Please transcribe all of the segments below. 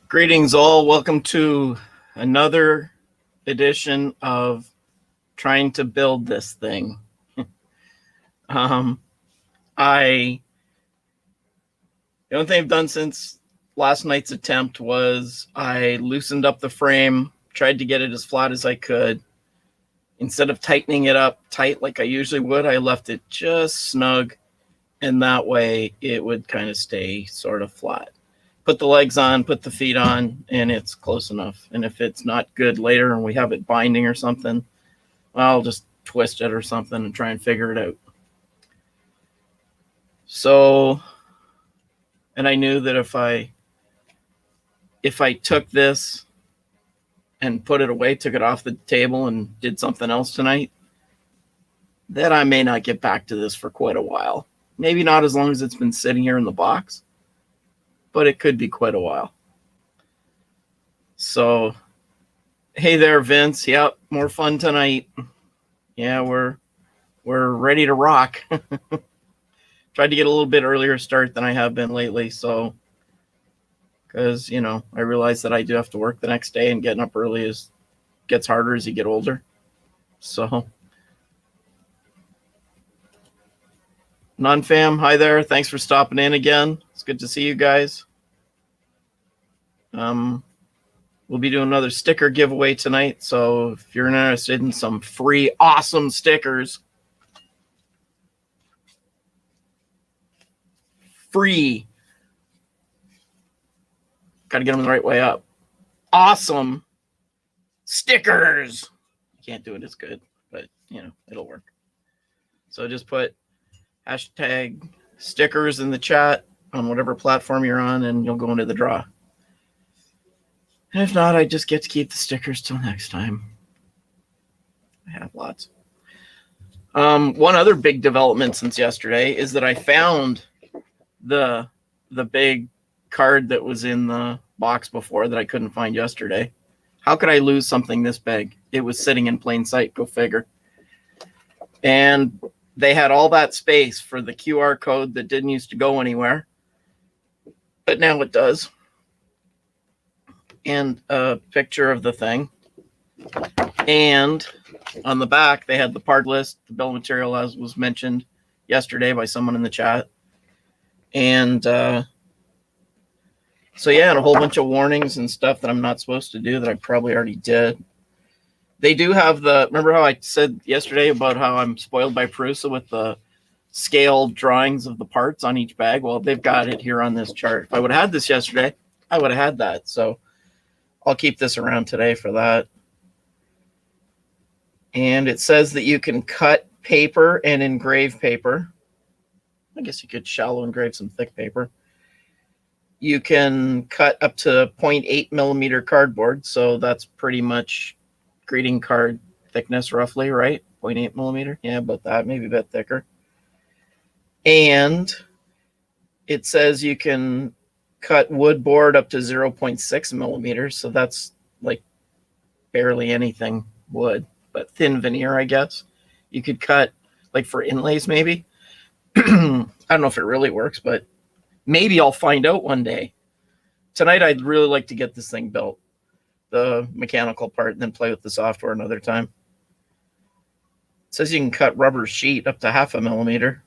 Greetings all. Welcome to another edition of trying to build this thing. The only thing I've done since last night's attempt was I loosened up the frame, tried to get it as flat as I could. Instead of tightening it up tight like I usually would, I left it just snug, and that way it would kind of stay sort of flat. Put the legs on, put the feet on, and it's close enough. And if it's not good later and we have it binding or something, I'll just twist it or something and try and figure it out. So, and I knew that if I took this and put it away, took it off the table and did something else tonight, that I may not get back to this for quite a while. Maybe not as long as it's been sitting here in the box, but it could be quite a while. So, hey there, Vince. Yep, more fun tonight. Yeah, we're ready to rock. Tried to get a little bit earlier start than I have been lately, so because I realize that I do have to work the next day, and getting up early gets harder as you get older. So, non-fam, hi there. Thanks for stopping in again. It's good to see you guys. We'll be doing another sticker giveaway tonight, so if you're interested in some free, awesome stickers, free, got to get them the right way up. Awesome stickers. Can't do it as good, but it'll work. So just put hashtag stickers in the chat on whatever platform you're on, and you'll go into the draw. And if not, I just get to keep the stickers till next time. I have lots. One other big development since yesterday is that I found the big card that was in the box before that I couldn't find yesterday. How could I lose something this big? It was sitting in plain sight, go figure. And they had all that space for the QR code that didn't used to go anywhere, but now it does. And a picture of the thing. And on the back, they had the part list, the bill of material, as was mentioned yesterday by someone in the chat. And so, yeah, and a whole bunch of warnings and stuff that I'm not supposed to do that I probably already did. They do have remember how I said yesterday about how I'm spoiled by Prusa with the scaled drawings of the parts on each bag? Well, they've got it here on this chart. If I would have had this yesterday, I would have had that. So I'll keep this around today for that. And it says that you can cut paper and engrave paper. I guess you could shallow engrave some thick paper. You can cut up to 0.8 millimeter cardboard. So that's pretty much greeting card thickness roughly, right? 0.8 millimeter. Yeah, about that, maybe a bit thicker. And it says you can cut wood board up to 0.6 millimeters. So that's like barely anything wood, but thin veneer, I guess. You could cut like for inlays, maybe. I don't know if it really works, but maybe I'll find out one day. Tonight, I'd really like to get this thing built, the mechanical part, and then play with the software another time. It says you can cut rubber sheet up to 0.5 millimeter.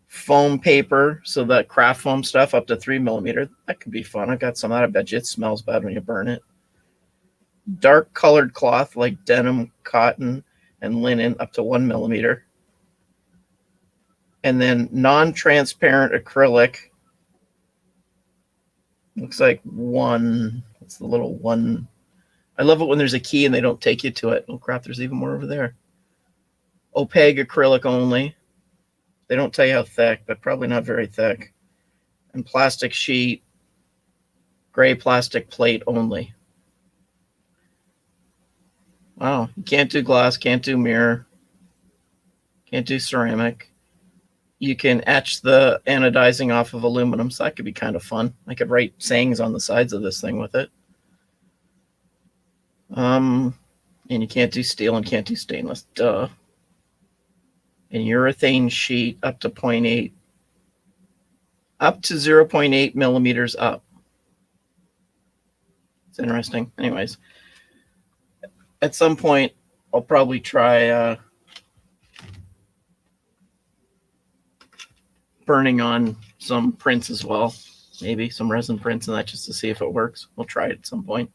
Foam paper, so that craft foam stuff up to 3 millimeter. That could be fun. I got some of that. I bet you it smells bad when you burn it. Dark colored cloth like denim, cotton, and linen up to 1 millimeter. And then non-transparent acrylic. Looks like one. It's the little one. I love it when there's a key and they don't take you to it. Oh crap, there's even more over there. Opaque acrylic only. They don't tell you how thick, but probably not very thick. And plastic sheet, gray plastic plate only. Wow, you can't do glass, can't do mirror, can't do ceramic. You can etch the anodizing off of aluminum, so that could be kind of fun. I could write sayings on the sides of this thing with it. And you can't do steel and can't do stainless, duh. And urethane sheet up to 0.8 up to 0.8 millimeters up. It's interesting. Anyways, at some point, I'll probably try burning on some prints as well. Maybe some resin prints and that, just to see if it works. We'll try it at some point.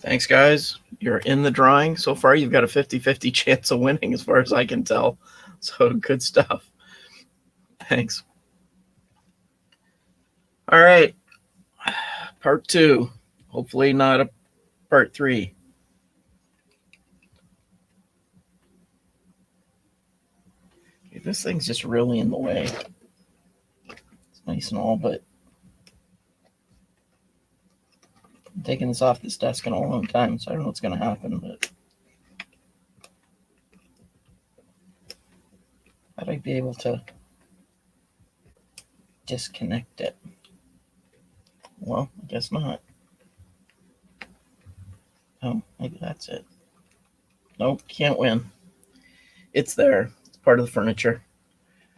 Thanks, guys. You're in the drawing. So far, you've got a 50-50 chance of winning as far as I can tell. So good stuff. Thanks. All right. Part 2. Hopefully not a part 3. Okay, this thing's just really in the way. It's nice and all, but I'm taking this off this desk in a long time, so I don't know what's going to happen, but how'd I be able to disconnect it? Well, I guess not. Oh, maybe that's it. Nope, can't win. It's there. It's part of the furniture.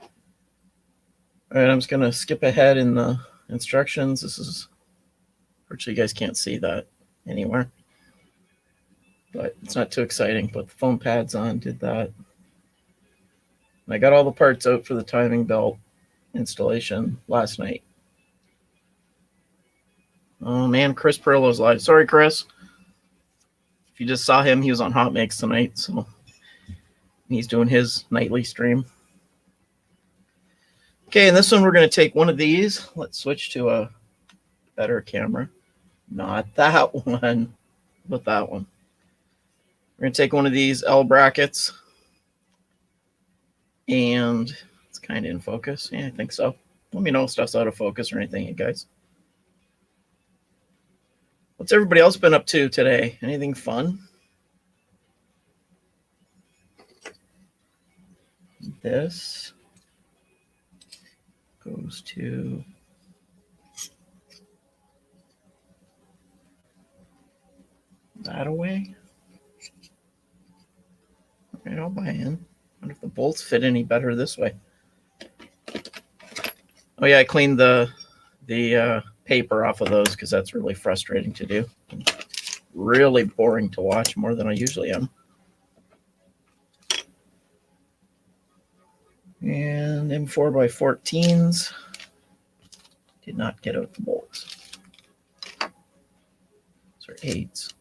All right, I'm just going to skip ahead in the instructions. This is, virtually you guys can't see that anywhere, but it's not too exciting. Put the foam pads on, did that. And I got all the parts out for the timing belt installation last night. Oh man, Chris Perillo's live. Sorry, Chris. If you just saw him, he was on Hot Mix tonight, so he's doing his nightly stream. Okay, in this one, we're going to take one of these. Let's switch to a better camera. Not that one, but that one. We're going to take one of these L brackets, and it's kind of in focus. Yeah, I think so. Let me know if stuff's out of focus or anything, you guys. What's everybody else been up to today? Anything fun? This goes to that away. All right, I'll buy in. I wonder if the bolts fit any better this way. Oh yeah, I cleaned the paper off of those because that's really frustrating to do. Really boring to watch, more than I usually am. And M4x14s. Did not get out the bolts. Those are 8s.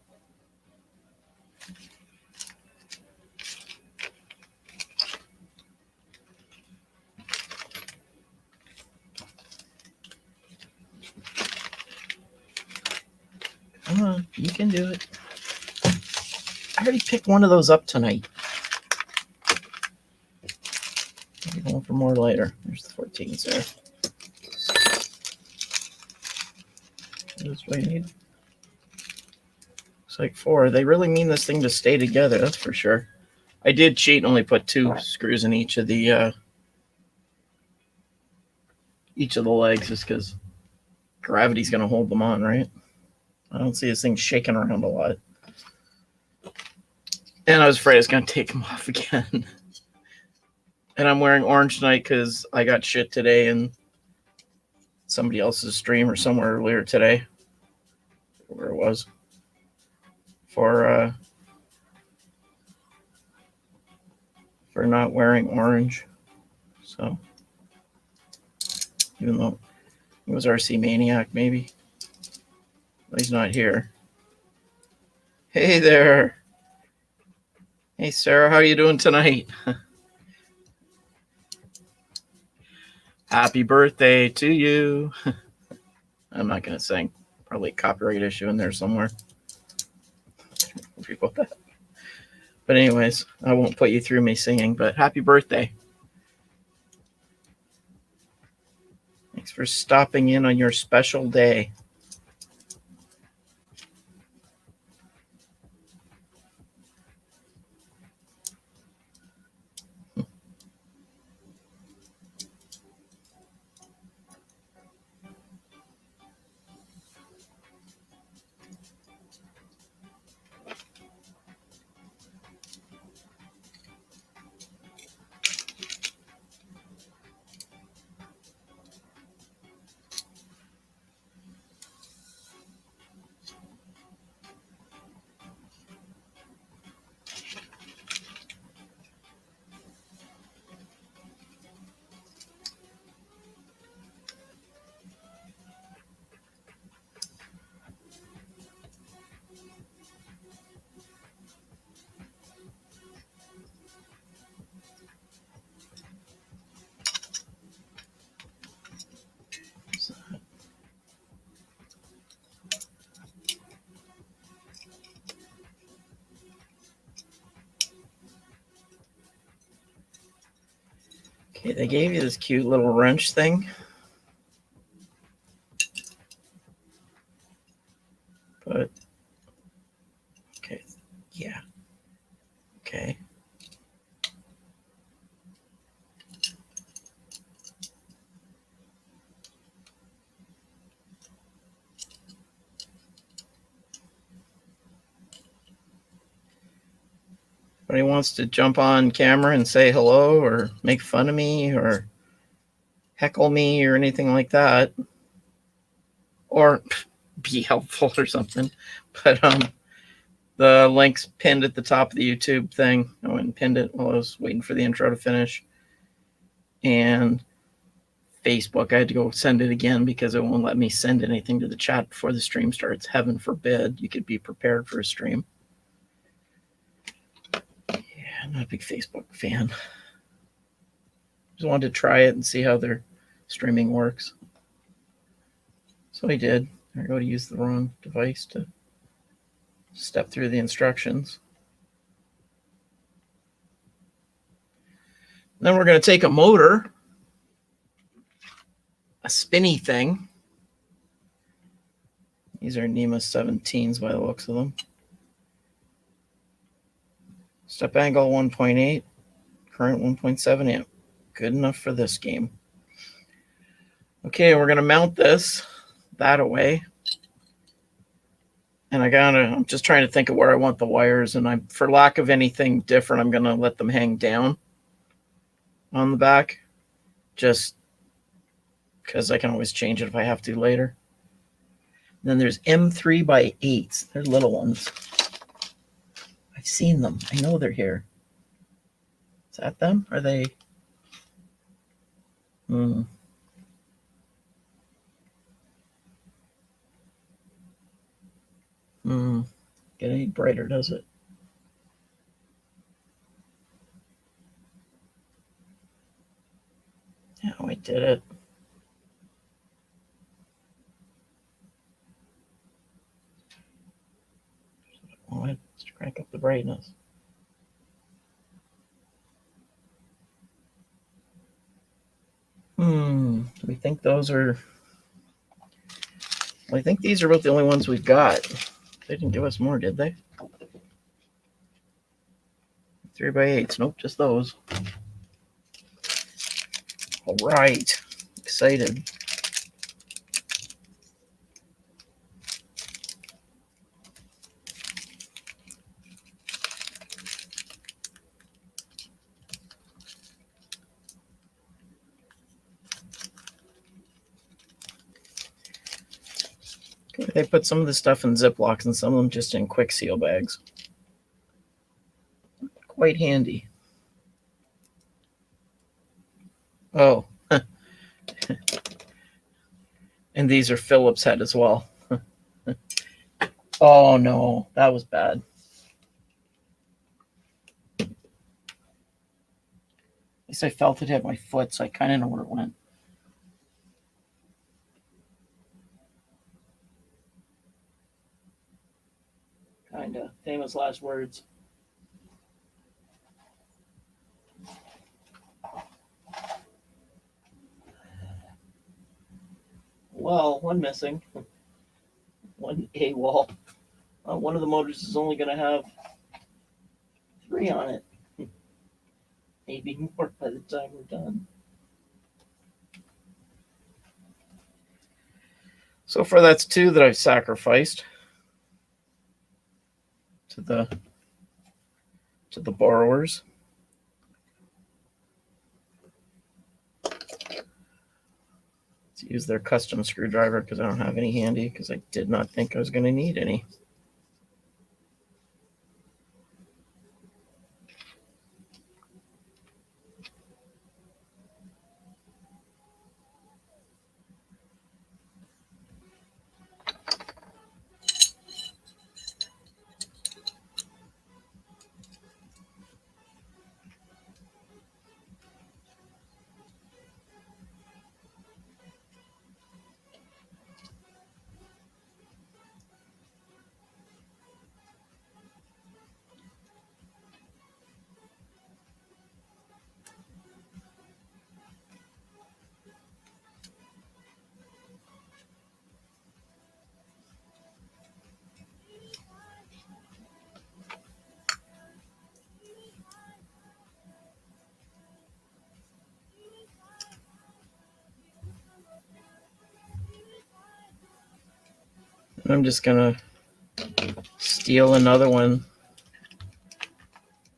Come on, you can do it. I already picked one of those up tonight. Maybe going for more later. There's the 14s there. That's what I need. Looks like 4. They really mean this thing to stay together, that's for sure. I did cheat and only put 2 screws in each of the legs, just because gravity's going to hold them on, right? I don't see this thing shaking around a lot. And I was afraid I was going to take them off again. And I'm wearing orange tonight because I got shit today in somebody else's stream or somewhere earlier today, where it was, for not wearing orange. So even though it was RC Maniac, maybe. But he's not here. Hey there. Hey Sarah, how are you doing tonight? Happy birthday to you. I'm not going to sing. Probably a copyright issue in there somewhere. About that. But anyways, I won't put you through me singing, but happy birthday. Thanks for stopping in on your special day. Okay, they gave you this cute little wrench thing. But, okay, yeah. Okay. Anybody wants to jump on camera and say hello or make fun of me or heckle me or anything like that, or be helpful or something. But the link's pinned at the top of the YouTube thing. I went and pinned it while I was waiting for the intro to finish. And Facebook, I had to go send it again because it won't let me send anything to the chat before the stream starts. Heaven forbid. You could be prepared for a stream. Yeah, I'm not a big Facebook fan. Just wanted to try it and see how their streaming works. So I did. I go to use the wrong device to step through the instructions. Then we're going to take a motor, a spinny thing. These are NEMA 17s by the looks of them. Step angle 1.8, current 1.7 amp. Good enough for this game. Okay, we're going to mount this that away. And I'm just trying to think of where I want the wires, and for lack of anything different, I'm going to let them hang down on the back, just because I can always change it if I have to later. And then there's M3 by 8s. They're little ones. I've seen them. I know they're here. Is that them? Are they? Get any brighter, does it? Yeah, I did it. Oh, let's crank up the brightness. Do we think those are... Well, I think these are about the only ones we've got. They didn't give us more, did they? 3 by 8s. Nope, just those. All right. Excited. They put some of the stuff in Ziplocs and some of them just in quick seal bags. Quite handy. Oh. And these are Phillips head as well. Oh no, that was bad. At least I felt it hit my foot, so I kind of know where it went. Kinda. Famous last words. Well, one missing. One AWOL. One of the motors is only going to have 3 on it. Maybe more by the time we're done. So far, that's 2 that I've sacrificed to the borrowers. Let's use their custom screwdriver because I don't have any handy because I did not think I was going to need any. I'm just gonna steal another one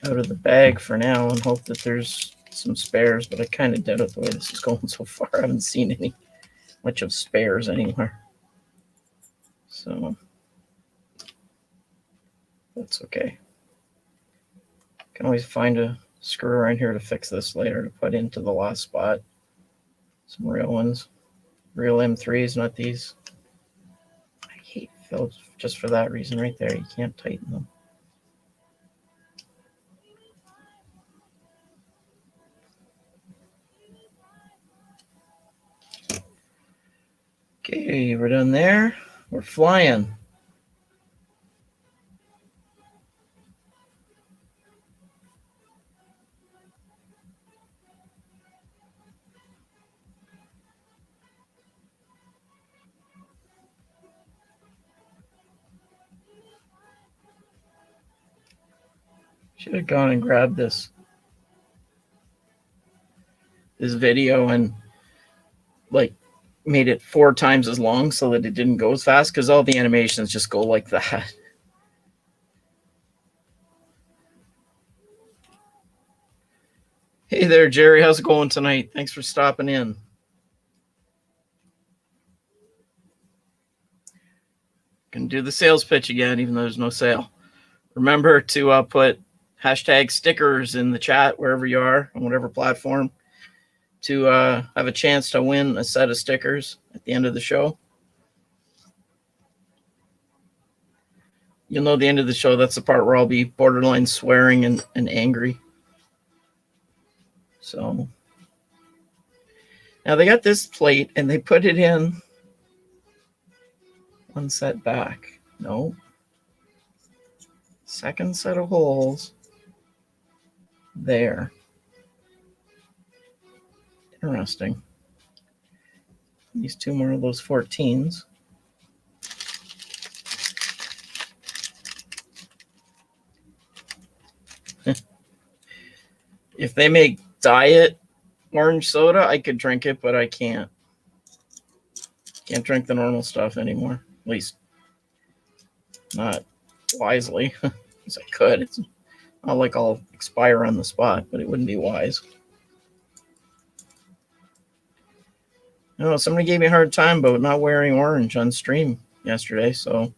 out of the bag for now and hope that there's some spares, but I kind of doubt it the way this is going so far. I haven't seen much of spares anywhere. So that's okay. Can always find a screw around here to fix this later to put into the last spot. Some real ones. Real M3s, not these. I hate Phillips just for that reason right there. You can't tighten them. Okay, we're done there. We're flying. Should have gone and grabbed this video and like made it 4 times as long so that it didn't go as fast, because all the animations just go like that. Hey there, Jerry. How's it going tonight? Thanks for stopping in. Gonna do the sales pitch again, even though there's no sale. Remember to put hashtag stickers in the chat wherever you are, on whatever platform, to have a chance to win a set of stickers at the end of the show. You'll know the end of the show. That's the part where I'll be borderline swearing and angry. So now they got this plate and they put it in one set back. No. Second set of holes there. Interesting. These 2 more of those 14s. If they make diet orange soda, I could drink it, but I can't. Can't drink the normal stuff anymore. At least not wisely. As I could. It's not like I'll expire on the spot, but it wouldn't be wise. No, somebody gave me a hard time about not wearing orange on stream yesterday, or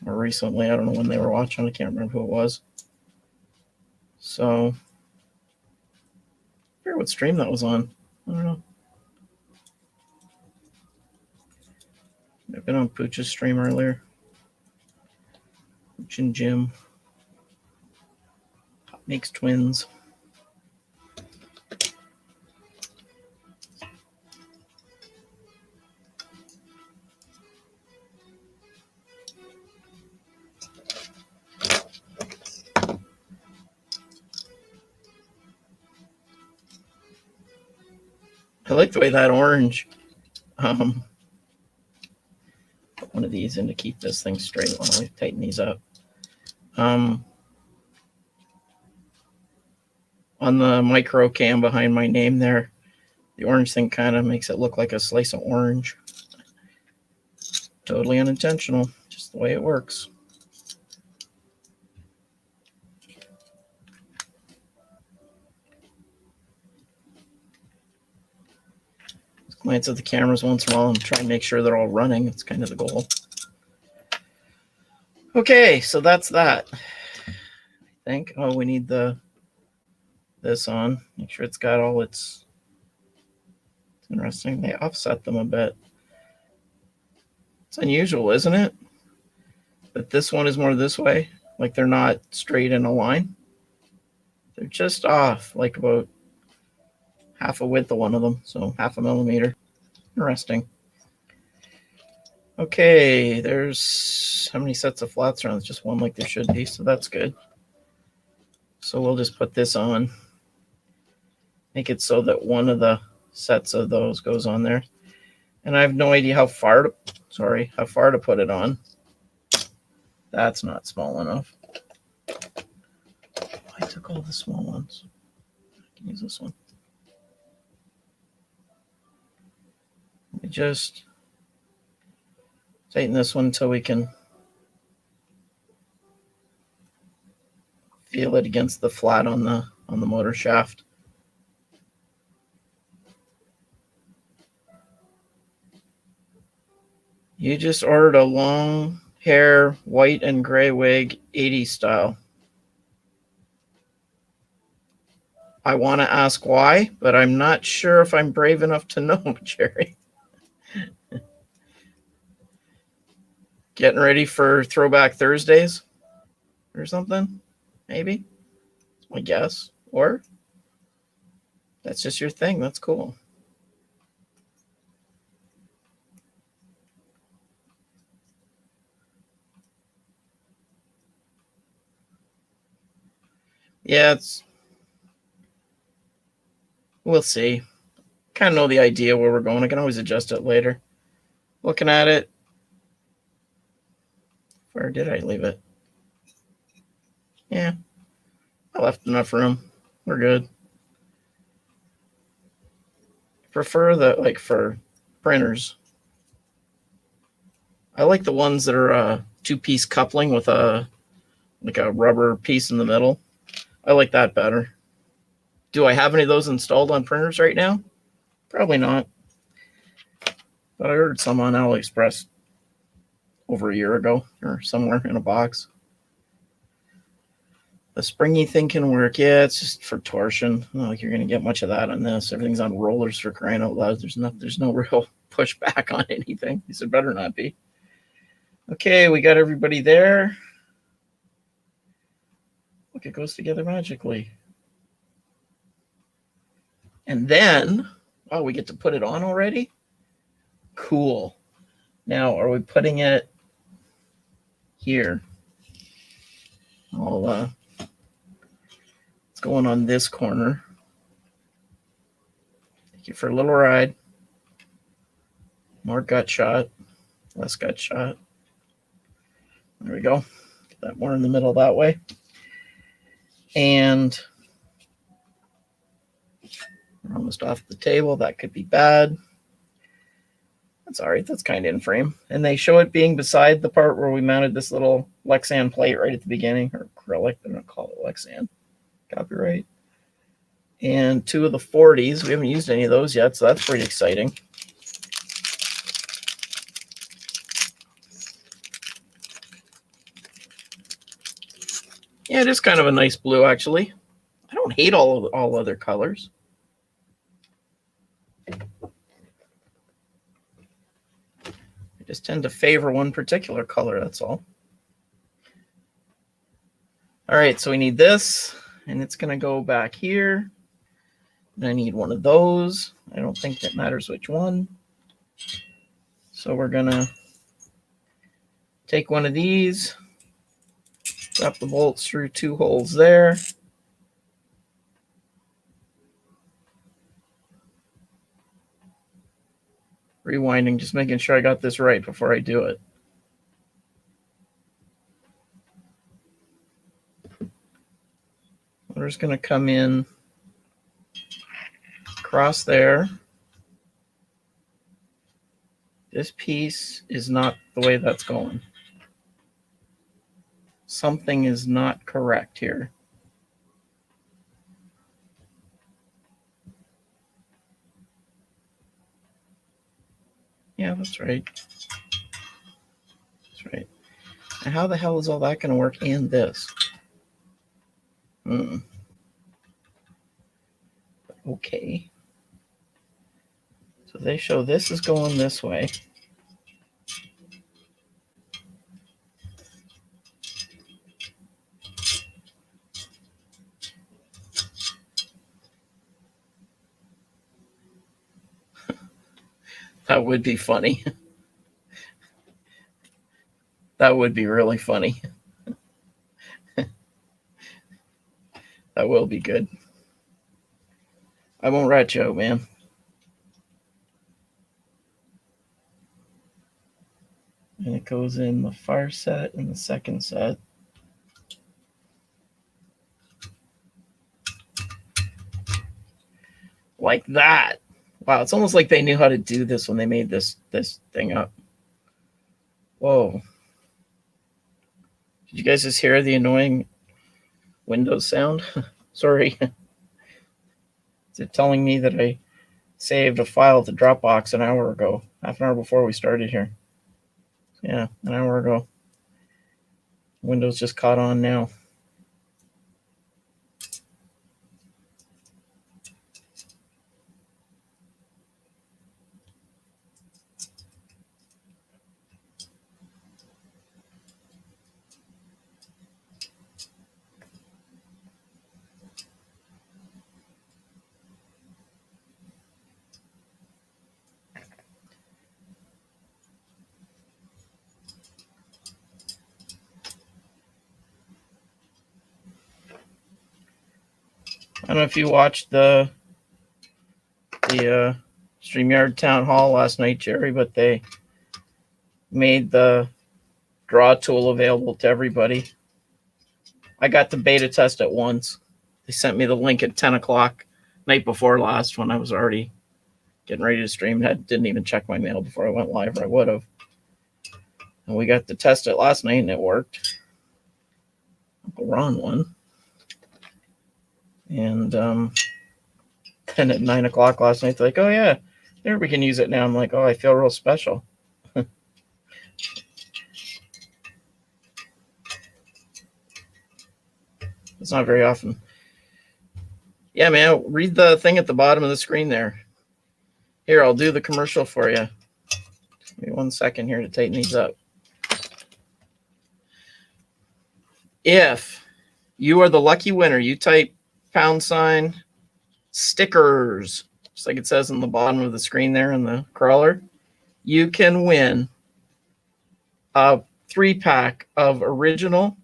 recently. I don't know when they were watching. I can't remember who it was. So, I forget what stream that was on. I don't know. I've been on Pooch's stream earlier. Pooch and Jim. Makes twins. I like the way that orange. Put one of these in to keep this thing straight while we tighten these up. On the micro cam behind my name there, the orange thing kind of makes it look like a slice of orange. Totally unintentional, just the way it works. Just glance at the cameras once in a while and try and make sure they're all running. It's kind of the goal. Okay, so that's that. I think. Oh, we need this on. Make sure it's got all its. It's interesting. They offset them a bit. It's unusual, isn't it? That this one is more this way. Like they're not straight in a line. They're just off, like about half a width of one of them. So 0.5 millimeter. Interesting. Okay, there's how many sets of flats around? It's just one like there should be, so that's good. So we'll just put this on. Make it so that one of the sets of those goes on there. And I have no idea how far to put it on. That's not small enough. I took all the small ones. I can use this one. Let me just Tighten this one until we can feel it against the flat on the motor shaft. You just ordered a long hair, white and gray wig, 80s style. I want to ask why, but I'm not sure if I'm brave enough to know, Jerry. Getting ready for Throwback Thursdays or something, maybe? I guess. Or that's just your thing. That's cool. Yeah, we'll see. Kind of know the idea where we're going. I can always adjust it later. Looking at it. Where did I leave it? Yeah, I left enough room. We're good. Prefer the, for printers. I like the ones that are two-piece coupling with a rubber piece in the middle. I like that better. Do I have any of those installed on printers right now? Probably not. But I ordered some on AliExpress over a year ago or somewhere in a box. The springy thing can work. Yeah, it's just for torsion. Not like you're going to get much of that on this. Everything's on rollers for crying out loud. There's no real pushback on anything. He said, better not be. Okay, we got everybody there. Look, it goes together magically. And then, oh, we get to put it on already? Cool. Now, are we putting it here? It's going on this corner. Take you for a little ride. More gut shot, less gut shot. There we go. Get that more in the middle that way. And we're almost off the table. That could be bad. That's all right. That's kind of in frame. And they show it being beside the part where we mounted this little Lexan plate right at the beginning, or acrylic. They're going to call it Lexan. Copyright. And 2 of the 40s. We haven't used any of those yet, so that's pretty exciting. Yeah, it is kind of a nice blue, actually. I don't hate all other colors. I just tend to favor one particular color, that's all. All right, so we need this, and it's going to go back here. And I need one of those. I don't think that matters which one. So we're going to take one of these, drop the bolts through 2 holes there. Rewinding, just making sure I got this right before I do it. We're just going to come in across there. This piece is not the way that's going. Something is not correct here. Yeah, that's right. That's right. And how the hell is all that going to work in this? Okay. So they show this is going this way. That would be funny. That would be really funny. That will be good. I won't rat you out, man. And it goes in the far set and the second set. Like that. Wow, it's almost like they knew how to do this when they made this thing up. Whoa. Did you guys just hear the annoying Windows sound? Sorry. Is it telling me that I saved a file to Dropbox an hour ago, half an hour before we started here? Yeah, an hour ago. Windows just caught on now. I don't know if you watched the StreamYard town hall last night, Jerry, but they made the draw tool available to everybody. I got the beta test at once. They sent me the link at 10 o'clock night before last when I was already getting ready to stream. I didn't even check my mail before I went live, or I would have. And we got to test it last night, and it worked. Uncle Ron won. And then at 9 o'clock last night, they're like, oh, yeah, there, we can use it now. I'm like, oh, I feel real special. It's not very often. Yeah, man, read the thing at the bottom of the screen there. Here, I'll do the commercial for you. Give me 1 second here to tighten these up. If you are the lucky winner, you type # stickers, just like it says on the bottom of the screen there in the crawler. You can win a 3-pack of original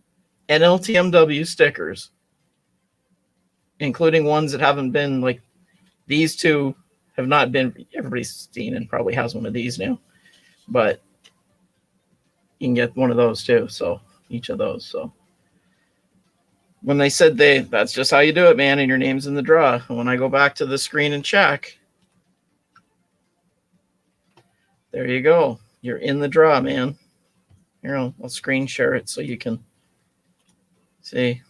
NLTMW stickers, including ones that haven't been, like these two have not been, everybody's seen and probably has one of these now, but you can get one of those too. So each of those. So when they said that's just how you do it, man, and your name's in the draw. And when I go back to the screen and check, there you go. You're in the draw, man. Here, I'll screen share it so you can see.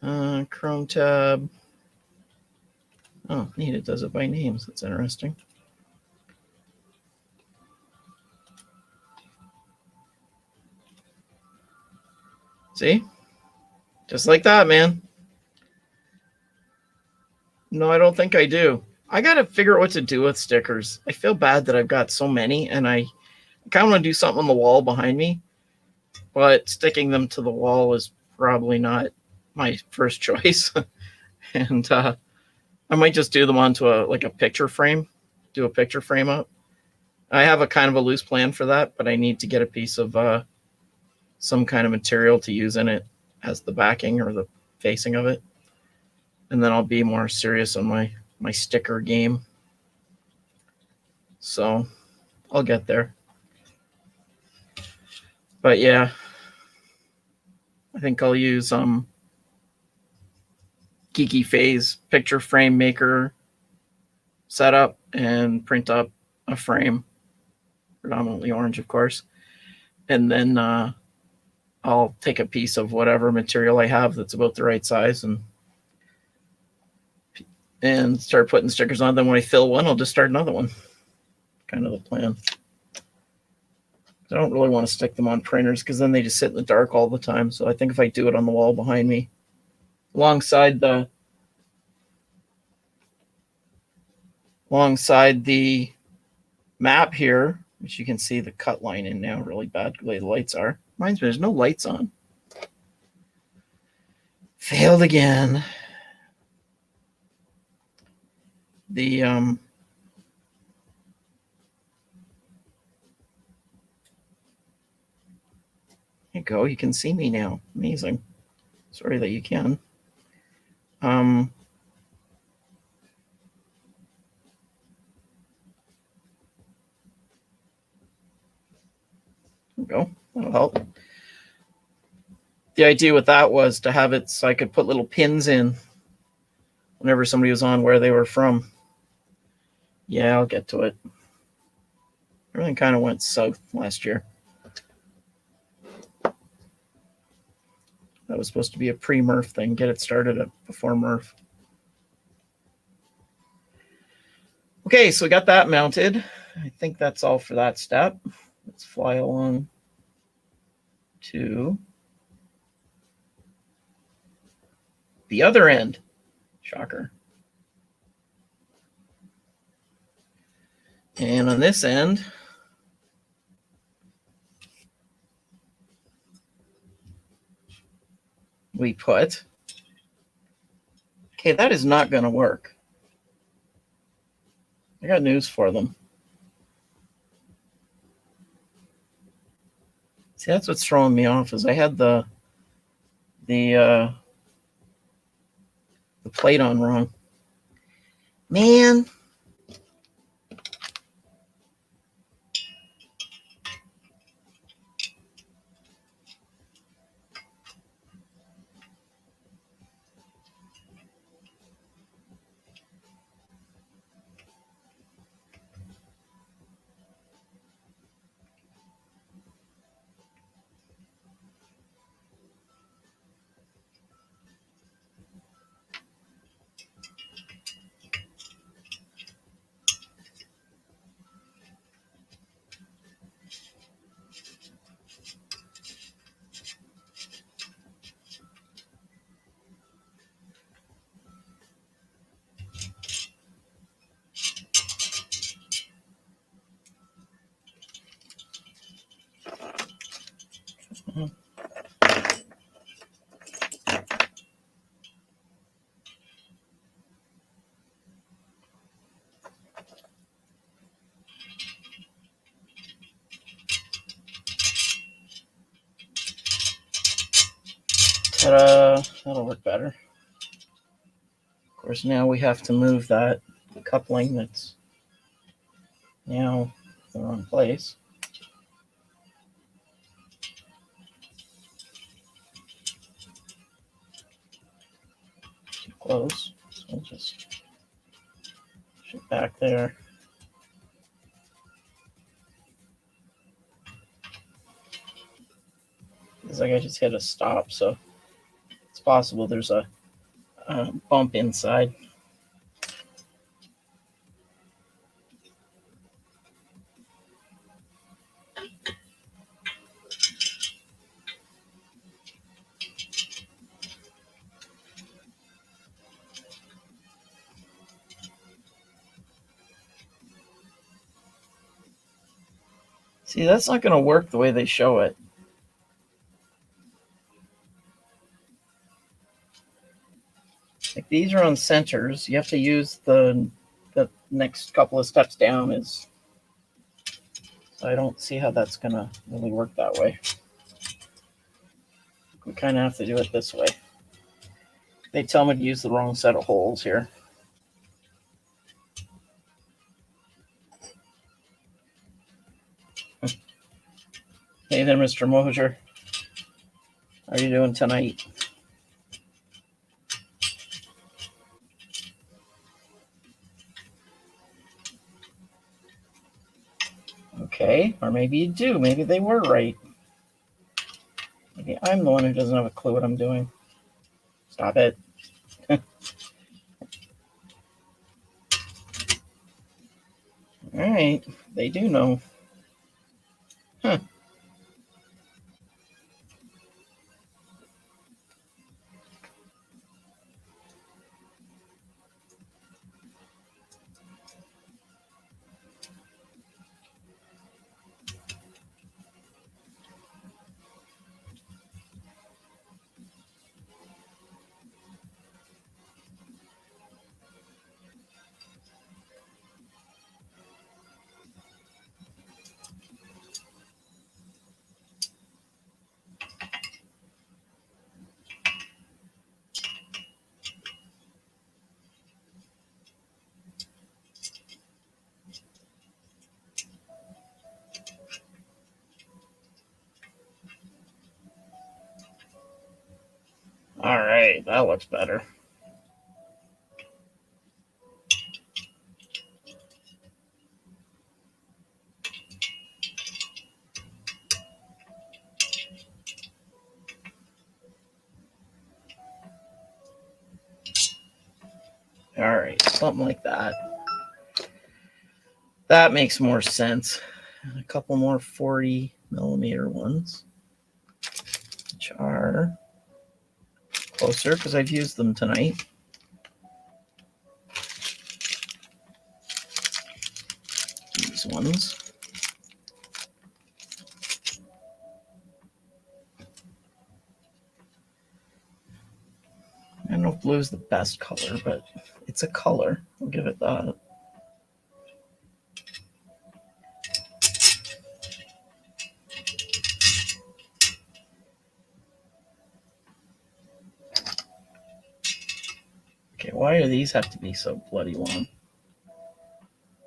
Chrome tab. Oh, neat. It does it by names. That's interesting. See? Just like that, man. No, I don't think I do. I got to figure out what to do with stickers. I feel bad that I've got so many, and I kind of want to do something on the wall behind me, but sticking them to the wall is probably not my first choice. And I might just do them onto a picture frame, do a picture frame up. I have a kind of a loose plan for that, but I need to get a piece of some kind of material to use in it as the backing or the facing of it. And then I'll be more serious on my sticker game. So I'll get there. But yeah, I think I'll use Geeky Phase picture frame maker setup and print up a frame, predominantly orange, of course. And then I'll take a piece of whatever material I have that's about the right size and start putting stickers on. Then when I fill one, I'll just start another one. Kind of the plan. I don't really want to stick them on printers because then they just sit in the dark all the time. So I think if I do it on the wall behind me, alongside the map here, which you can see the cut line in now really bad the way the lights are. Reminds me, there's no lights on. Failed again. The there you go. You can see me now. Amazing. Sorry that you can. There we go. That'll help. The idea with that was to have it so I could put little pins in whenever somebody was on where they were from. Yeah, I'll get to it. Everything kind of went south last year. That was supposed to be a pre-Murph thing. Get it started before Murph. Okay, so we got that mounted. I think that's all for that step. Let's fly along to the other end. Shocker. And on this end, we put, okay, that is not going to work. I got news for them. See, that's what's throwing me off is I had the plate on wrong. Man. Ta-da. That'll work better. Of course, now we have to move that coupling that's now in the wrong place. Too close. So we'll just push it back there. It's like I just hit a stop, so it's possible there's a bump inside. See, that's not going to work the way they show it. Like these are on centers. You have to use the next couple of steps down is. So I don't see how that's going to really work that way. We kind of have to do it this way. They tell me to use the wrong set of holes here. Hey there, Mr. Mosier. How are you doing tonight? Okay, or maybe you do. Maybe they were right. Maybe I'm the one who doesn't have a clue what I'm doing. Stop it. All right, they do know. Huh. All right, that looks better. something like that. That makes more sense. And a couple more 40 millimeter ones, which are closer because I've used them tonight. These ones. I don't know if blue is the best color, but it's a color. I'll give it that. Okay, why do these have to be so bloody long?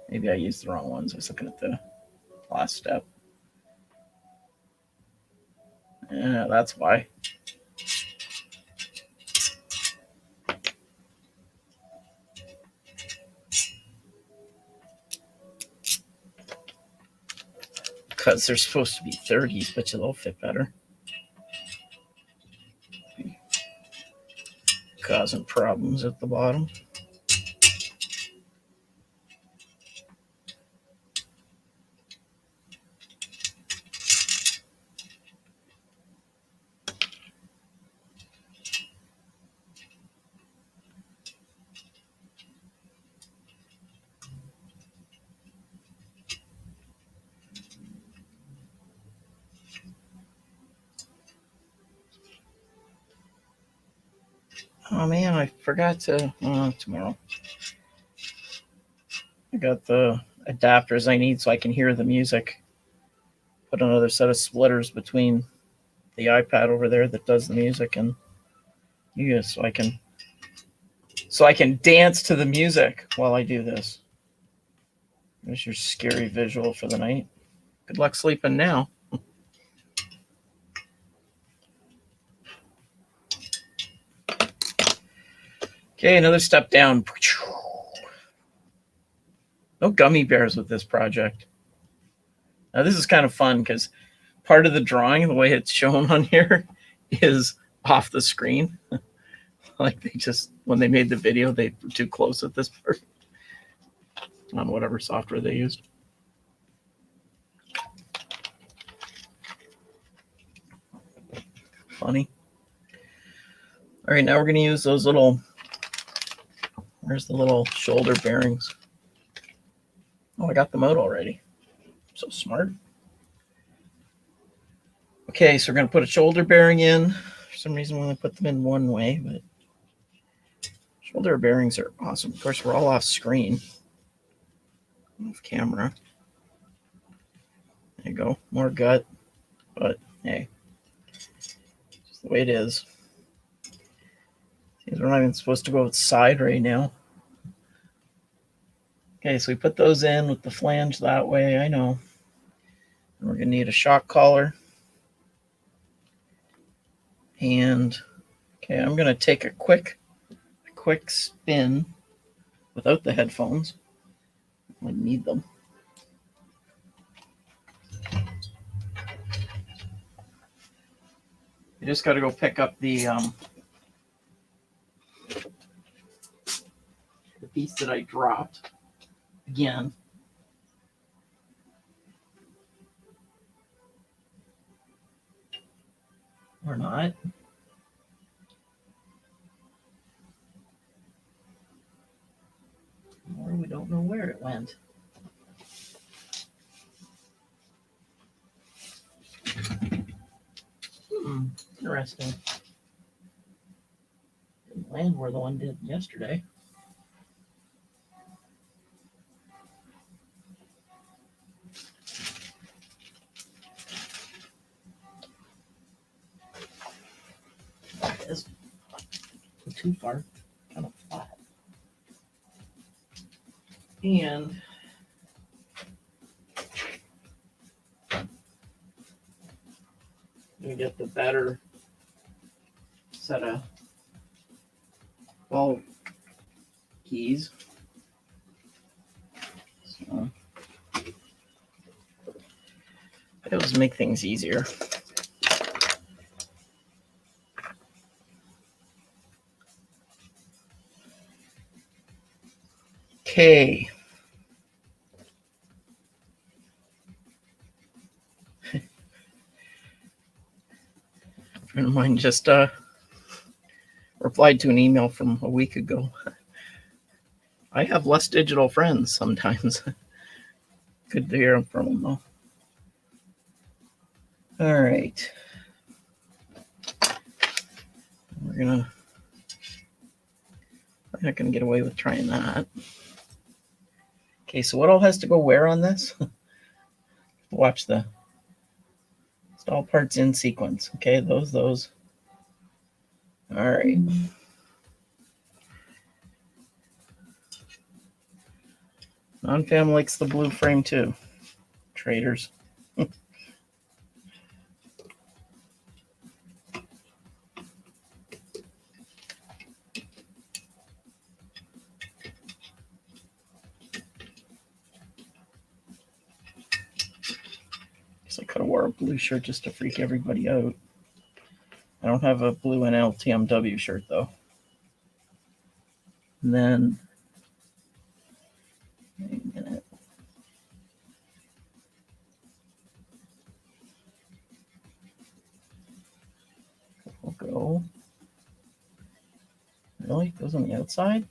Maybe I used the wrong ones. I was looking at the last step. Yeah, that's why. Because they're supposed to be 30s, but they'll fit better. Causing problems at the bottom. Oh man, I forgot to, tomorrow. I got the adapters I need so I can hear the music. Put another set of splitters between the iPad over there that does the music and you, so I can dance to the music while I do this. There's your scary visual for the night. Good luck sleeping now. Okay, another step down. No gummy bears with this project. Now this is kind of fun because part of the drawing, the way it's shown on here, is off the screen. Like they just, when they made the video, they were too close at this part on whatever software they used. Funny. All right, now we're going to use those little, where's the little shoulder bearings? Oh, I got them out already. So smart. Okay, so we're going to put a shoulder bearing in. For some reason, we only put them in one way, but shoulder bearings are awesome. Of course, we're all off screen, off camera. There you go, more gut, but hey, just the way it is. We're not even supposed to go outside right now. Okay, so we put those in with the flange that way, I know. And we're gonna need a shock collar. And okay, I'm gonna take a quick spin without the headphones. I need them. You just gotta go pick up the piece that I dropped again. Or not. Or we don't know where it went. Interesting. Didn't land where the one did yesterday. That is too far, kind of flat. And we get the better set of ball keys. So it was make things easier. Okay. A friend of mine just replied to an email from a week ago. I have less digital friends sometimes. Good to hear from them though. All right. We're not gonna get away with trying that. Okay, so what all has to go where on this? Watch the all parts in sequence. Okay, those. All right. Non-fam likes the blue frame too. Traders. Guess I could have wore a blue shirt just to freak everybody out. I don't have a blue NLTMW shirt though. And then, wait a minute. We'll go. Really? It goes on the outside?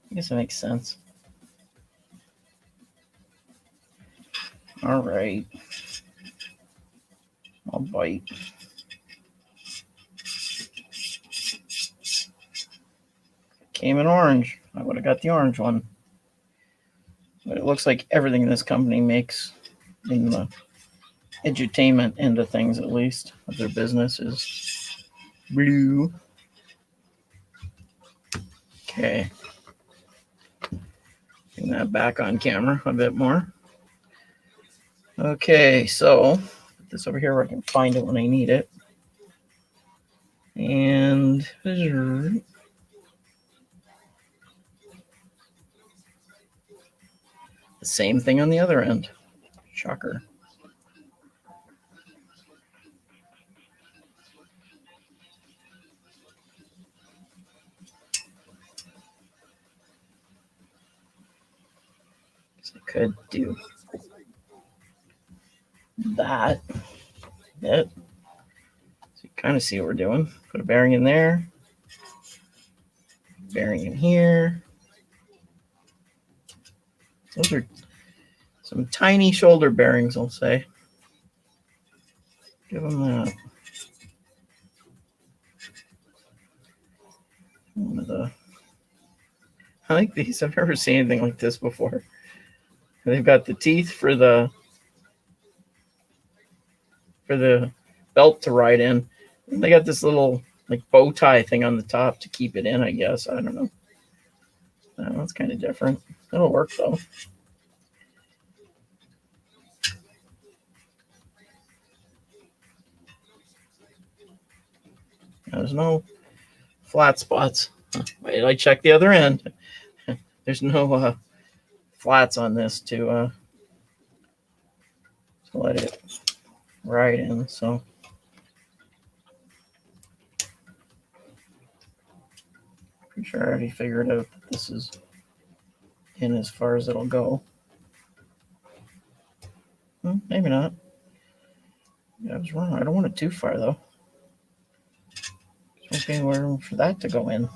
I guess it makes sense. All right. I'll bite. Came in orange. I would have got the orange one. But it looks like everything this company makes in the edutainment end of things, at least, of their business is blue. Okay. Bring that back on camera a bit more. Okay, so put this over here where I can find it when I need it. And the same thing on the other end. Shocker. So I could do that. So you kind of see what we're doing. Put a bearing in there. Bearing in here. Those are some tiny shoulder bearings, I'll say. Give them that. One of the. I like these. I've never seen anything like this before. They've got the teeth for the belt to ride in. And they got this little like bow tie thing on the top to keep it in, I guess. I don't know. That's kind of different. It'll work though. There's no flat spots. Wait, I checked the other end. There's no flats on this to let it ride in. So pretty sure I already figured out that this is in as far as it'll go. Maybe not. Yeah, I was wrong. I don't want it too far though. There's anywhere for that to go in.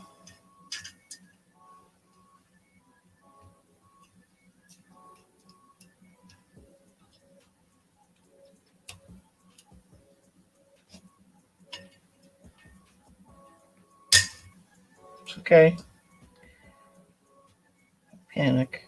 It's okay. Panic.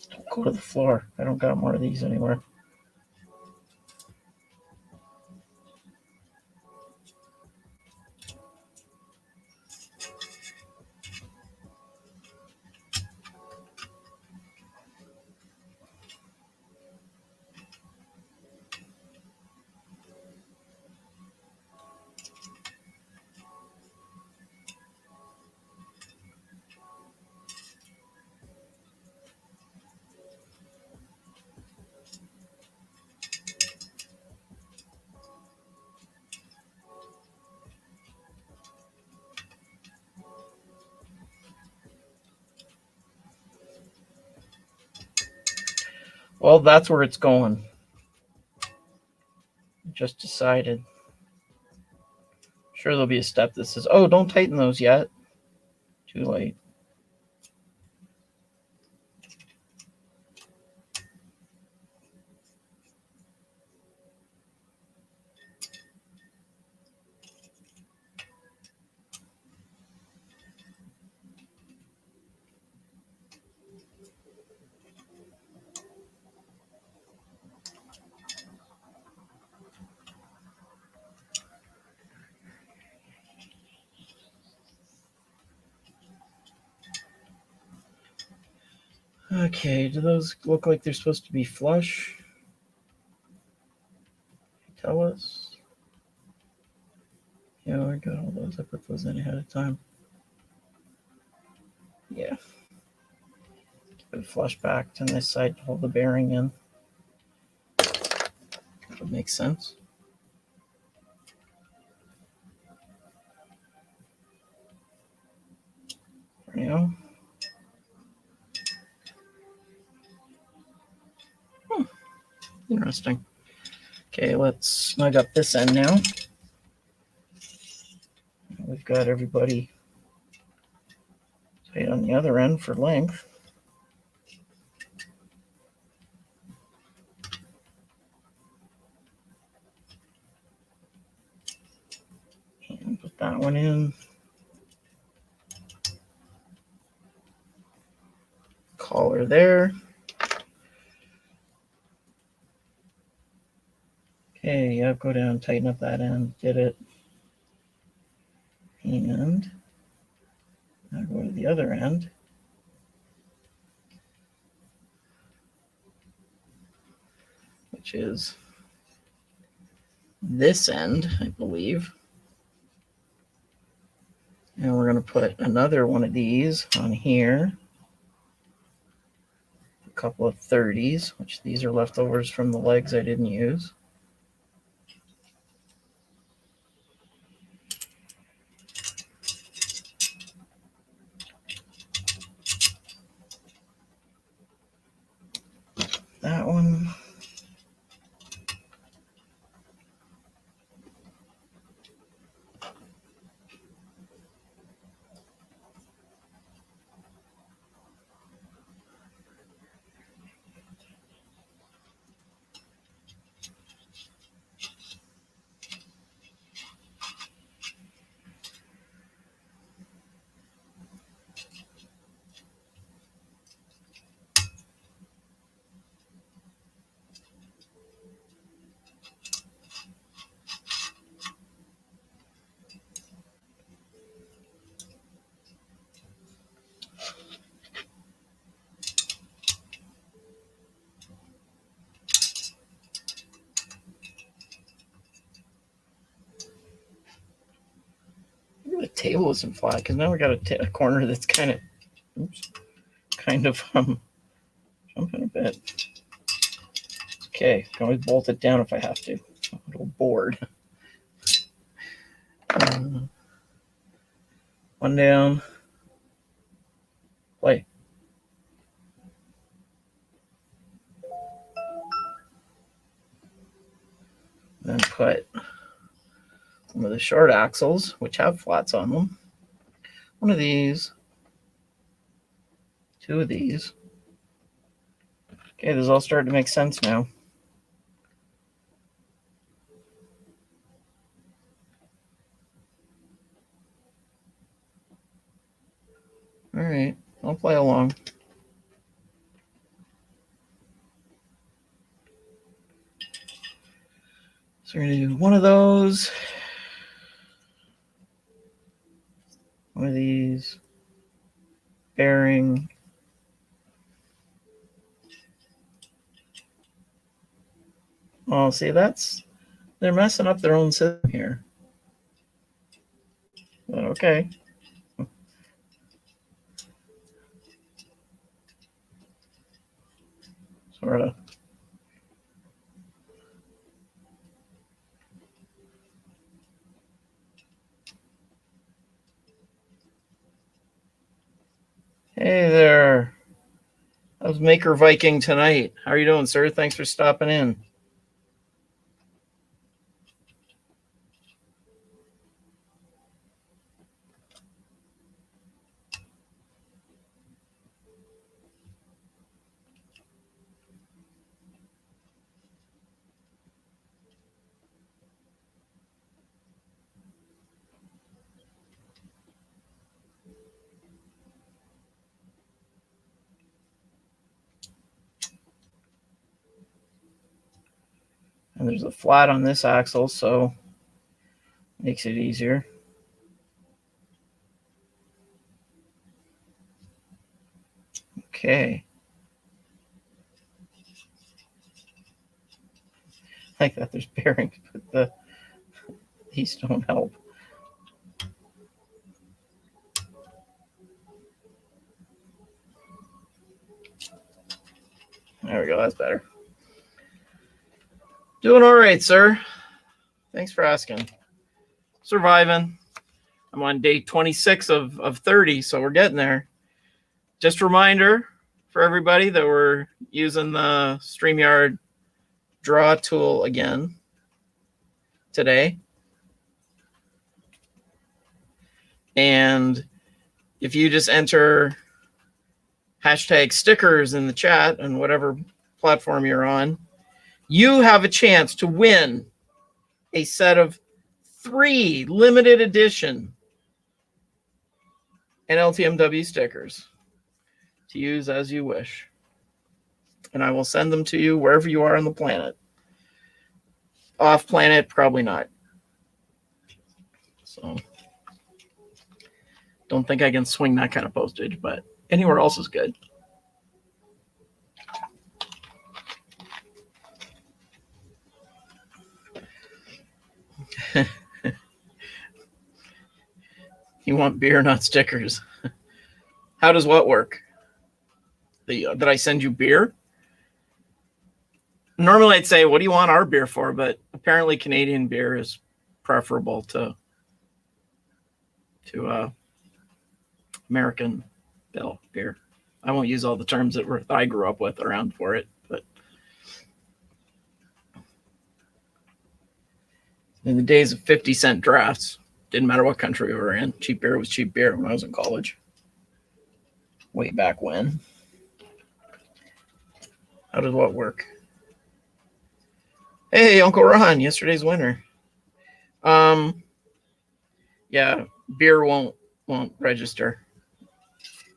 Don't go to the floor. I don't got more of these anywhere. Well, that's where it's going. Just decided. Sure, there'll be a step that says, oh, don't tighten those yet. Too late. Okay, do those look like they're supposed to be flush? Tell us. Yeah, I got all those. I put those in ahead of time. Yeah. Keep it flush backed on this side to hold the bearing in. That makes sense. For now. Interesting. Okay, let's snug up this end now. We've got everybody tight on the other end for length. And put that one in. Collar there. Okay, yeah, go down, tighten up that end, get it. And now go to the other end. Which is this end, I believe. And we're going to put another one of these on here. A couple of 30s, which these are leftovers from the legs I didn't use. That one. Maybe the table isn't flat because now we got a corner that's kind of jumping a bit. Okay, can always bolt it down if I have to. A little bored. One down. Play. Then put one of the short axles, which have flats on them. One of these. Two of these. Okay, this is all starting to make sense now. All right, I'll play along. So we're going to do one of those. One of these. Bearing. Oh, see, they're messing up their own system here. But okay. Sort of. Hey there. That was How's Maker Viking tonight? How are you doing, sir? Thanks for stopping in. And there's a flat on this axle, so makes it easier. Okay. I like that there's bearings, but these don't help. There we go. That's better. Doing all right, sir. Thanks for asking. Surviving. I'm on day 26 of 30, so we're getting there. Just a reminder for everybody that we're using the StreamYard draw tool again today. And if you just enter hashtag stickers in the chat on whatever platform you're on, you have a chance to win a set of 3 limited edition NLTMW stickers to use as you wish. And I will send them to you wherever you are on the planet. Off planet, probably not. So don't think I can swing that kind of postage, but anywhere else is good. You want beer, not stickers. How does what work? Did I send you beer? Normally I'd say, what do you want our beer for? But apparently Canadian beer is preferable to American beer. I won't use all the terms that I grew up with around for it, but in the days of 50-cent drafts, didn't matter what country we were in. Cheap beer was cheap beer when I was in college. Way back when. How does what work? Hey, Uncle Ron, yesterday's winner. Yeah, beer won't register.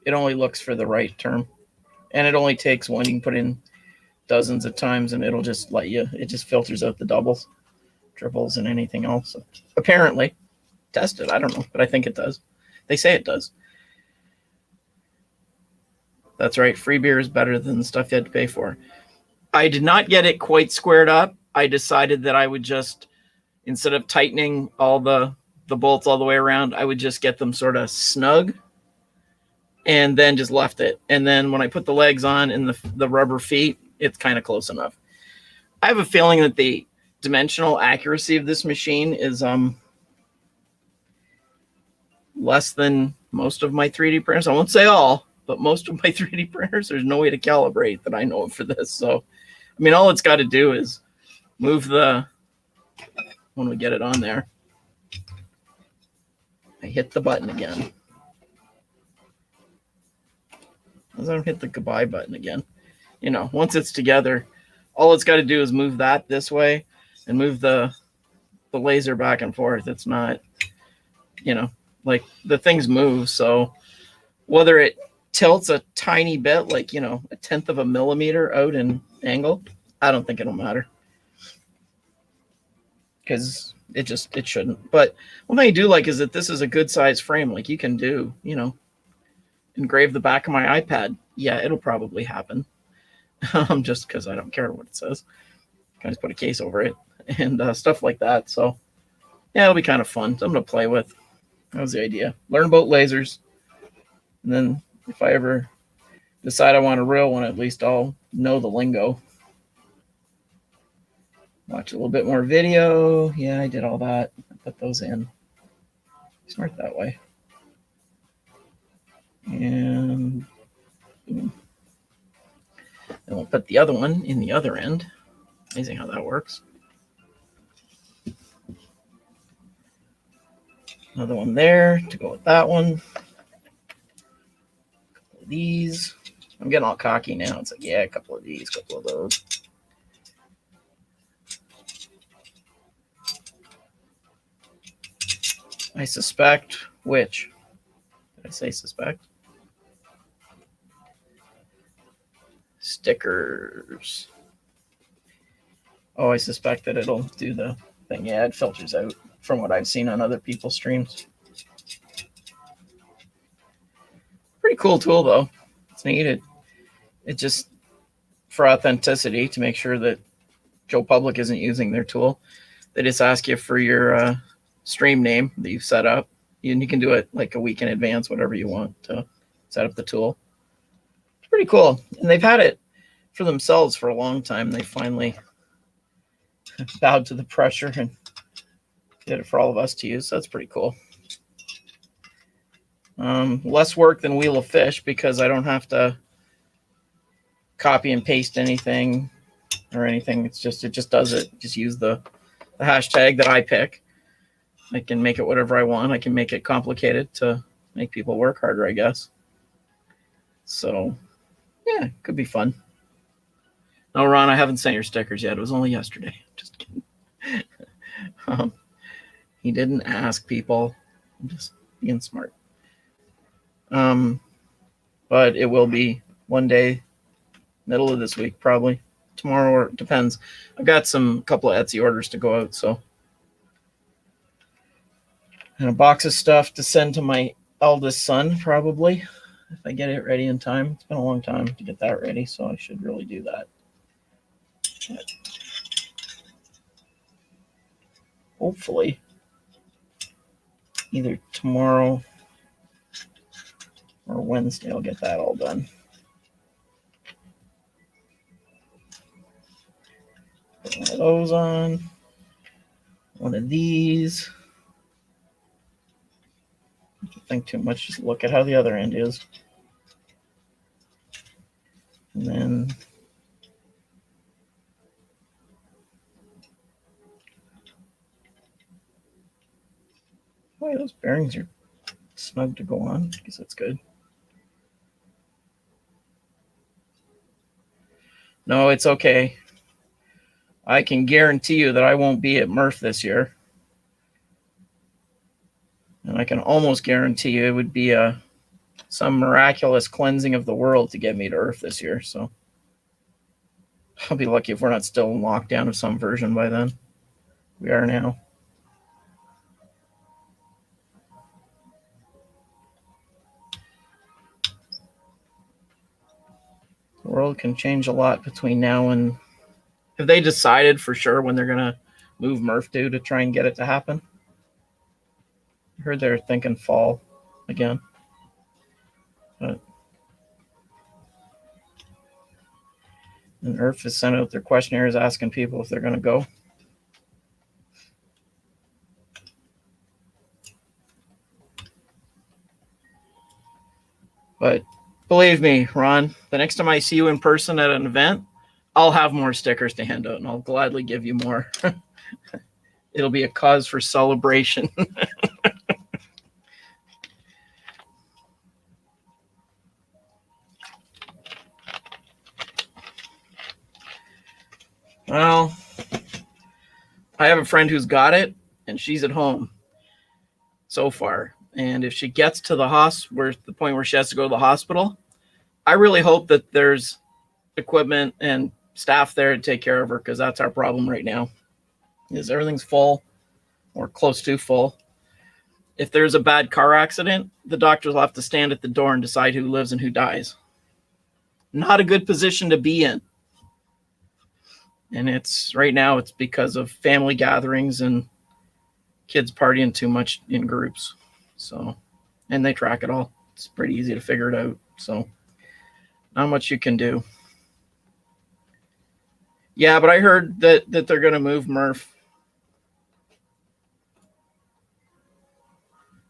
It only looks for the right term. And it only takes one. You can put in dozens of times and it'll just let you, it just filters out the doubles, triples, and anything else. So, apparently. Test it. I don't know, but I think it does. They say it does. That's right. Free beer is better than the stuff you had to pay for. I did not get it quite squared up. I decided that I would just, instead of tightening all the bolts all the way around, I would just get them sort of snug and then just left it. And then when I put the legs on and the rubber feet, it's kind of close enough. I have a feeling that the dimensional accuracy of this machine is less than most of my 3D printers. I won't say all, but most of my 3D printers, there's no way to calibrate that I know of for this. So, I mean, all it's got to do is move when we get it on there, I hit the button again. I don't hit the goodbye button again. You know, once it's together, all it's got to do is move that this way and move the laser back and forth. It's not, you know, like the things move. So whether it tilts a tiny bit, like, you know, 1/10 of a millimeter out in angle, I don't think it'll matter. Because it shouldn't. But one thing I do like is that this is a good size frame. Like you can do, you know, engrave the back of my iPad. Yeah, it'll probably happen. Just because I don't care what it says. Can just put a case over it and stuff like that. So yeah, it'll be kind of fun. Something to play with. That was the idea. Learn about lasers. And then if I ever decide I want a real one, at least I'll know the lingo. Watch a little bit more video. Yeah, I did all that. I put those in. Smart that way. And boom. And we'll put the other one in the other end. Amazing how that works. Another one there to go with that one. These. I'm getting all cocky now. It's like, yeah, a couple of these, a couple of those. I suspect which. Did I say suspect? Stickers. Oh, I suspect that it'll do the thing. Yeah, it filters out from what I've seen on other people's streams. Pretty cool tool, though. It's neat. It just, for authenticity, to make sure that Joe Public isn't using their tool, they just ask you for your stream name that you've set up. And you can do it like a week in advance, whatever you want to set up the tool. It's pretty cool. And they've had it for themselves for a long time. They finally bowed to the pressure and did it for all of us to use. So that's pretty cool. Less work than Wheel of Fish because I don't have to copy and paste anything or anything. It just does it. Just use the hashtag that I pick. I can make it whatever I want. I can make it complicated to make people work harder, I guess. So, yeah, could be fun. No, Ron, I haven't sent your stickers yet. It was only yesterday. Just kidding. He didn't ask people. I'm just being smart. But it will be one day, middle of this week, probably. Tomorrow, or it depends. I've got a couple of Etsy orders to go out, so. And a box of stuff to send to my eldest son, probably, if I get it ready in time. It's been a long time to get that ready, so I should really do that. But hopefully, either tomorrow or Wednesday, I'll get that all done. Put one of those on. One of these. Don't think too much. Just look at how the other end is. And then boy, those bearings are snug to go on. I guess that's good. No, it's okay. I can guarantee you that I won't be at Murph this year. And I can almost guarantee you it would be some miraculous cleansing of the world to get me to Earth this year. So I'll be lucky if we're not still in lockdown of some version by then. We are now. The world can change a lot between now and... Have they decided for sure when they're going to move Murph to try and get it to happen? I heard they're thinking fall again. But... And Earth has sent out their questionnaires asking people if they're going to go. But believe me, Ron, the next time I see you in person at an event, I'll have more stickers to hand out, and I'll gladly give you more. It'll be a cause for celebration. Well, I have a friend who's got it, and she's at home so far. And if she gets to the point where she has to go to the hospital, I really hope that there's equipment and staff there to take care of her, because that's our problem right now. Is everything's full or close to full. If there's a bad car accident, the doctors will have to stand at the door and decide who lives and who dies. Not a good position to be in. And right now it's because of family gatherings and kids partying too much in groups. So, and they track it all. It's pretty easy to figure it out. So not much you can do. Yeah, but I heard that they're going to move Murph.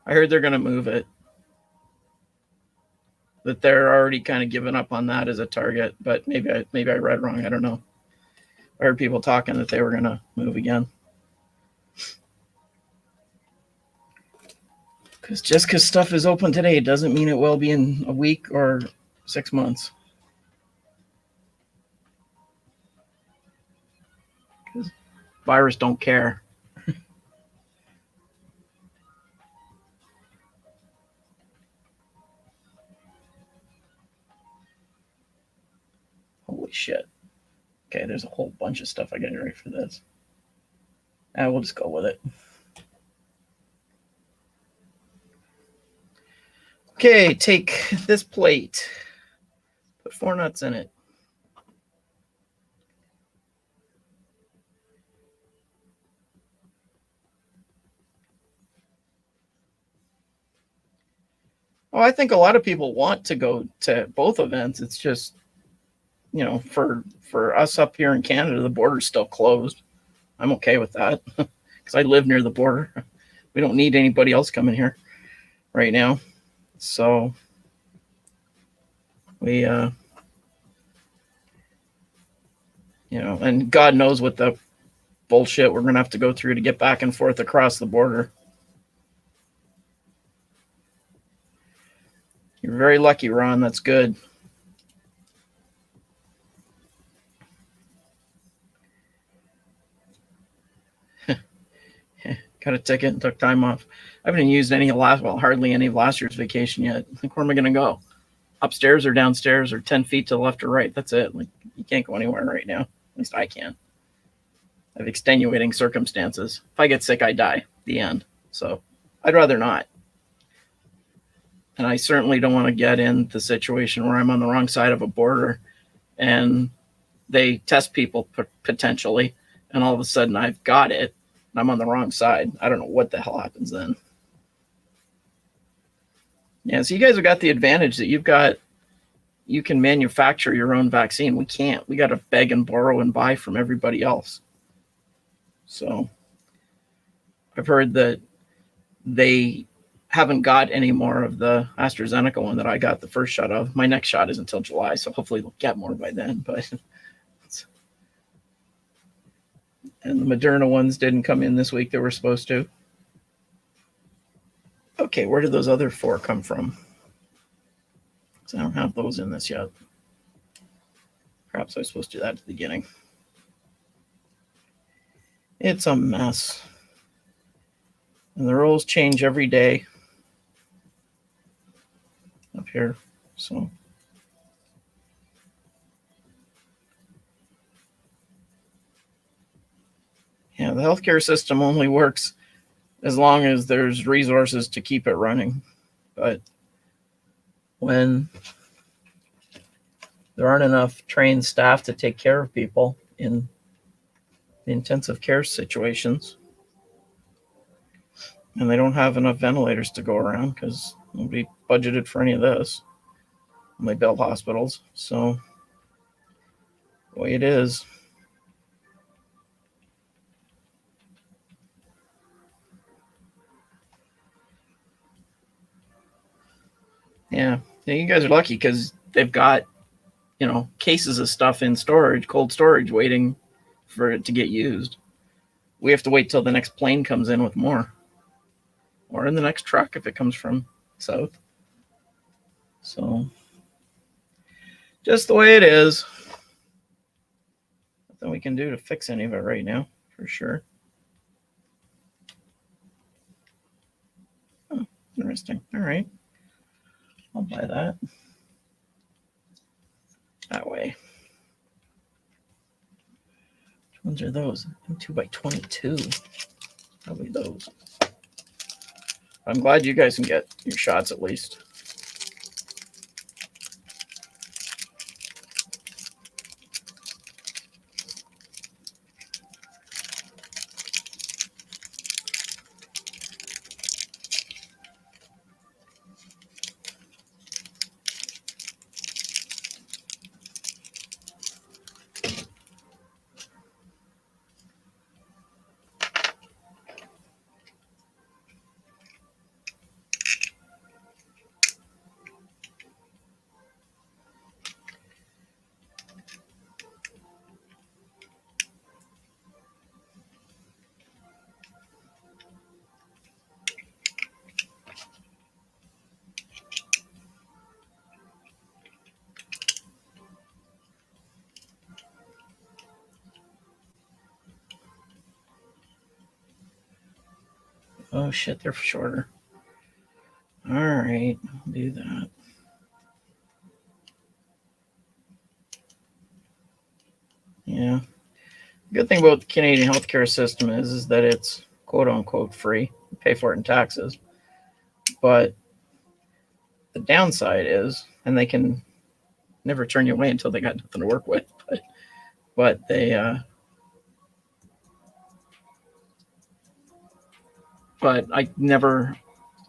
I heard they're going to move it. that they're already kind of giving up on that as a target. But maybe I read wrong. I don't know. I heard people talking that they were going to move again. Because just because stuff is open today doesn't mean it will be in a week or 6 months. Because virus don't care. Holy shit. Okay, there's a whole bunch of stuff I got to get ready for this. We'll just go with it. Okay, take this plate. Put 4 nuts in it. Oh, I think a lot of people want to go to both events. It's just, for us up here in Canada, the border's still closed. I'm okay with that because I live near the border. We don't need anybody else coming here right now. So we, and God knows what the bullshit we're going to have to go through to get back and forth across the border. You're very lucky, Ron. That's good. Got a ticket and took time off. I haven't used hardly any of last year's vacation yet. Like, where am I going to go? Upstairs or downstairs or 10 feet to the left or right? That's it. Like, you can't go anywhere right now. At least I can't. I have extenuating circumstances. If I get sick, I die. The end. So I'd rather not. And I certainly don't want to get in the situation where I'm on the wrong side of a border and they test people potentially, and all of a sudden I've got it and I'm on the wrong side. I don't know what the hell happens then. Yeah, so you guys have got the advantage that you can manufacture your own vaccine. We can't. We got to beg and borrow and buy from everybody else. So I've heard that they haven't got any more of the AstraZeneca one that I got the first shot of. My next shot is until July, so hopefully we'll get more by then. And the Moderna ones didn't come in this week. They were supposed to. Okay, where did those other 4 come from? So I don't have those in this yet. Perhaps I was supposed to do that at the beginning. It's a mess. And the rules change every day up here. So yeah, the healthcare system only works as long as there's resources to keep it running. But when there aren't enough trained staff to take care of people in the intensive care situations, and they don't have enough ventilators to go around because nobody budgeted for any of this when they build hospitals. So the way it is. Yeah, you guys are lucky because they've got, cases of stuff in storage, cold storage, waiting for it to get used. We have to wait till the next plane comes in with more, or in the next truck if it comes from south. So just the way it is. Nothing we can do to fix any of it right now, for sure. Oh, interesting. All right. I'll buy that. That way. Which ones are those? 2x22. Probably those. I'm glad you guys can get your shots at least. Oh shit, they're shorter. All right, I'll do that. Yeah. Good thing about the Canadian healthcare system is that it's quote unquote free. You pay for it in taxes. But the downside is, and they can never turn you away until they got nothing to work with. But but I never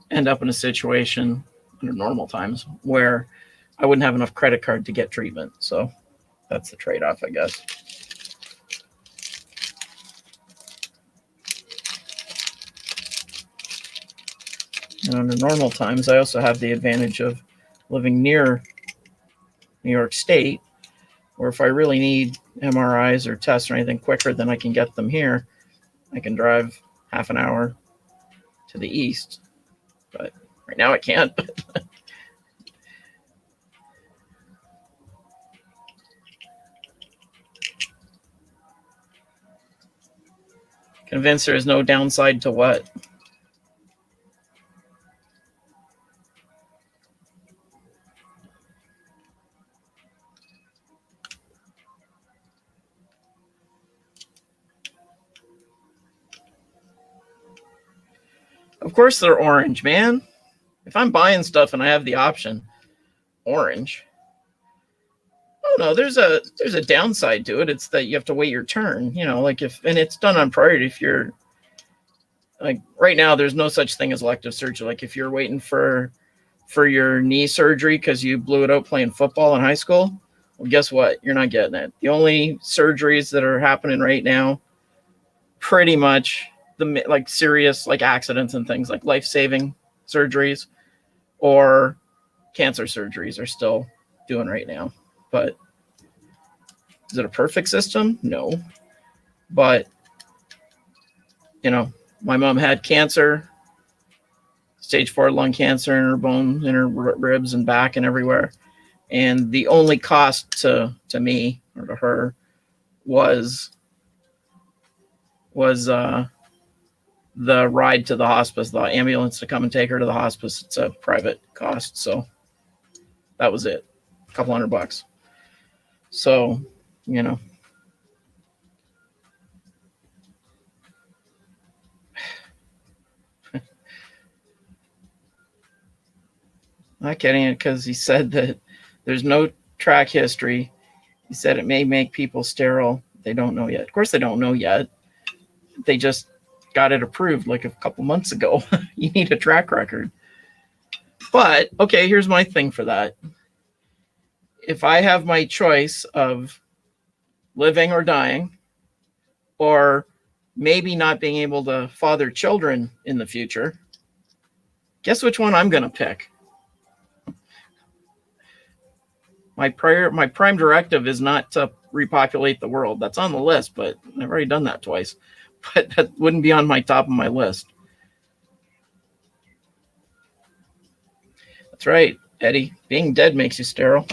end up in a situation under normal times where I wouldn't have enough credit card to get treatment. So that's the trade-off, I guess. And under normal times, I also have the advantage of living near New York State, where if I really need MRIs or tests or anything quicker than I can get them here, I can drive half an hour to the east. But right now I can't. Convinced there is no downside to what? Of course they're orange, man. If I'm buying stuff and I have the option, orange. Oh no, there's a downside to it. It's that you have to wait your turn. You know, like if and it's done on priority. If you're like right now, there's no such thing as elective surgery. Like if you're waiting for your knee surgery because you blew it out playing football in high school, well, guess what? You're not getting it. The only surgeries that are happening right now, pretty much the like serious like accidents and things like life-saving surgeries or cancer surgeries are still doing right now. But is it a perfect system? No. But, you know, my mom had cancer, stage 4 lung cancer in her bones, in her ribs and back and everywhere. And the only cost to me or to her was the ride to the hospice, the ambulance to come and take her to the hospice. It's a private cost. So that was it. A couple $100. So, you know. Not kidding it because he said that there's no track history. He said it may make people sterile. They don't know yet. Of course, they don't know yet. They just got it approved like a couple months ago. You need a track record. But, okay, here's my thing for that. If I have my choice of living or dying, or maybe not being able to father children in the future, guess which one I'm going to pick? My prime directive is not to repopulate the world. That's on the list, but I've already done that twice. But that wouldn't be on my top of my list. That's right, Eddie. Being dead makes you sterile.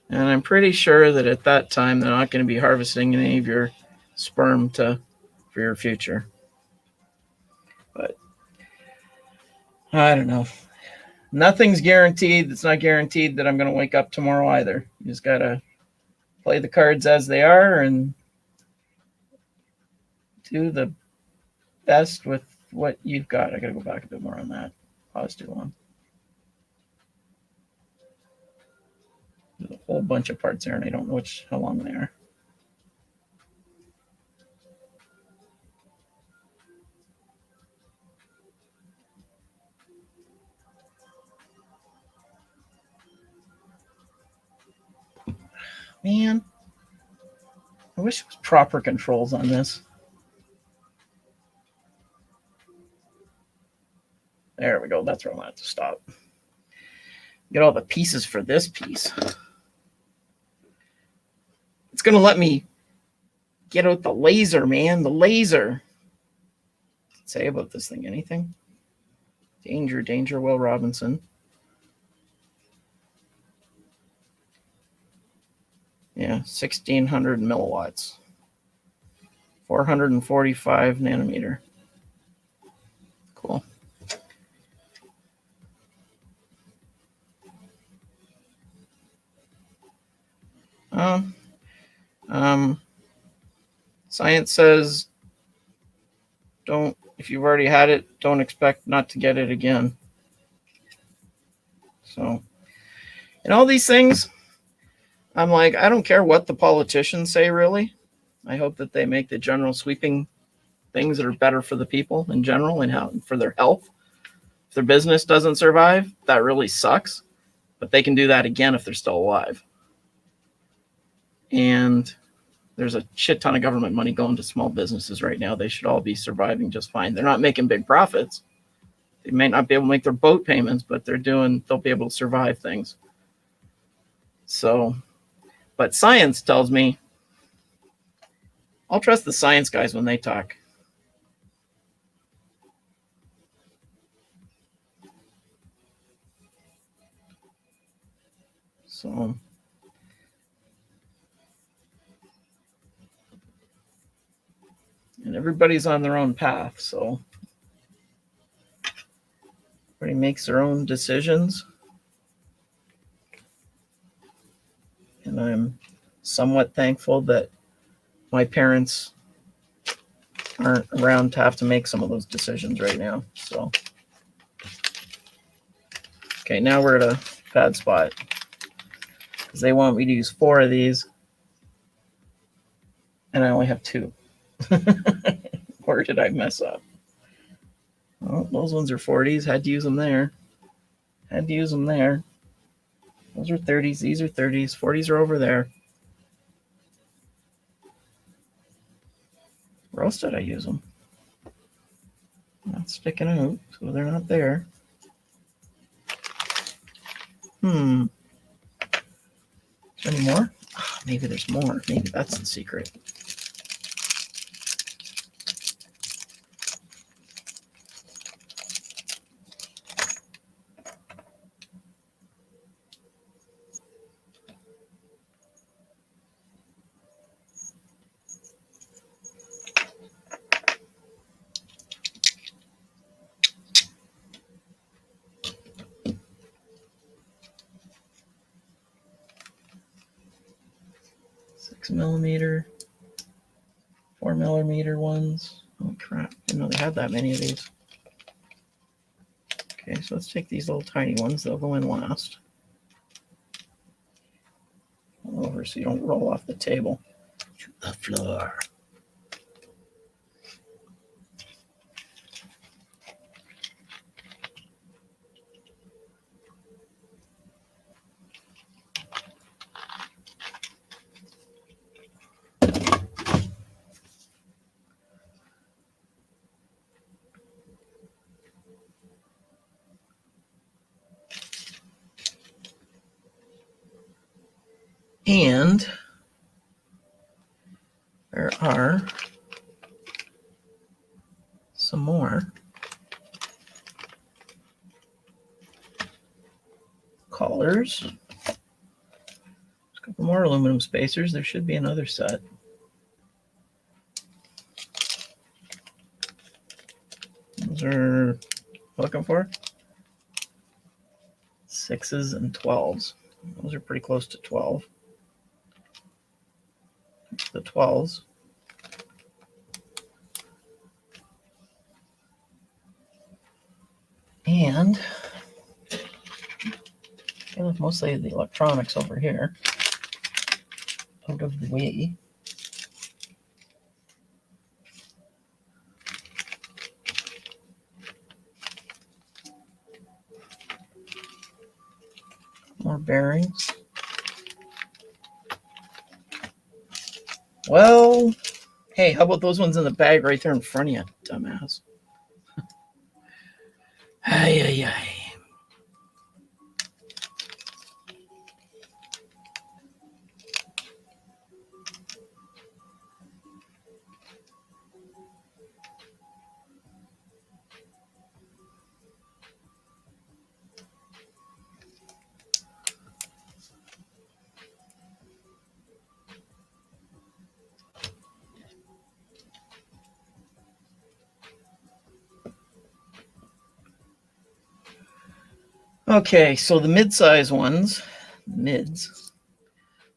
And I'm pretty sure that at that time they're not going to be harvesting any of your sperm for your future. But I don't know. Nothing's guaranteed. It's not guaranteed that I'm going to wake up tomorrow either. You just got to play the cards as they are and do the best with what you've got. I got to go back a bit more on that. Pause too long. There's a whole bunch of parts there, and I don't know how long they are. Man, I wish it was proper controls on this. There we go. That's where I want it to stop. Get all the pieces for this piece. It's going to let me get out the laser, man. The laser. What's it say about this thing? Anything? Danger, danger, Will Robinson. Yeah, 1600 milliwatts. 445 nanometer. Cool. Science says if you've already had it, don't expect not to get it again. So, and all these things, I'm like, I don't care what the politicians say, really. I hope that they make the general sweeping things that are better for the people in general and for their health. If their business doesn't survive, that really sucks. But they can do that again if they're still alive. And there's a shit ton of government money going to small businesses right now. They should all be surviving just fine. They're not making big profits. They may not be able to make their boat payments, but they'll be able to survive things. So, but science tells me I'll trust the science guys when they talk. So, and everybody's on their own path. So, everybody makes their own decisions. And I'm somewhat thankful that my parents aren't around to have to make some of those decisions right now. So, okay, now we're at a bad spot because they want me to use 4 of these, and I only have 2. Where did I mess up? Oh, those ones are 40s. Had to use them there. Had to use them there. Those are 30s. These are 30s. 40s are over there. Where else did I use them? Not sticking out, so they're not there. Is there any more? Oh, maybe there's more. Maybe that's the secret. Millimeter, 4mm ones. Oh crap, didn't know they had that many of these. Okay, so let's take these little tiny ones. They'll go in last. Over so you don't roll off the table to the floor. And there are some more colors. There's a couple more aluminum spacers. There should be another set. Those are looking for 6s and 12s. Those are pretty close to 12. The 12s. And with mostly the electronics over here out of the way. More bearings. Well, hey, how about those ones in the bag right there in front of you, dumbass? Ay, ay, ay. Okay, so the mid-size ones, mids,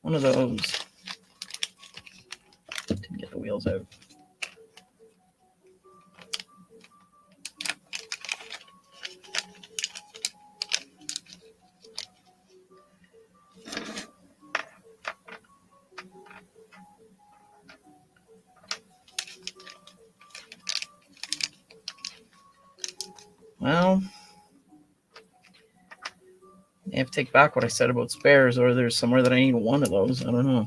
one of those, didn't get the wheels out. Well, I have to take back what I said about spares, or there's somewhere that I need one of those. I don't know.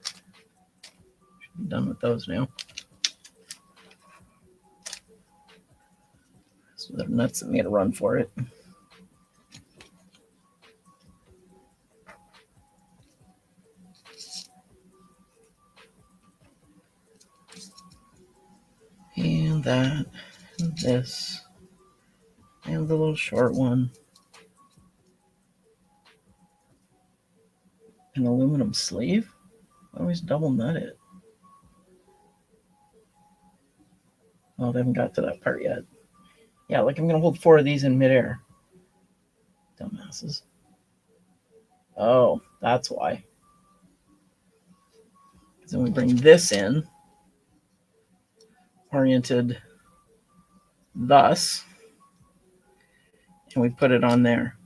Should be done with those now. So they're nuts that made a run for it. And that, and this, and the little short one. An aluminum sleeve? I always double nut it. Oh, they haven't got to that part yet. Yeah, like I'm going to hold 4 of these in midair. Dumbasses. Oh, that's why. Because then we bring this in, oriented thus, and we put it on there.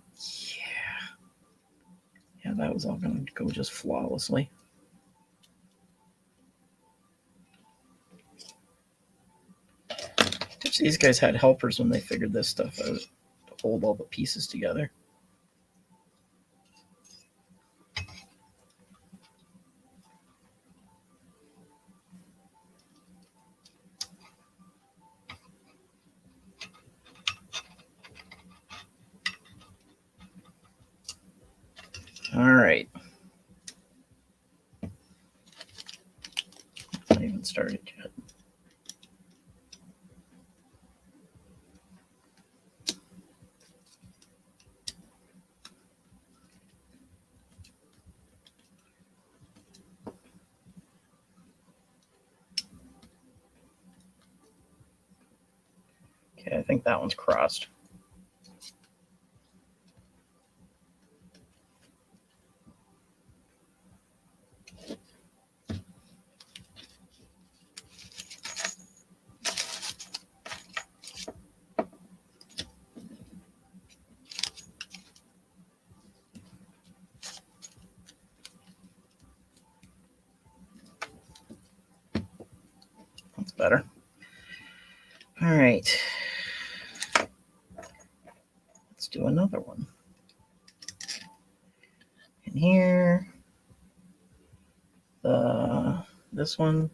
Yeah, that was all going to go just flawlessly. Which these guys had helpers when they figured this stuff out to hold all the pieces together. All right. Not even started yet. Okay, I think that one's crossed. That's better. All right. Let's do another one. In here, this one,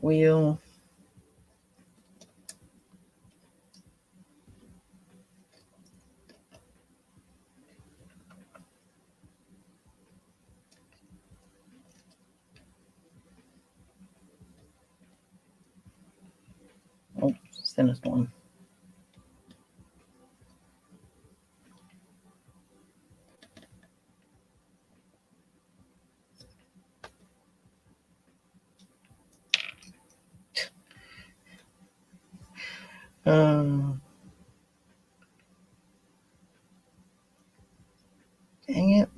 wheel. Oh, thinnest one. Dang it.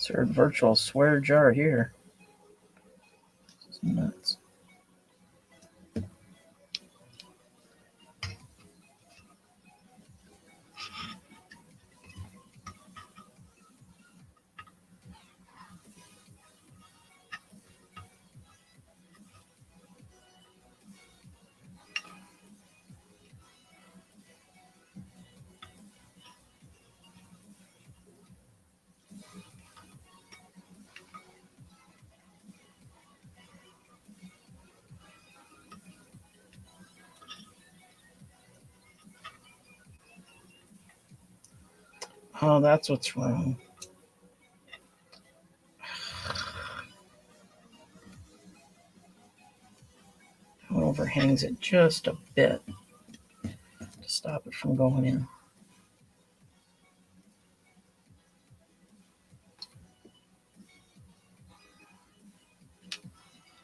Third virtual swear jar here. This is nuts. Oh, that's what's wrong. Overhangs it just a bit to stop it from going in.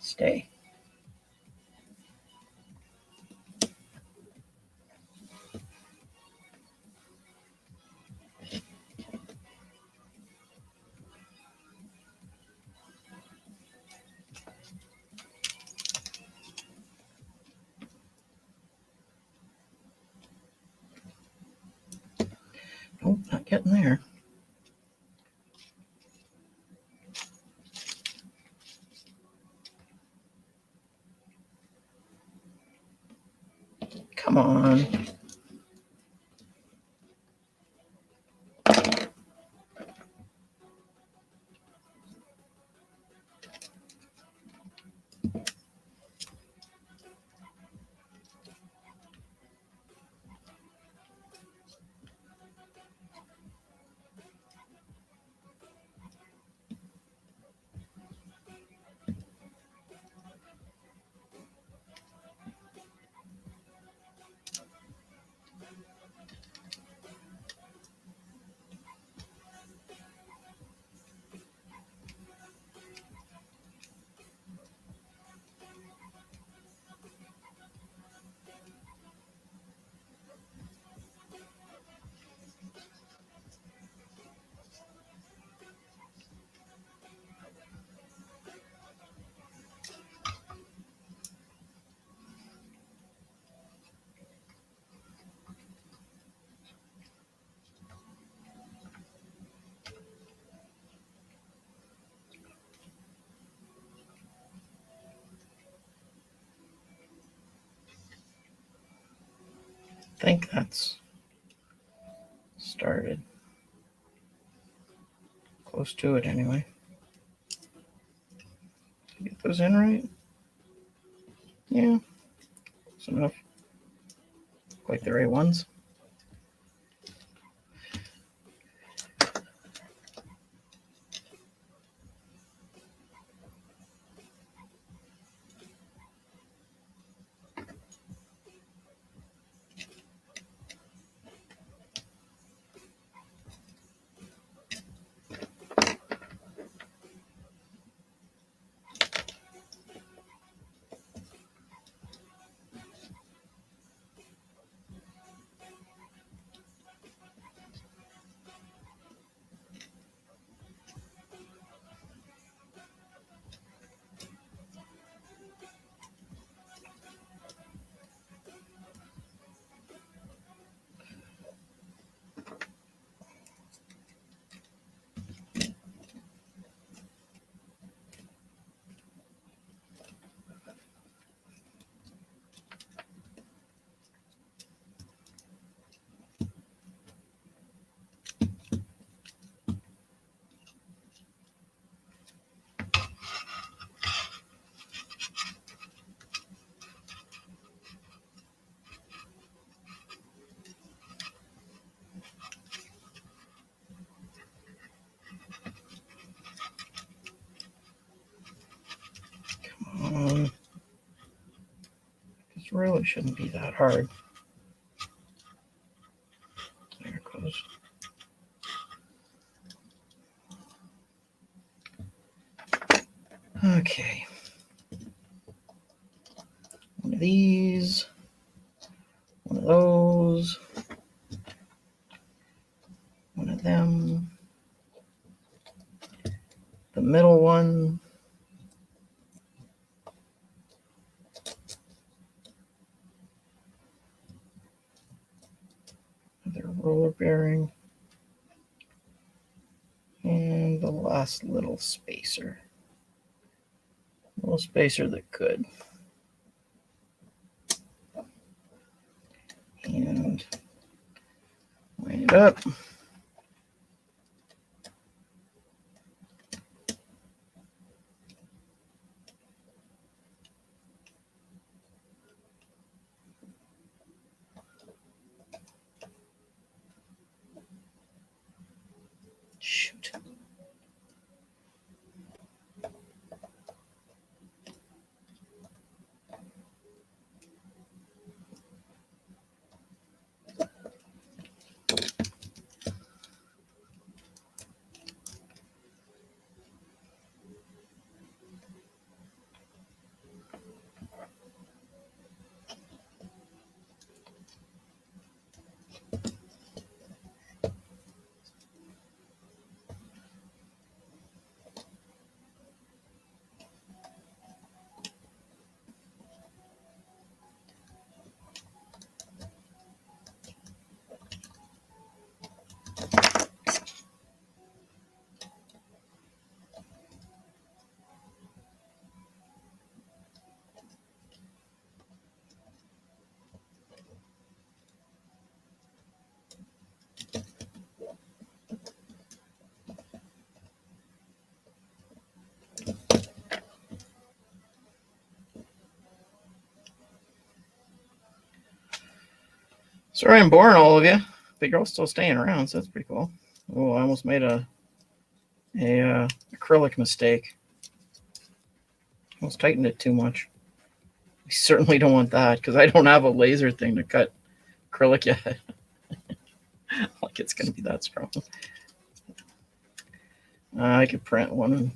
Stay. Nope, not getting there. Come on. I think that's started. Close to it anyway. Get those in right? Yeah, close enough. Like the right ones. This really shouldn't be that hard. There it goes. Okay. One of these. One of those. One of them. middle one. Another roller bearing. And the last little spacer. Little spacer that could. And line it up. Shoot. Sorry I'm boring all of you. The girl's still staying around, so that's pretty cool. Oh, I almost made a acrylic mistake. Almost tightened it too much. We certainly don't want that because I don't have a laser thing to cut acrylic yet. Like it's going to be that strong. I could print one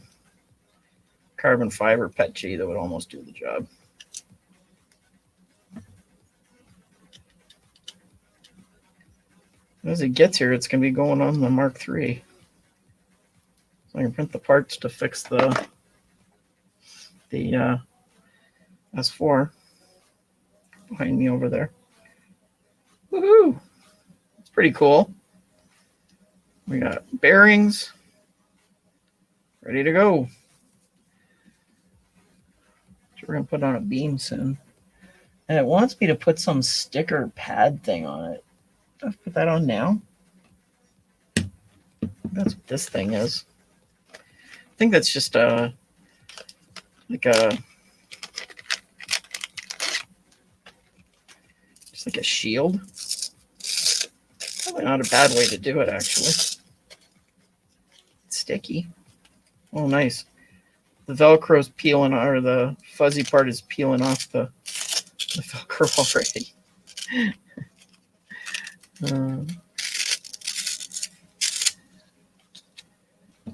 carbon fiber PETG that would almost do the job. As it gets here, it's going to be going on the Mark III. So I can print the parts to fix the S4 behind me over there. Woohoo! It's pretty cool. We got bearings ready to go. So we're going to put on a beam soon. And it wants me to put some sticker pad thing on it. Do I have to put that on now? That's what this thing is. I think that's just like a shield. Probably not a bad way to do it, actually. It's sticky. Oh, nice. The Velcro's peeling, or the fuzzy part is peeling off the Velcro already.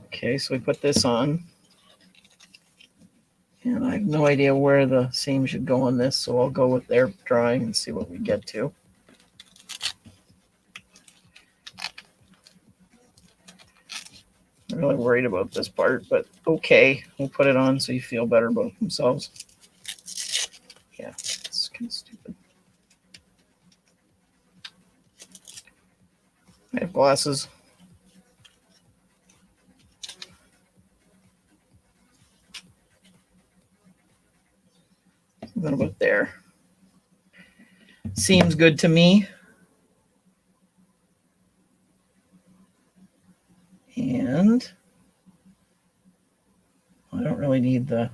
Okay, so we put this on. And I have no idea where the seam should go on this, so I'll go with their drawing and see what we get to. I'm really worried about this part, but okay, we'll put it on so you feel better about themselves. Yeah, it's kind of stupid. I have glasses. Something about there. Seems good to me. And I don't really need the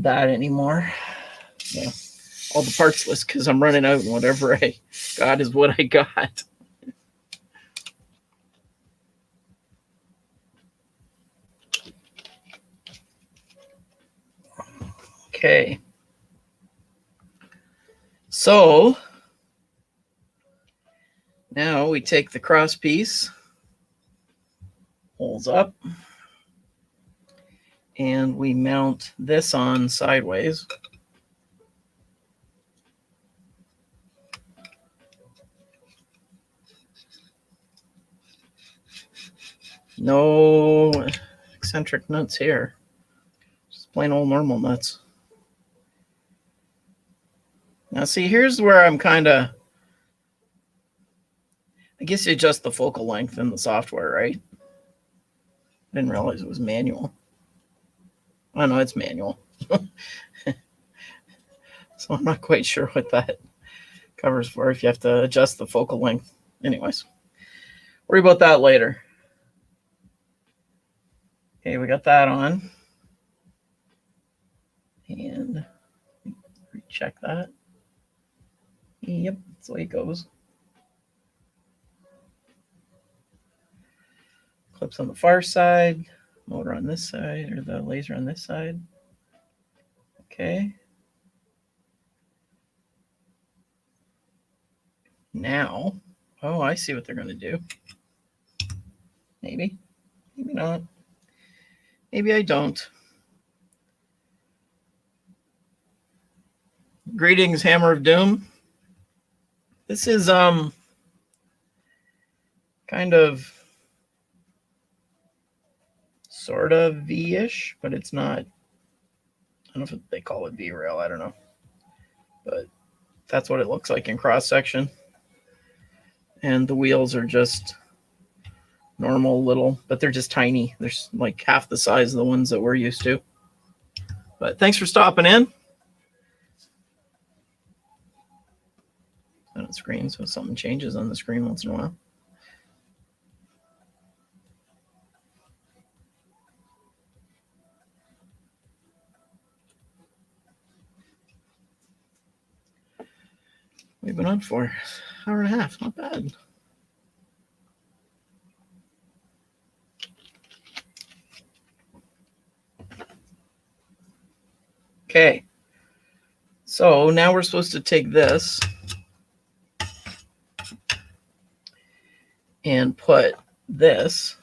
that anymore. Yeah, all the parts list because I'm running out, and whatever I got is what I got. Okay. So now we take the cross piece, holes up, and we mount this on sideways. No eccentric nuts here. Just plain old normal nuts. Now see, here's where I'm kind of, I guess you adjust the focal length in the software, right? I didn't realize it was manual. Oh no, it's manual. So I'm not quite sure what that covers for, if you have to adjust the focal length. Anyways, worry about that later. Okay, we got that on. And recheck that. Yep, that's the way it goes. Clips on the far side, motor on this side, or the laser on this side. Okay. Now, oh, I see what they're going to do. Maybe, maybe not. Maybe I don't. Greetings, Hammer of Doom. This is kind of sort of V-ish, but it's not. I don't know if they call it V-rail. I don't know, but that's what it looks like in cross section. And the wheels are just normal little, but they're just tiny. They're like half the size of the ones that we're used to. But thanks for stopping in. On the screen, so something changes on the screen once in a while. We've been on for an hour and a half. Not bad. Okay. So now we're supposed to take this and put this.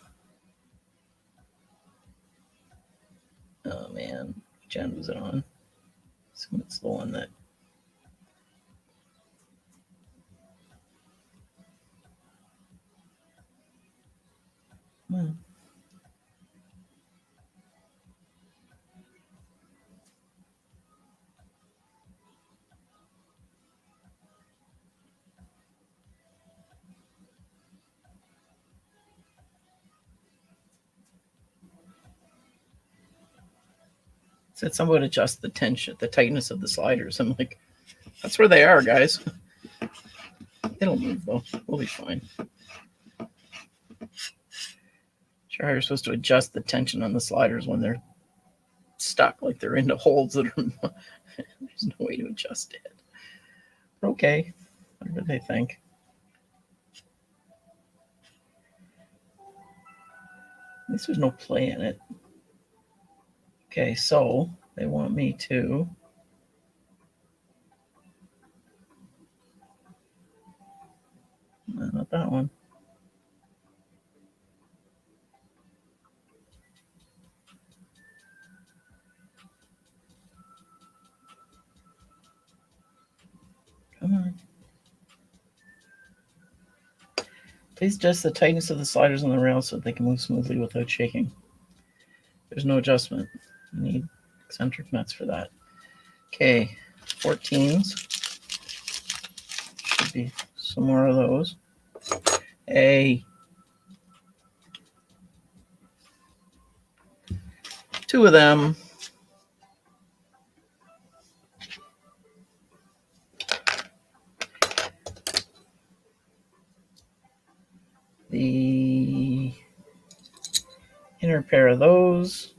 Oh man, which end was it on? So it's the one that. Hmm. Said something would adjust the tension, the tightness of the sliders. I'm like, that's where they are, guys. It'll move though. We'll be fine. Sure how you're supposed to adjust the tension on the sliders when they're stuck, like they're into holes that are. There's no way to adjust it. Okay. What do they think? At least there's no play in it. Okay, so they want me to. No, not that one. Come on. Please adjust the tightness of the sliders on the rail so that they can move smoothly without shaking. There's no adjustment. You need eccentric nuts for that. Okay, 14s. Should be some more of those. A 2 of them. The inner pair of those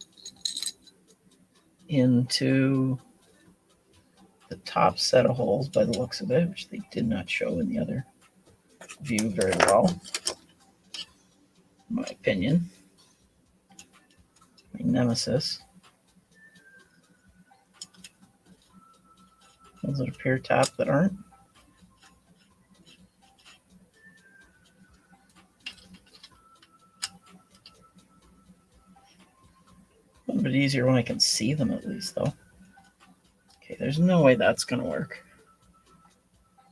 into the top set of holes by the looks of it, which they did not show in the other view very well, in my opinion. My nemesis. Those that appear tapped that aren't. A little bit easier when I can see them at least, though. Okay, there's no way that's going to work.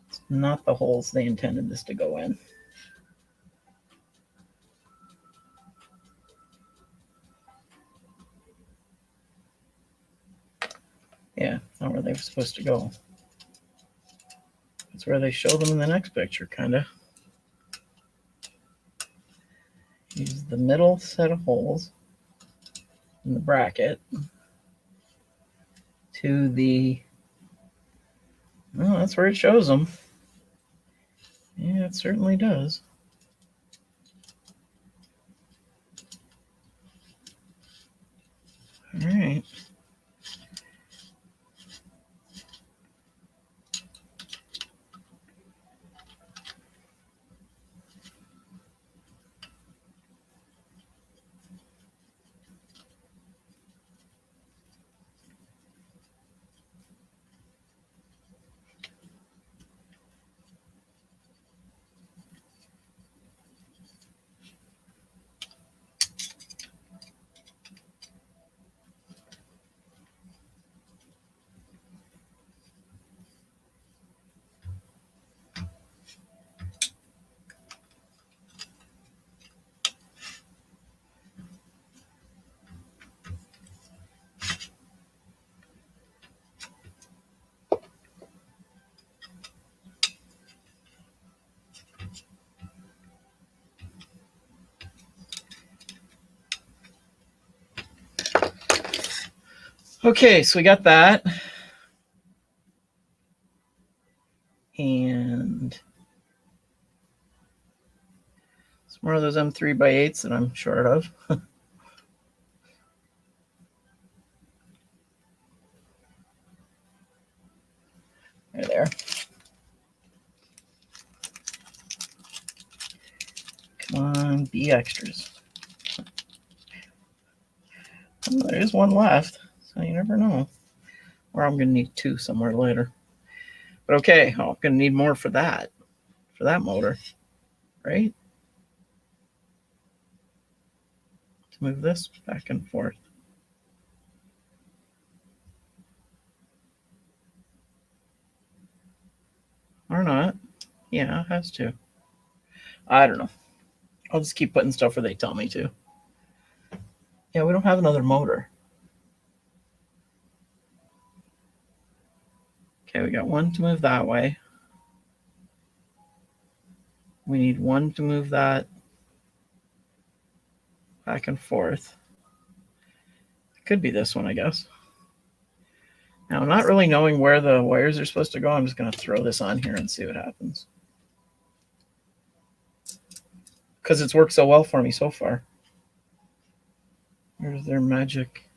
It's not the holes they intended this to go in. not where they were supposed to go. That's where they show them in the next picture, kind of. Use the middle set of holes in the bracket to the, well, that's where it shows them. Yeah, it certainly does. All right. Okay, so we got that. And some more of those M3x8s that I'm short of. There. Come on, be extras. Oh, there's one left, so you never know. Or I'm going to need two somewhere later. But okay, I'm going to need more for that motor, right? To move this back and forth. Or not. Yeah, it has to. I don't know. I'll just keep putting stuff where they tell me to. Yeah, we don't have another motor. Okay, we got one to move that way. We need one to move that back and forth. It could be this one, I guess. Now, not really knowing where the wires are supposed to go, I'm just going to throw this on here and see what happens. Because it's worked so well for me so far. Here's their magic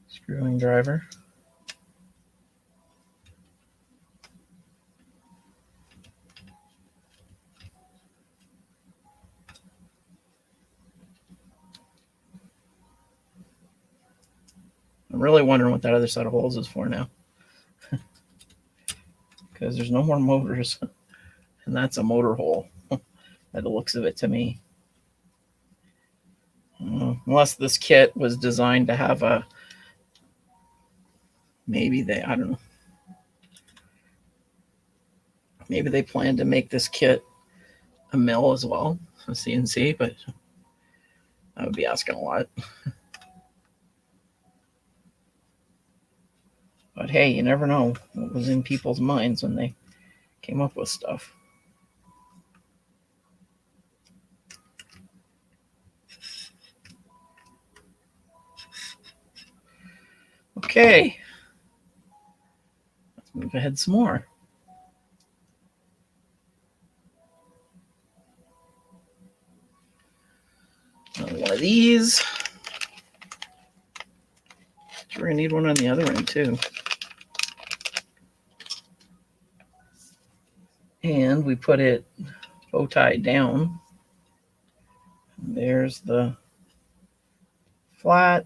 screwing driver. I'm really wondering what that other set of holes is for now. Because there's no more motors. And that's a motor hole, by the looks of it to me. Unless this kit was designed to have a, maybe they, I don't know. Maybe they plan to make this kit a mill as well, a CNC, but I would be asking a lot. But hey, you never know what was in people's minds when they came up with stuff. Okay. Let's move ahead some more. Another one of these. We're going to need one on the other end too. And we put it bow tied down. There's the flat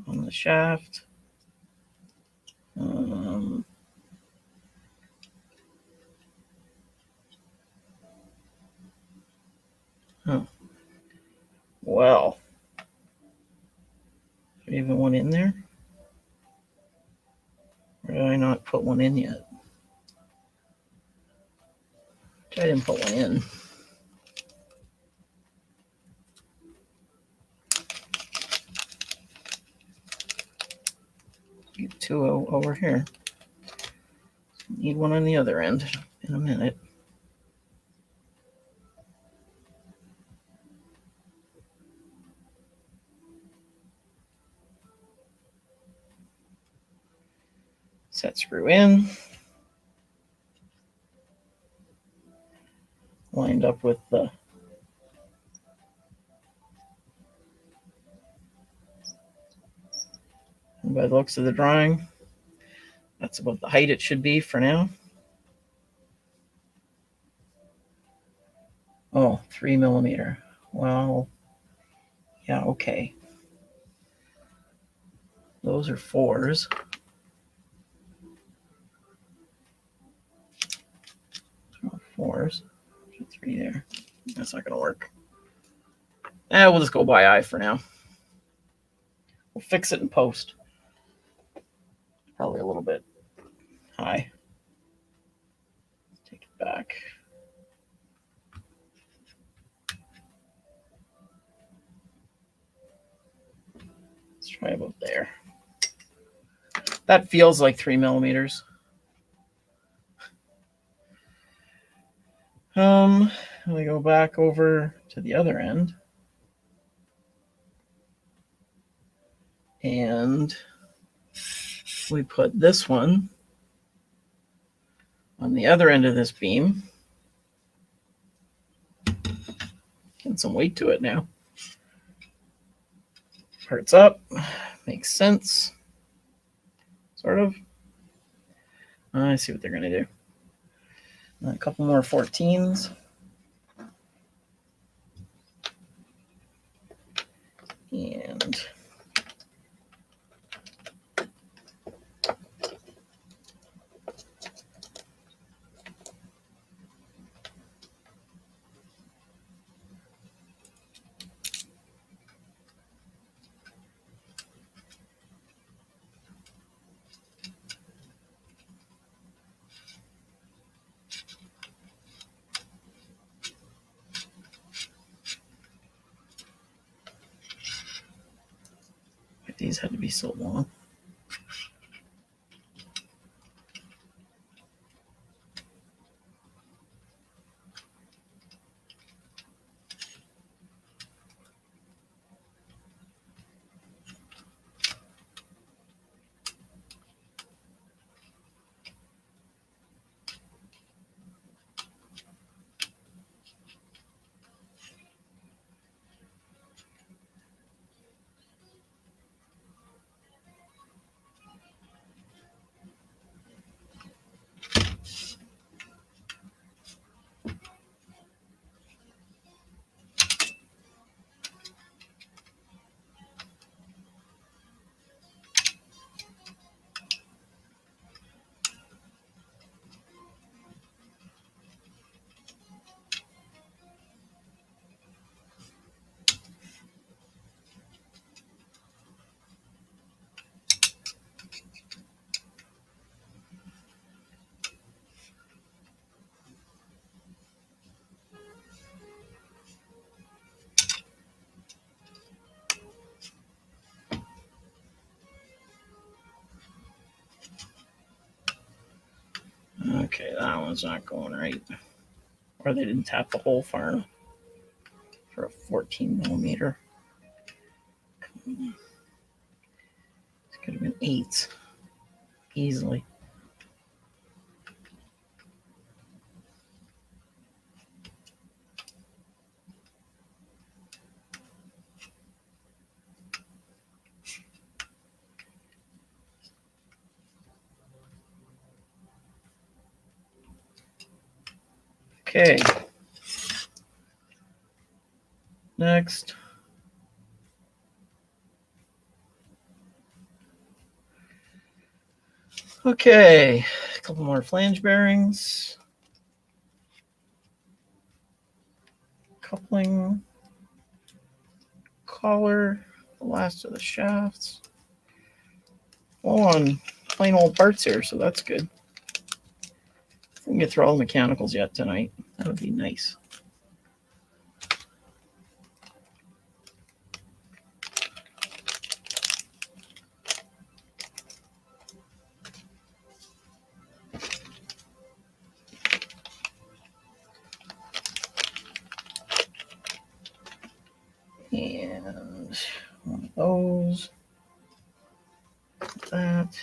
on the shaft. Oh. Well, is there even one in there? Or did I not put one in yet? I didn't put one in. two over here. Need one on the other end in a minute. Set screw in. Lined up with the and by the looks of the drawing, that's about the height it should be for now. Oh, 3 millimeter. Well, yeah, okay. Those are 4s. Oh, 4s. 3 there. That's not going to work. We'll just go by eye for now. We'll fix it in post. Probably a little bit high. Take it back. Let's try about there. That feels like 3 millimeters. We go back over to the other end. And we put this one on the other end of this beam. Getting some weight to it now. Parts up. Makes sense. Sort of. I see what they're going to do. A couple more 14s. And these had to be so long. Okay, that one's not going right. Or they didn't tap the hole far enough for a 14 millimeter. This could have been 8 easily. Okay. Next. Okay, a couple more flange bearings. Coupling. Collar. The last of the shafts. All on plain old parts here, so that's good. We can get through all the mechanicals yet tonight. That would be nice. And one of those. That.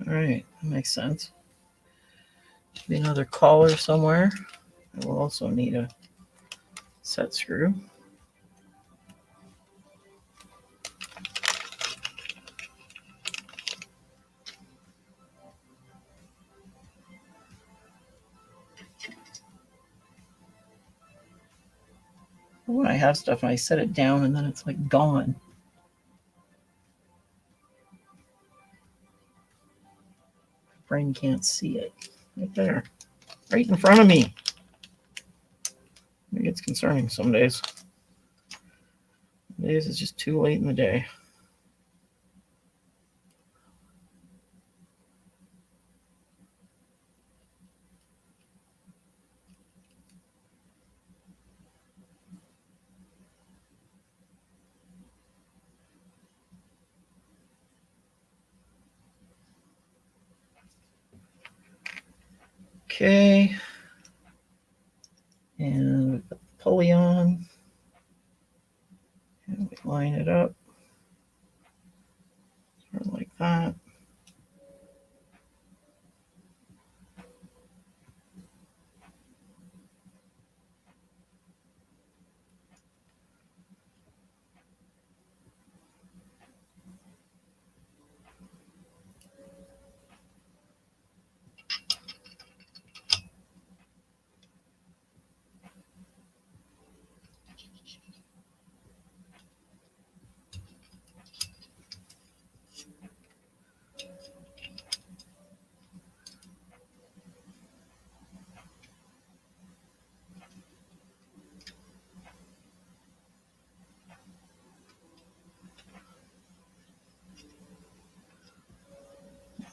All right, that makes sense. Should be another collar somewhere. I will also need a set screw. When I have stuff and I set it down and then it's like gone. My brain can't see it. Right there. Right in front of me. It gets concerning some days. Some days it's just too late in the day. Okay. And we put the pulley on. And we line it up. Sort of like that.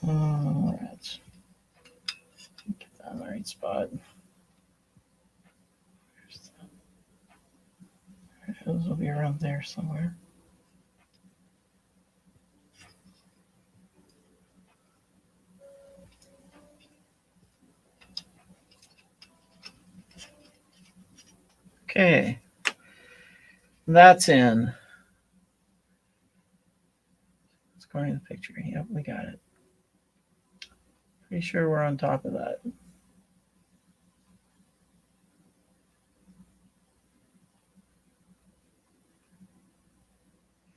All right. Get that in the right spot. Those will be around there somewhere. Okay. That's in. Let's go into the picture. Yep, we got it. Pretty sure we're on top of that.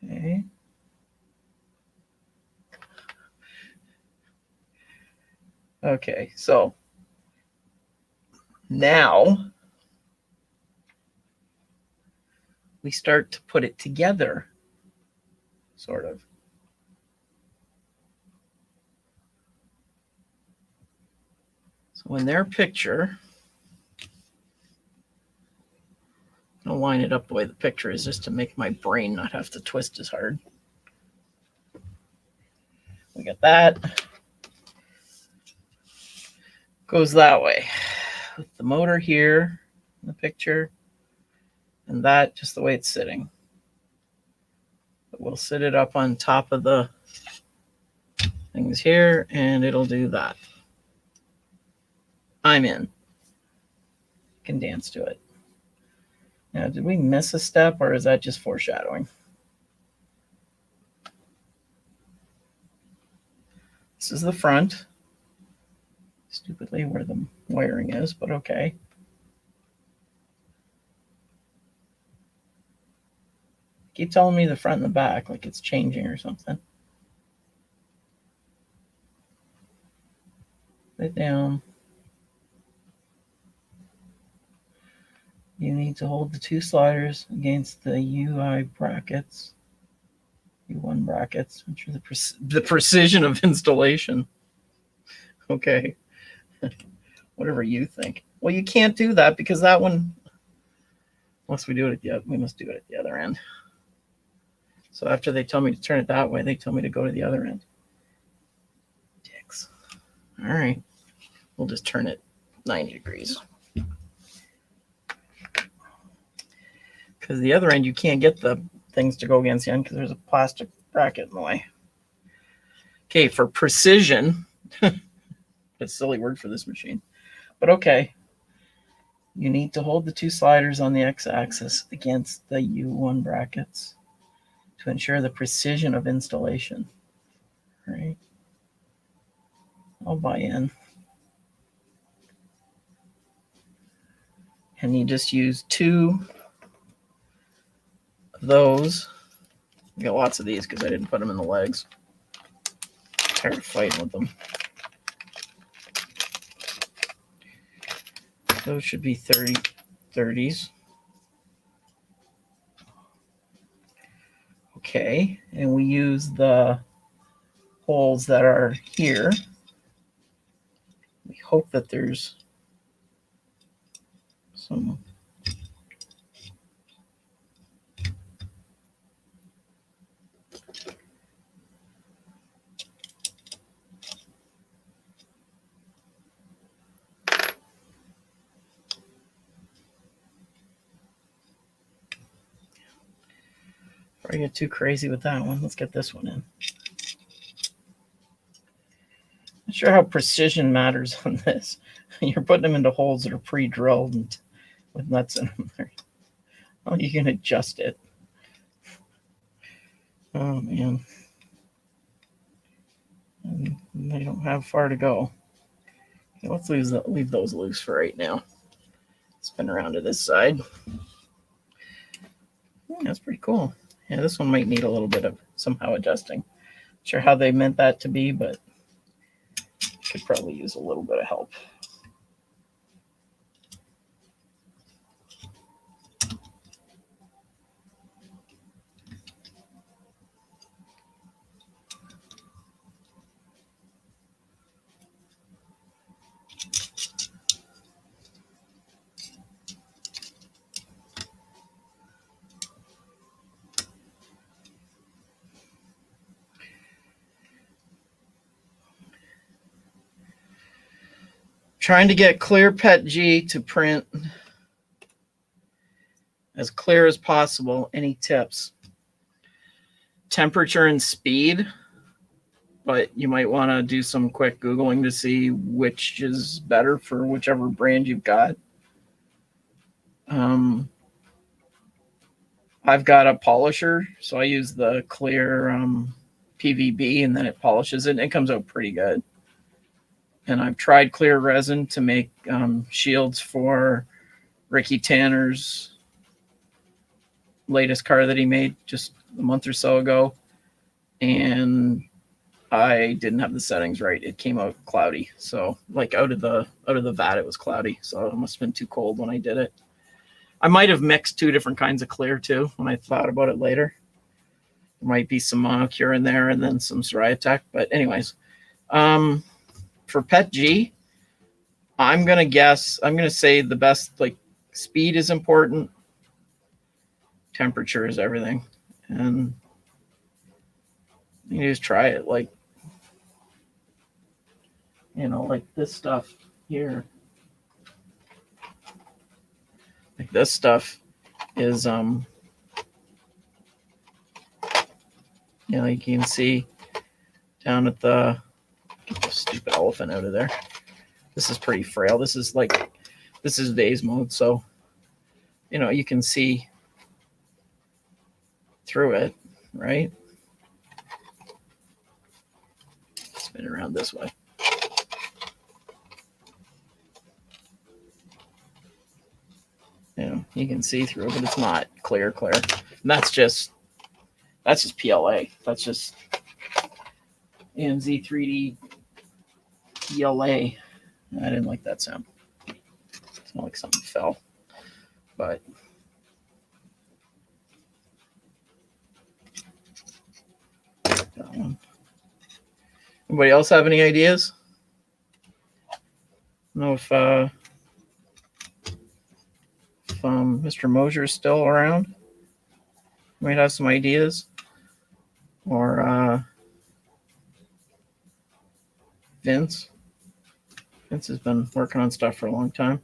Okay. Okay, so now we start to put it together, sort of. So in their picture, I'll line it up the way the picture is just to make my brain not have to twist as hard. We got that. Goes that way. With the motor here in the picture, and that just the way it's sitting. But we'll sit it up on top of the things here, and it'll do that. I'm in. Can dance to it. Now, did we miss a step, or is that just foreshadowing? This is the front. Stupidly where the wiring is, but okay. Keep telling me the front and the back like it's changing or something. Put it down. You need to hold the two sliders against the UI brackets. U1 brackets, which are the precision of installation. Okay. Whatever you think. Well, you can't do that because that one, unless we do it at the other, we must do it at the other end. So after they tell me to turn it that way, they tell me to go to the other end. Dicks. All right. We'll just turn it 90 degrees. Because the other end, you can't get the things to go against the end because there's a plastic bracket in the way. Okay, for precision, that's a silly word for this machine, but okay. You need to hold the two sliders on the x-axis against the U1 brackets to ensure the precision of installation. Right? I'll buy in. And you just use two of those. I got lots of these because I didn't put them in the legs. I'm tired of fighting with them. Those should be 30s. Okay, and we use the holes that are here. We hope that there's some before I get too crazy with that one, let's get this one in. Not sure how precision matters on this. You're putting them into holes that are pre-drilled and with nuts in them. Oh, you can adjust it. Oh man, and they don't have far to go. Okay, let's leave those loose for right now. Spin around to this side. That's pretty cool. Yeah, this one might need a little bit of somehow adjusting. Not sure how they meant that to be, but could probably use a little bit of help. Trying to get clear PETG to print as clear as possible. Any tips? Temperature and speed, but you might want to do some quick Googling to see which is better for whichever brand you've got. I've got a polisher, so I use the clear PVB, and then it polishes it, and it comes out pretty good. And I've tried clear resin to make shields for Ricky Tanner's latest car that he made just a month or so ago. And I didn't have the settings right. It came out cloudy. So like out of the vat, it was cloudy. So it must have been too cold when I did it. I might have mixed two different kinds of clear too when I thought about it later. There might be some monocure in there and then some Soriatec. But anyways, for PETG, I'm going to say the best, like, speed is important. Temperature is everything. And you just try it. Like, like this stuff here. Like this stuff is, you can see down at the, get the stupid elephant out of there. This is pretty frail. This is vase mode, so you can see through it, right? Spin around this way. You can see through it, but it's not clear. And that's just PLA. That's just AMZ 3D PLA. I didn't like that sound. It smelled like something fell. But that one. Anybody else have any ideas? I don't know if Mr. Mosier is still around. You might have some ideas. Or Vince. Vince has been working on stuff for a long time.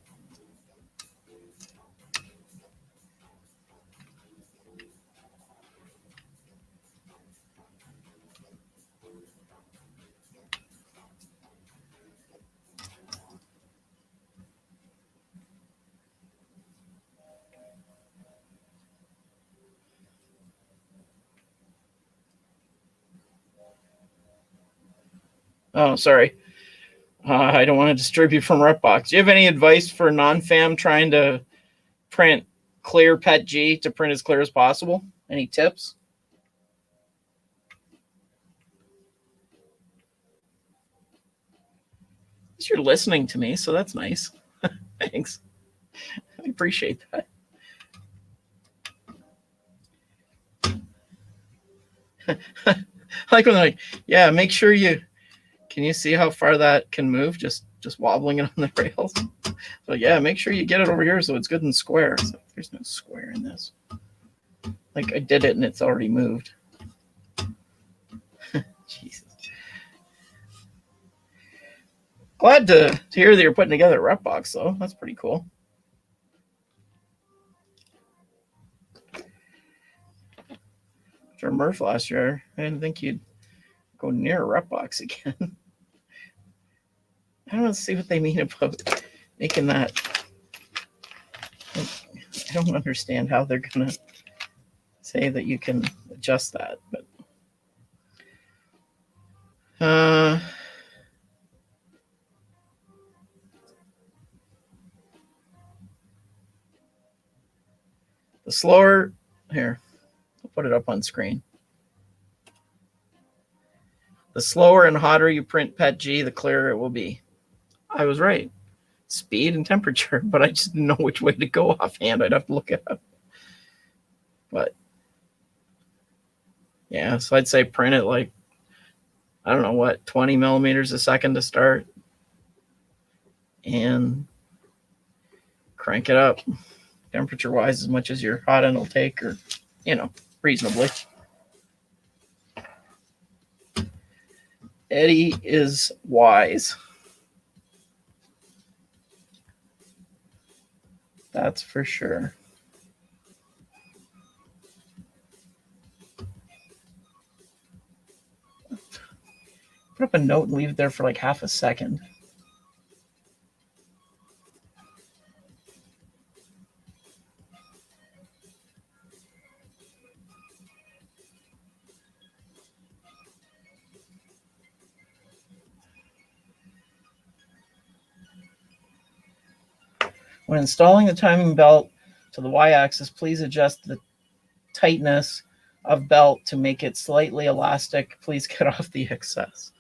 Oh, sorry. I don't want to distribute from Repbox. Do you have any advice for non-fam trying to print clear PETG to print as clear as possible? Any tips? You're listening to me, so that's nice. Thanks. I appreciate that. Like when they're like, yeah, make sure can you see how far that can move? Just wobbling it on the rails. So yeah, make sure you get it over here so it's good and square. So there's no square in this. Like I did it and it's already moved. Jesus. Glad to hear that you're putting together a Repbox though. That's pretty cool. For Murph last year, I didn't think you'd go near a Repbox again. I don't see what they mean about making that. I don't understand how they're gonna say that you can adjust that, but the slower here, I'll put it up on screen. The slower and hotter you print PETG, the clearer it will be. I was right. Speed and temperature, but I just didn't know which way to go offhand. I'd have to look it up. But yeah, so I'd say print it like, I don't know what, 20 millimeters a second to start. And crank it up temperature wise as much as your hot end will take, or, you know, reasonably. Eddie is wise. That's for sure. Put up a note and leave it there for like half a second. When installing the timing belt to the y-axis, please adjust the tightness of belt to make it slightly elastic. Please get off the excess.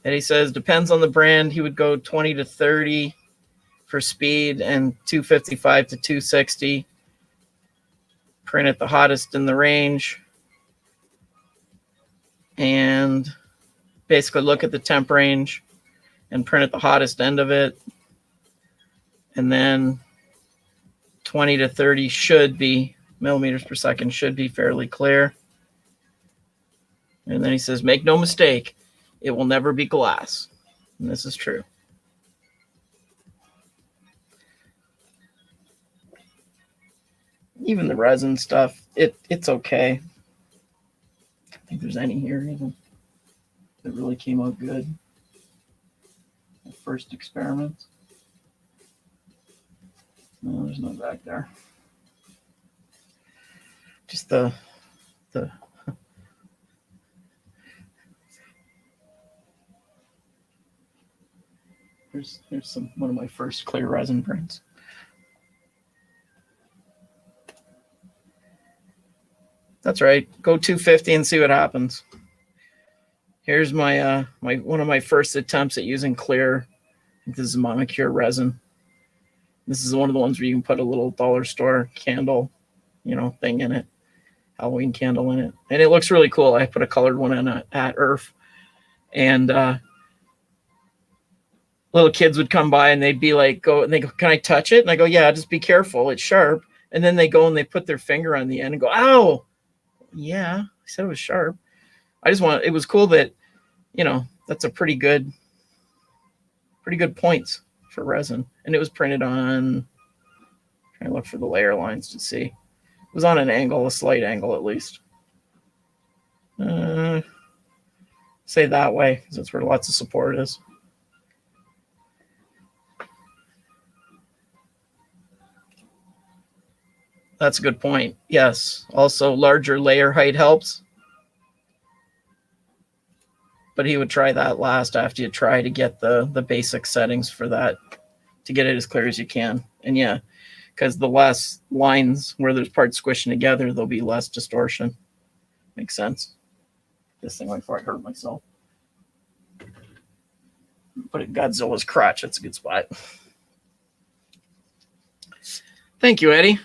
And he says, depends on the brand. He would go 20 to 30 for speed and 255 to 260. Print at the hottest in the range. And basically look at the temp range and print at the hottest end of it. And then 20 to 30 should be millimeters per second, should be fairly clear. And then he says, make no mistake, it will never be glass. And this is true. Even the resin stuff, it's okay. I don't think there's any here even that really came out good. The first experiment. No, there's none back there. Just the here's one of my first clear resin prints. That's right. Go 250 and see what happens. Here's my one of my first attempts at using clear. This is Monocular resin. This is one of the ones where you can put a little dollar store candle, thing in it, Halloween candle in it, and it looks really cool. I put a colored one in at Earth, and little kids would come by and they'd be like, can I touch it? And I go, yeah, just be careful. It's sharp. And then they go and they put their finger on the end and go, ow. Yeah, I said it was sharp. It was cool that, that's a pretty good points for resin. And it was printed on, trying to look for the layer lines to see. It was on an angle, a slight angle at least. Say that way, because that's where lots of support is. That's a good point. Yes. Also, larger layer height helps. But he would try that last after you try to get the basic settings for that to get it as clear as you can. And yeah, because the less lines where there's parts squishing together, there'll be less distortion. Makes sense. This thing before I hurt myself. Put it Godzilla's crotch. That's a good spot. Thank you, Eddie.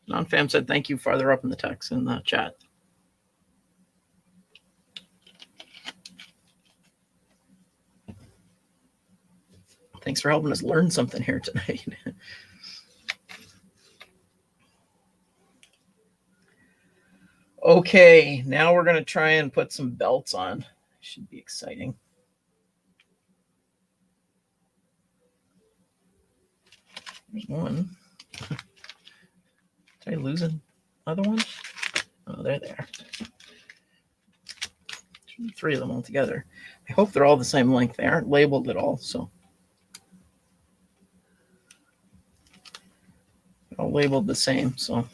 Non-fam said thank you farther up in the text in the chat. Thanks for helping us learn something here tonight. Okay, now we're going to try and put some belts on. Should be exciting. There's one. Did I lose another one? Oh, there they are. 3 of them all together. I hope they're all the same length. They aren't labeled at all, so. They're all labeled the same, so.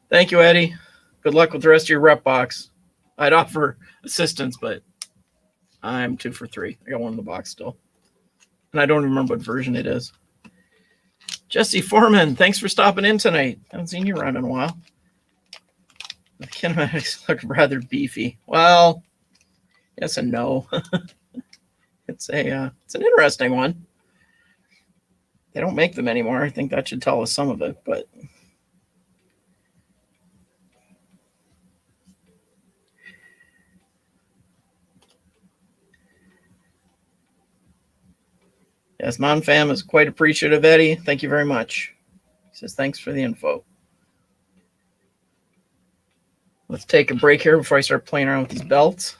Thank you, Eddie. Good luck with the rest of your rep box. I'd offer assistance, but I'm 2 for 3. I got one in the box still. And I don't remember what version it is. Jesse Foreman, thanks for stopping in tonight. Haven't seen you around in a while. The kinematics look rather beefy. Well, yes and no. It's an interesting one. They don't make them anymore. I think that should tell us some of it, but yes, non-fam is quite appreciative, Eddie. Thank you very much. He says thanks for the info. Let's take a break here before I start playing around with these belts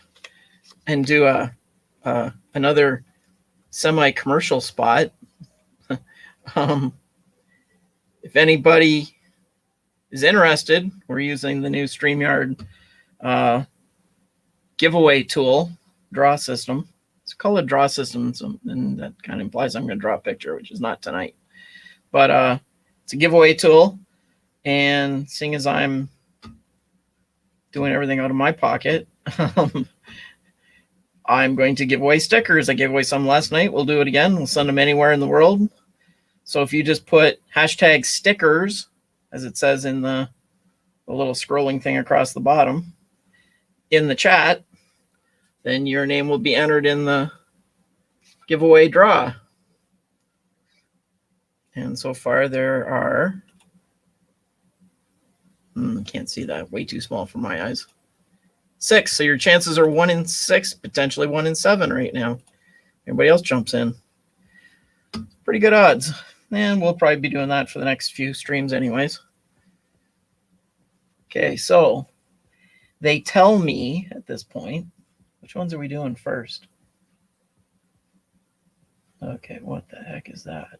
and do another semi-commercial spot. If anybody is interested, we're using the new StreamYard giveaway tool, draw system. It's called a draw system, and that kind of implies I'm going to draw a picture, which is not tonight. But it's a giveaway tool, and seeing as I'm doing everything out of my pocket, I'm going to give away stickers. I gave away some last night. We'll do it again. We'll send them anywhere in the world. So if you just put hashtag stickers, as it says in the little scrolling thing across the bottom, in the chat, then your name will be entered in the giveaway draw. And so far there are, I can't see that, way too small for my eyes. 6, so your chances are 1 in 6, potentially 1 in 7 right now. Everybody else jumps in. Pretty good odds. And we'll probably be doing that for the next few streams anyways. Okay, so they tell me at this point, which ones are we doing first? Okay, what the heck is that?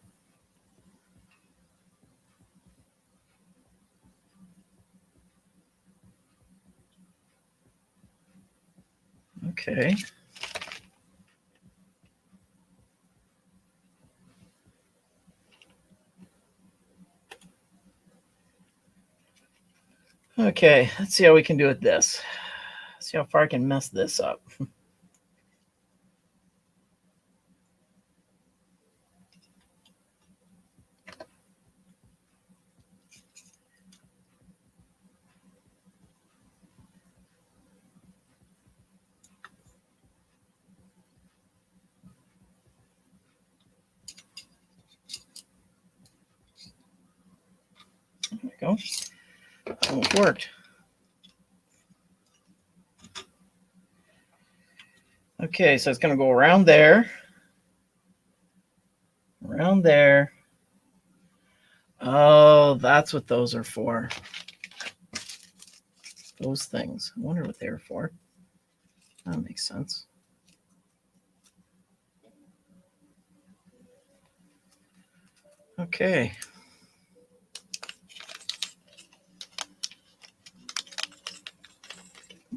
Okay. Okay, let's see how we can do it this. Let's see how far I can mess this up. There we go. That almost worked. Okay, so it's going to go around there. Around there. Oh, that's what those are for. Those things. I wonder what they're for. That makes sense. Okay.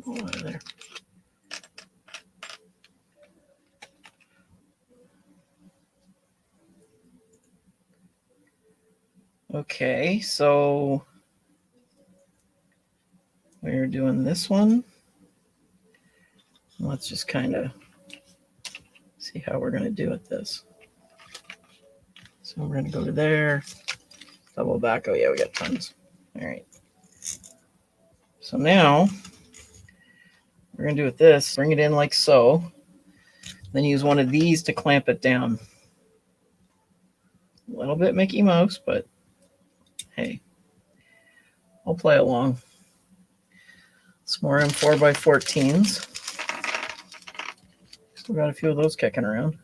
Go out of there. Okay, so we're doing this one. Let's just kind of see how we're going to do with this. So we're going to go to there, double back. Oh yeah, we got tons. All right. So now we're going to do with this, bring it in like so, then use one of these to clamp it down. A little bit Mickey Mouse, but hey, I'll play along. Some more M4x14s. Still got a few of those kicking around.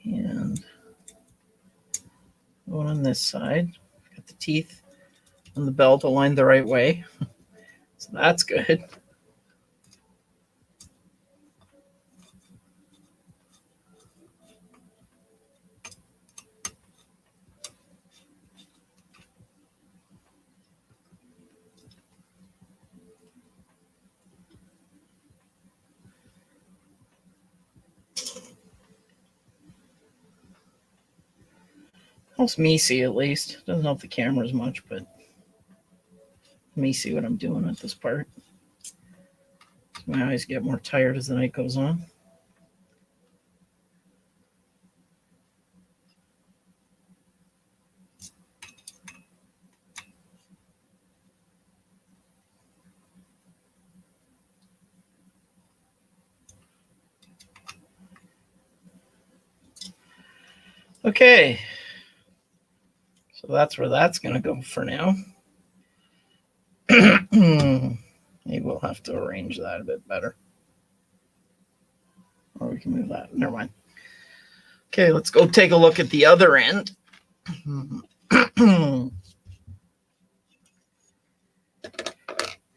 And one on this side. Got the teeth on the belt aligned the right way. So that's good. Helps me see at least. Doesn't help the camera as much, but let me see what I'm doing with this part. My eyes get more tired as the night goes on. Okay, so that's where that's going to go for now. Maybe we'll have to arrange that a bit better. Or we can move that. Never mind. Okay, let's go take a look at the other end.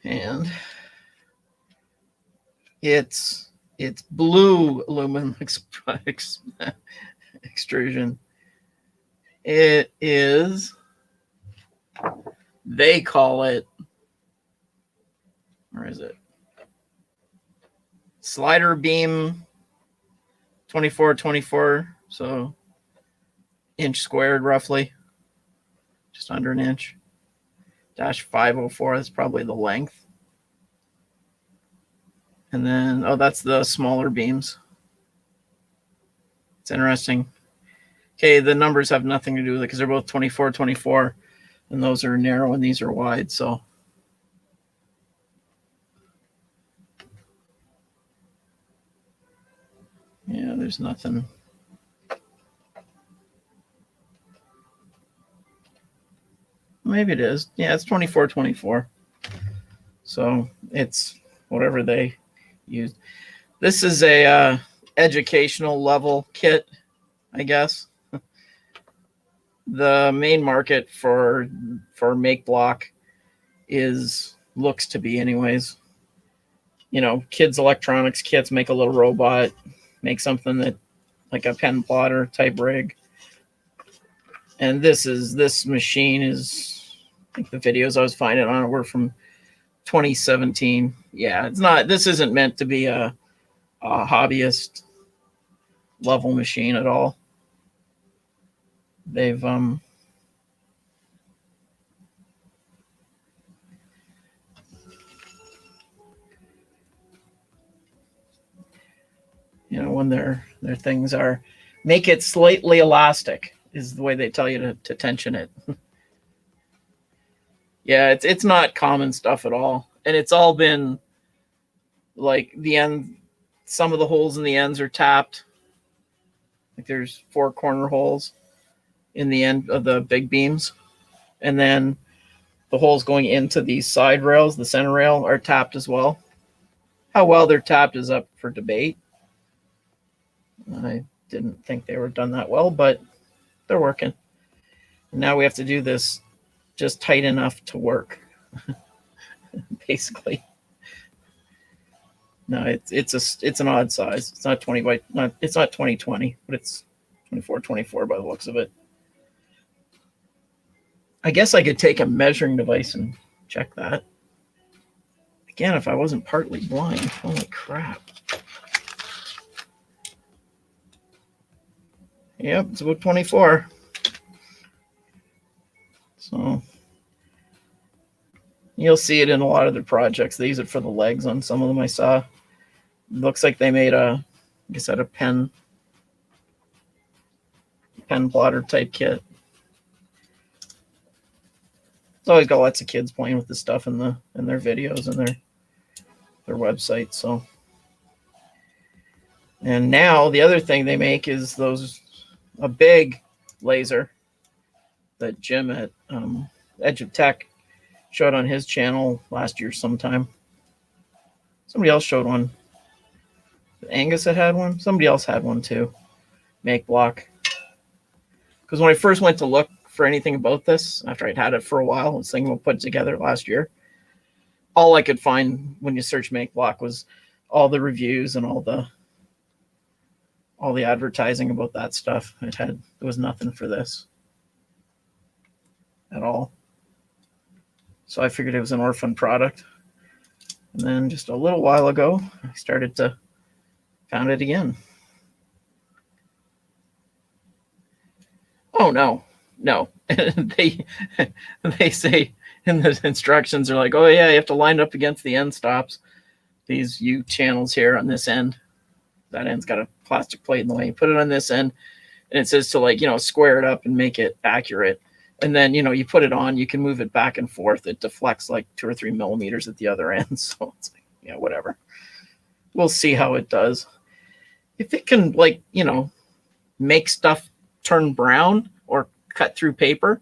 And it's blue aluminum extrusion. It is, they call it, where is it? Slider beam 2424, so inch squared roughly, just under an inch. -504, that's probably the length. And then, oh, that's the smaller beams. It's interesting. Okay, the numbers have nothing to do with it because they're both 2424, and those are narrow and these are wide, so. Yeah, there's nothing. Maybe it is. Yeah, it's 2424. So it's whatever they use. This is a educational level kit, I guess. The main market for Makeblock looks to be anyways, you know, kids electronics kits, make a little robot, make something that like a pen plotter type rig. And this machine is, I think the videos I was finding on it were from 2017. Yeah, it's not, this isn't meant to be a hobbyist level machine at all. They've you know, when their things are, make it slightly elastic is the way they tell you to tension it. Yeah, it's not common stuff at all. And it's all been like the end, some of the holes in the ends are tapped. Like there's 4 corner holes in the end of the big beams. And then the holes going into these side rails, the center rail, are tapped as well. How well they're tapped is up for debate. I didn't think they were done that well, but they're working. And now we have to do this just tight enough to work, basically. No, it's an odd size. It's not 20 by it's not 2020, but it's 2424 by the looks of it. I guess I could take a measuring device and check that. Again, if I wasn't partly blind. Holy crap. Yep, it's about 24. So you'll see it in a lot of their projects. They use it for the legs on some of them I saw. It looks like they made a, like I said, a pen plotter type kit. It's always got lots of kids playing with this stuff in their videos and their website. So, and now the other thing they make is a big laser that Jim at Edge of Tech showed on his channel last year sometime. Somebody else showed one. Angus had one. Somebody else had one too. Makeblock. Because when I first went to look for anything about this, after I'd had it for a while, I was thinking about putting it together last year, all I could find when you search Makeblock was all the reviews and all the advertising about that stuff. There was nothing for this at all. So I figured it was an orphan product. And then just a little while ago, I started to found it again. Oh, no. they say in the instructions, they're like, oh, yeah, you have to line up against the end stops. These U channels here on this end. That end's got a plastic plate in the way. You put it on this end, and it says to, square it up and make it accurate. And then, you put it on, you can move it back and forth. It deflects like 2 or 3 millimeters at the other end. So it's like, yeah, whatever. We'll see how it does. If it can, make stuff turn brown or cut through paper,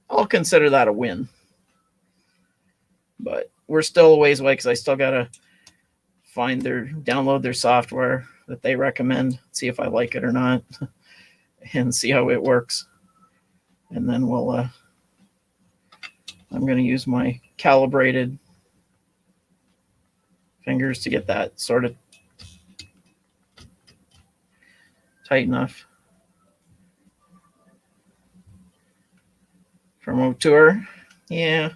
I'll consider that a win. But we're still a ways away because I still got to download their software that they recommend, see if I like it or not, and see how it works. And then I'm going to use my calibrated fingers to get that sort of tight enough. From O'Tour, yeah,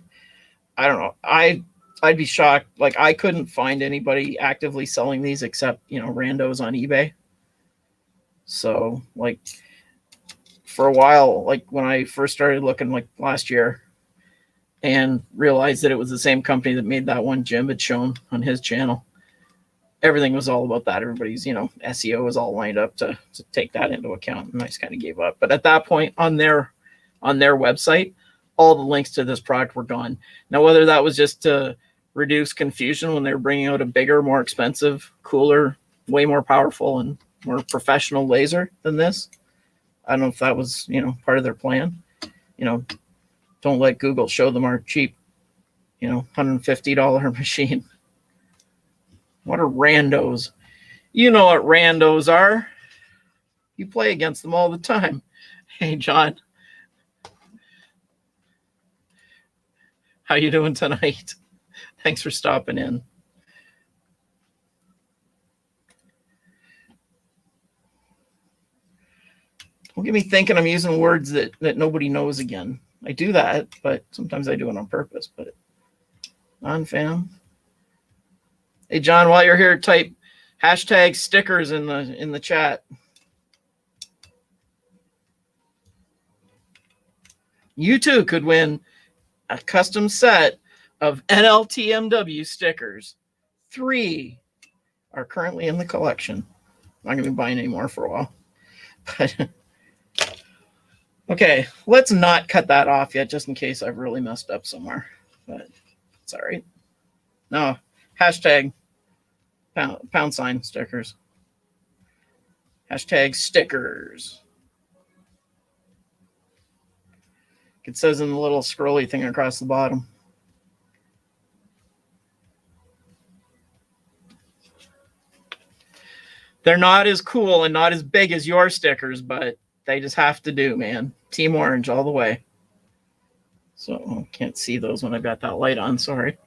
I don't know. I'd be shocked. Like, I couldn't find anybody actively selling these except, randos on eBay. So, for a while, when I first started looking, last year, and realized that it was the same company that made that one Jim had shown on his channel, everything was all about that. Everybody's, SEO was all lined up to take that into account, and I just kind of gave up. But at that point, on their website, all the links to this product were gone. Now, whether that was just to reduce confusion when they were bringing out a bigger, more expensive, cooler, way more powerful and more professional laser than this, I don't know if that was, part of their plan. Don't let Google show them our cheap, $150 machine. What are randos? You know what randos are. You play against them all the time. Hey, John. How you doing tonight? Thanks for stopping in. Don't get me thinking I'm using words that nobody knows again. I do that, but sometimes I do it on purpose. But non-fam. Hey, John, while you're here, type hashtag stickers in the chat. You too could win a custom set of NLTMW stickers. 3 are currently in the collection. I'm not going to be buying any more for a while. But okay, let's not cut that off yet, just in case I've really messed up somewhere. But it's all right. No, hashtag pound sign stickers. Hashtag stickers. It says in the little scrolly thing across the bottom. They're not as cool and not as big as your stickers, but they just have to do, man. Team Orange all the way. So I can't see those when I've got that light on. Sorry.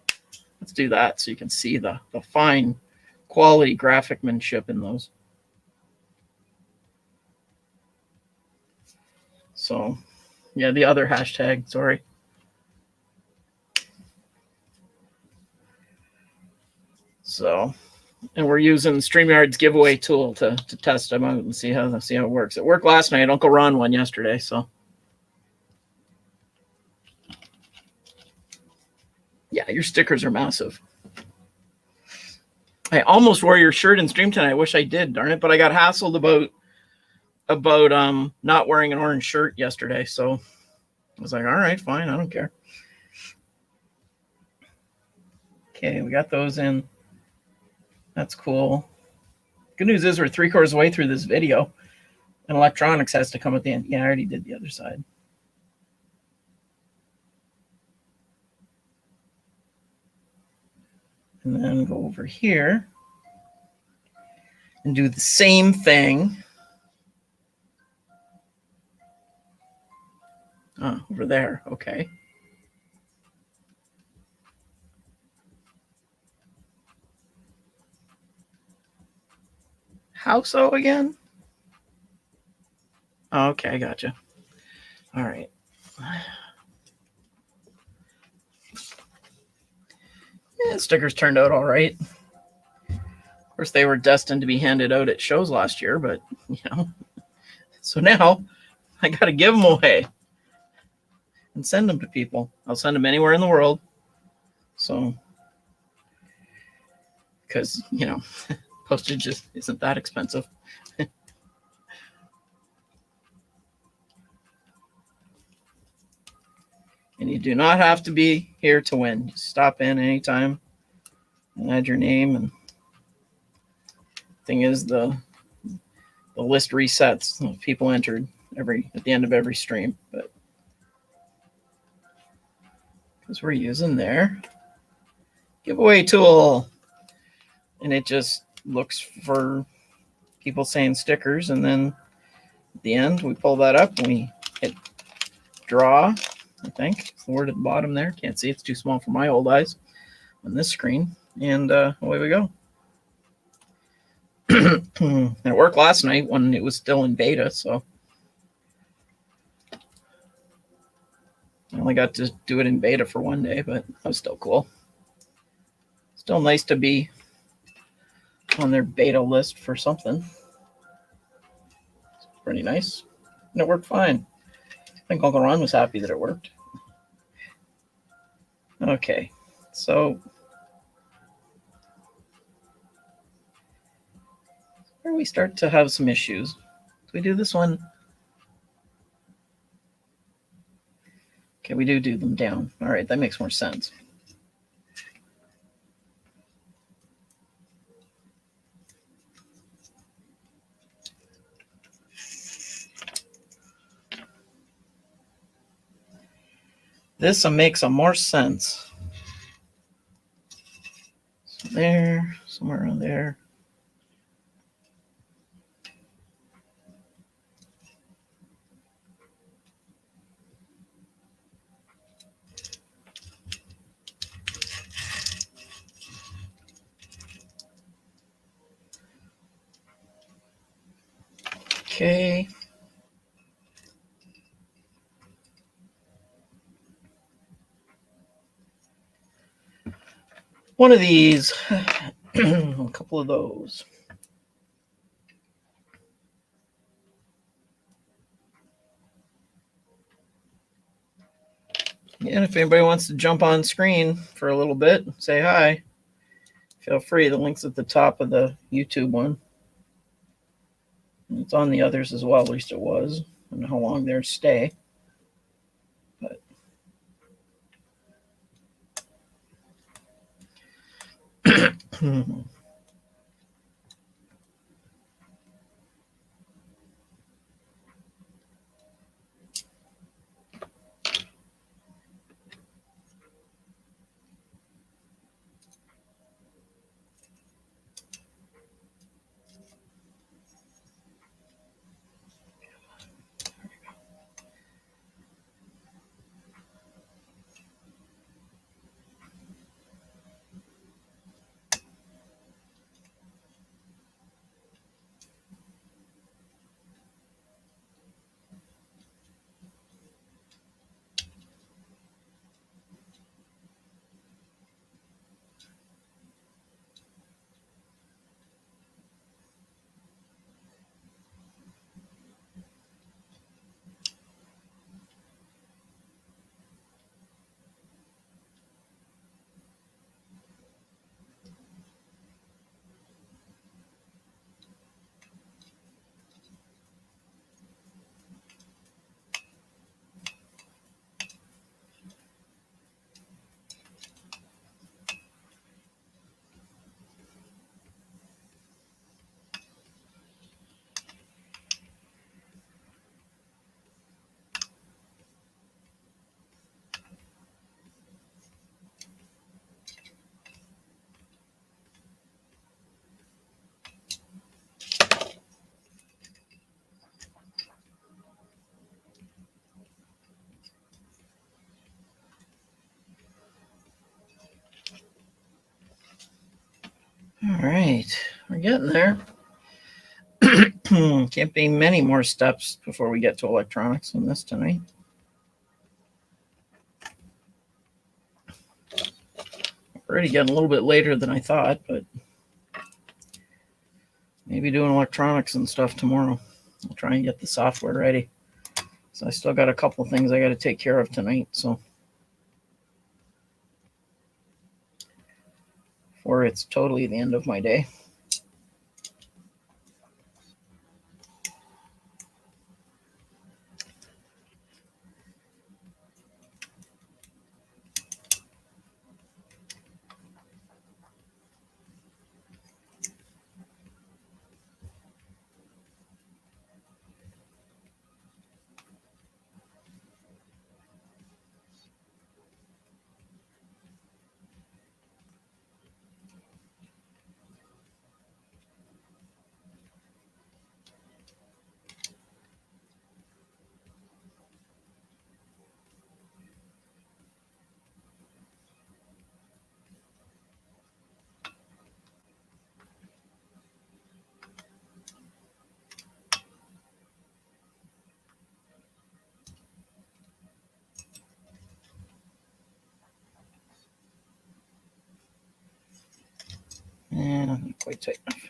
Let's do that so you can see the fine quality graphicmanship in those. So, yeah, the other hashtag, sorry. So, And we're using StreamYard's giveaway tool to test them out and see how it works. It worked last night. Uncle Ron won yesterday, so yeah, your stickers are massive. I almost wore your shirt in stream tonight. I wish I did, darn it, but I got hassled about not wearing an orange shirt yesterday, so I was like, all right, fine, I don't care. Okay, we got those in. That's cool. Good news is we're 3/4 of the way through this video, and electronics has to come at the end. Yeah, I already did the other side. And then go over here and do the same thing. Oh, over there. Okay. How so again? Oh, okay, I gotcha. All right. Yeah, stickers turned out all right. Of course, they were destined to be handed out at shows last year, but so now I got to give them away and send them to people. I'll send them anywhere in the world. So, because postage just isn't that expensive. And you do not have to be here to win. Just stop in anytime and add your name. And thing is, the list resets. People entered at the end of every stream, but because we're using their giveaway tool, and it just looks for people saying stickers, and then at the end we pull that up and we hit draw. I think it's the word at the bottom there. Can't see, it's too small for my old eyes on this screen, and away we go. And it worked last night when it was still in beta, so I only got to do it in beta for one day, but that was still cool. Still nice to be on their beta list for something. It's pretty nice, and it worked fine. I think Uncle Ron was happy that it worked. Okay, so where we start to have some issues. Do we do this one? Okay, we do them down. All right, that makes more sense. This makes more sense. So there, somewhere around there. Okay. One of these, a couple of those. And if anybody wants to jump on screen for a little bit, say hi, feel free. The link's at the top of the YouTube one. It's on the others as well, at least it was. I don't know how long theirs stay. But All right, we're getting there. Can't be many more steps before we get to electronics on this tonight. Already getting a little bit later than I thought, but maybe doing electronics and stuff tomorrow. I'll try and get the software ready. So I still got a couple of things I got to take care of tonight. So before it's totally the end of my day. And not quite tight enough.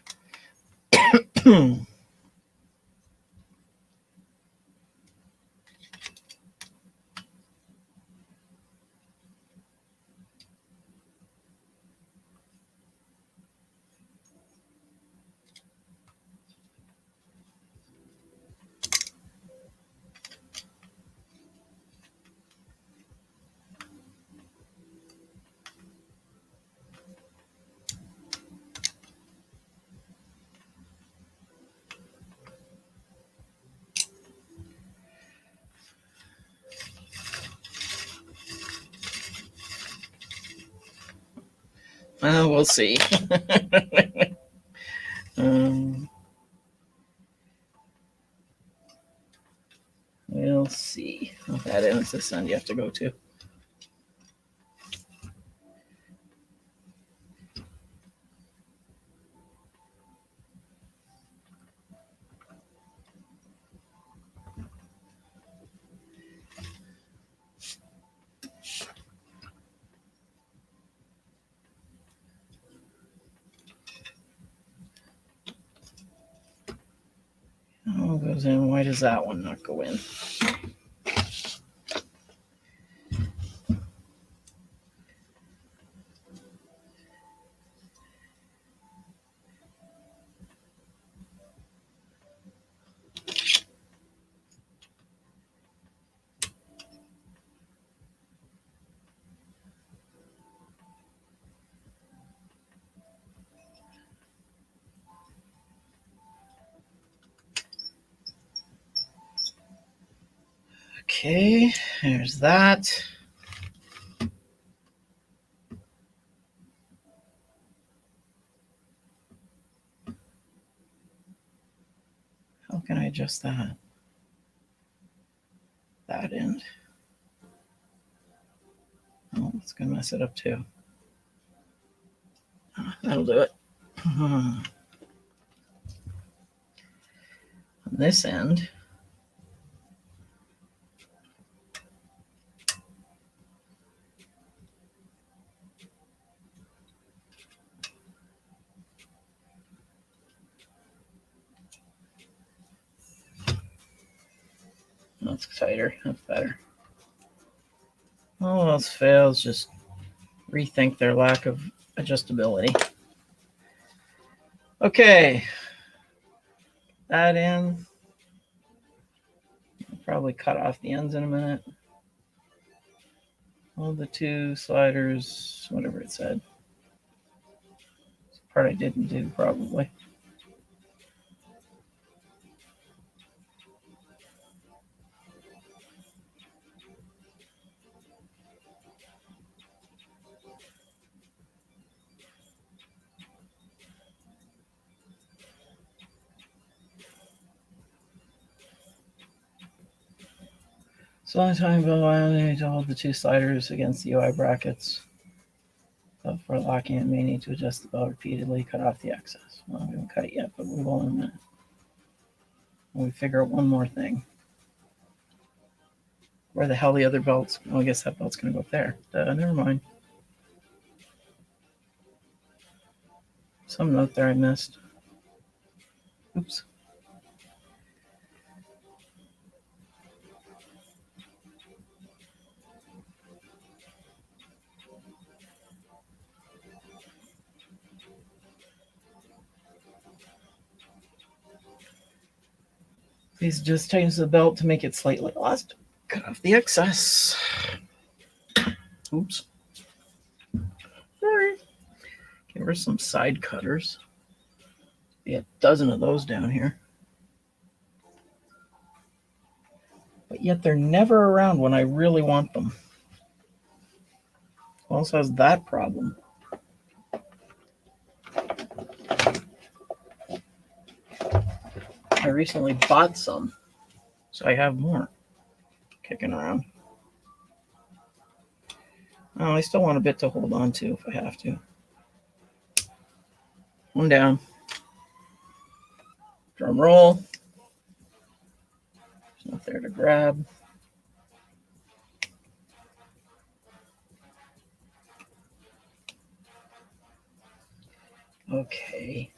We'll see. We'll see. If that ends this end, you have to go to. Oh, goes in. Why does that one not go in? Okay, there's that. How can I adjust that? That end. Oh, it's going to mess it up too. That'll do it. On this end, that's tighter. That's better. All else fails, just rethink their lack of adjustability. Okay, that in. I'll probably cut off the ends in a minute. All the two sliders, whatever it said. It's the part I didn't do, probably. So I'm talking about I need to hold the two sliders against the UI brackets. For locking it, may need to adjust the belt repeatedly, cut off the excess. Well, we haven't cut it yet, but we will in a minute. When we figure out one more thing. Where the hell the other belts? Oh, I guess that belt's going to go up there. Never mind. Some note there I missed. Oops. Please just change the belt to make it slightly lost. Cut off the excess. Oops. Sorry. Give her some side cutters. Be a dozen of those down here. But yet they're never around when I really want them. Who else has that problem? I recently bought some, so I have more kicking around. Oh, I still want a bit to hold on to if I have to. One down. Drum roll. There's not there to grab. Okay.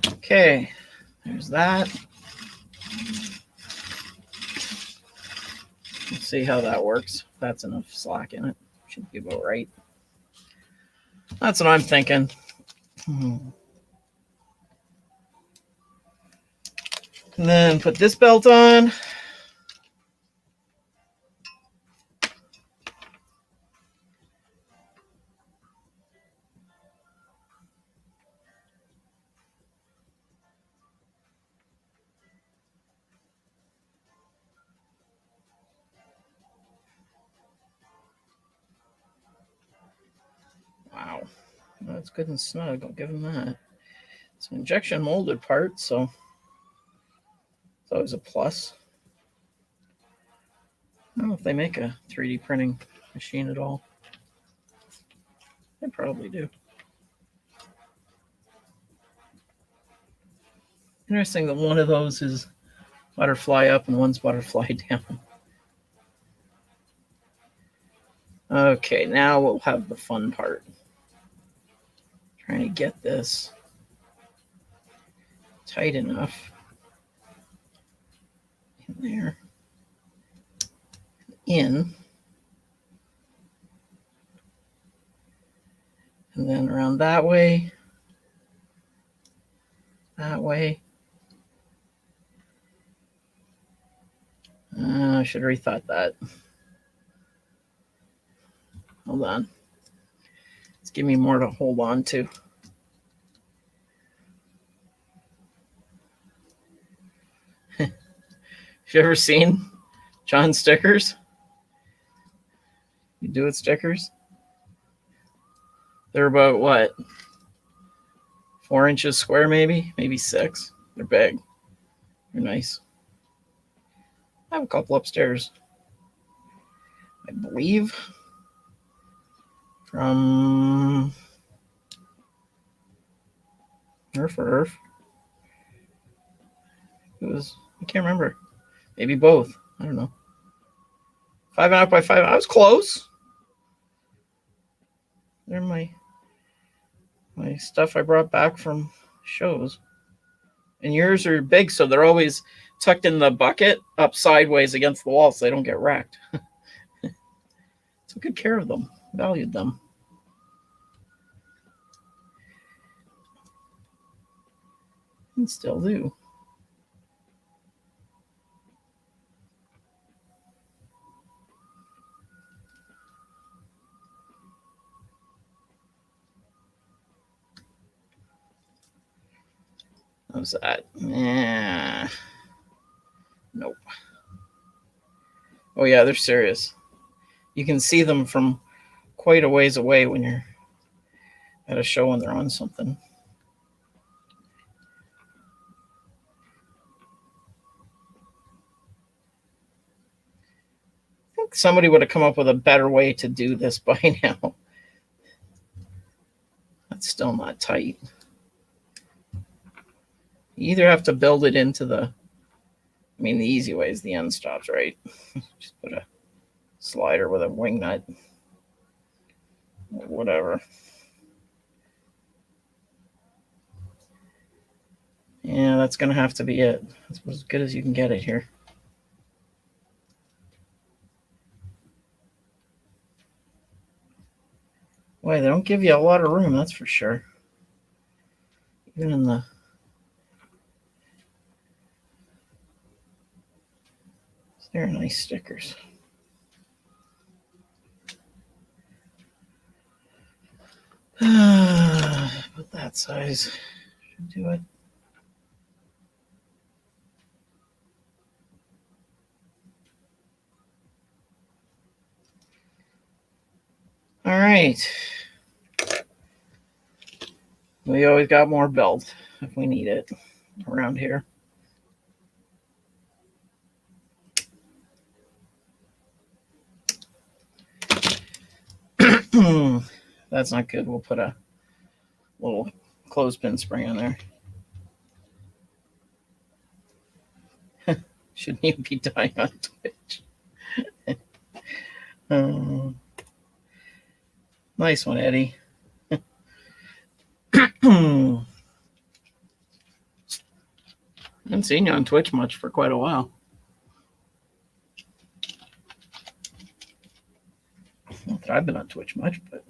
Okay, there's that. Let's see how that works. That's enough slack in it. Should be about right. That's what I'm thinking. And then put this belt on. Wow, that's good and snug. I'll give him that. It's an injection molded part, so it's always a plus. I don't know if they make a 3D printing machine at all. They probably do. Interesting that one of those is butterfly up and one's butterfly down. Okay, now we'll have the fun part. Trying to get this tight enough in there. In. And then around that way. That way. I should have rethought that. Hold on. Let's give me more to hold on to. Have you ever seen John stickers? You do it stickers? They're about what? 4 inches square, maybe 6. They're big. They're nice. I have a couple upstairs, I believe, from Earth or Earth. It was, I can't remember. Maybe both. I don't know. 5.5 by 5. I was close. They're my stuff I brought back from shows. And yours are big, so they're always tucked in the bucket up sideways against the wall so they don't get wrecked. Took good care of them. Valued them. And still do. How's that? Nope. Oh yeah, they're serious. You can see them from quite a ways away when you're at a show and they're on something. somebody would have come up with a better way to do this by now. That's still not tight. You either have to build it into the, I mean, the easy way is the end stops, right? Just put a slider with a wing nut. Or whatever. Yeah, that's going to have to be it. That's as good as you can get it here. Boy, they don't give you a lot of room, that's for sure. Even in the... They're nice stickers. But that size should do it. All right. We always got more belt if we need it around here. That's not good. We'll put a little clothespin spring on there. Shouldn't even be dying on Twitch. Nice one, Eddie. I haven't seen you on Twitch much for quite a while. Not that I've been on Twitch much, but...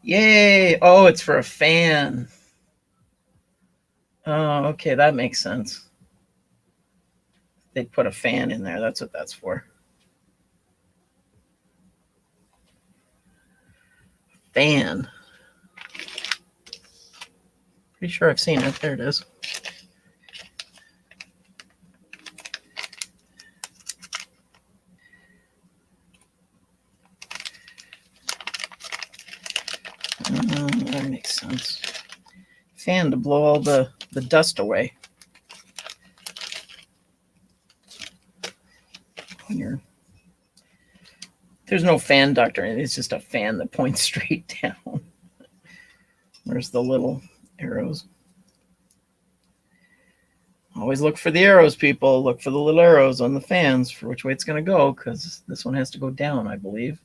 Yay! Oh, it's for a fan. Oh, okay, that makes sense. They put a fan in there. That's what that's for. Fan. Pretty sure I've seen it. There it is. That makes sense. Fan to blow all the dust away. There's no fan duct or anything. It's just a fan that points straight down. Where's the little arrows? Always look for the arrows, people. Look for the little arrows on the fans for which way it's going to go, because this one has to go down, I believe.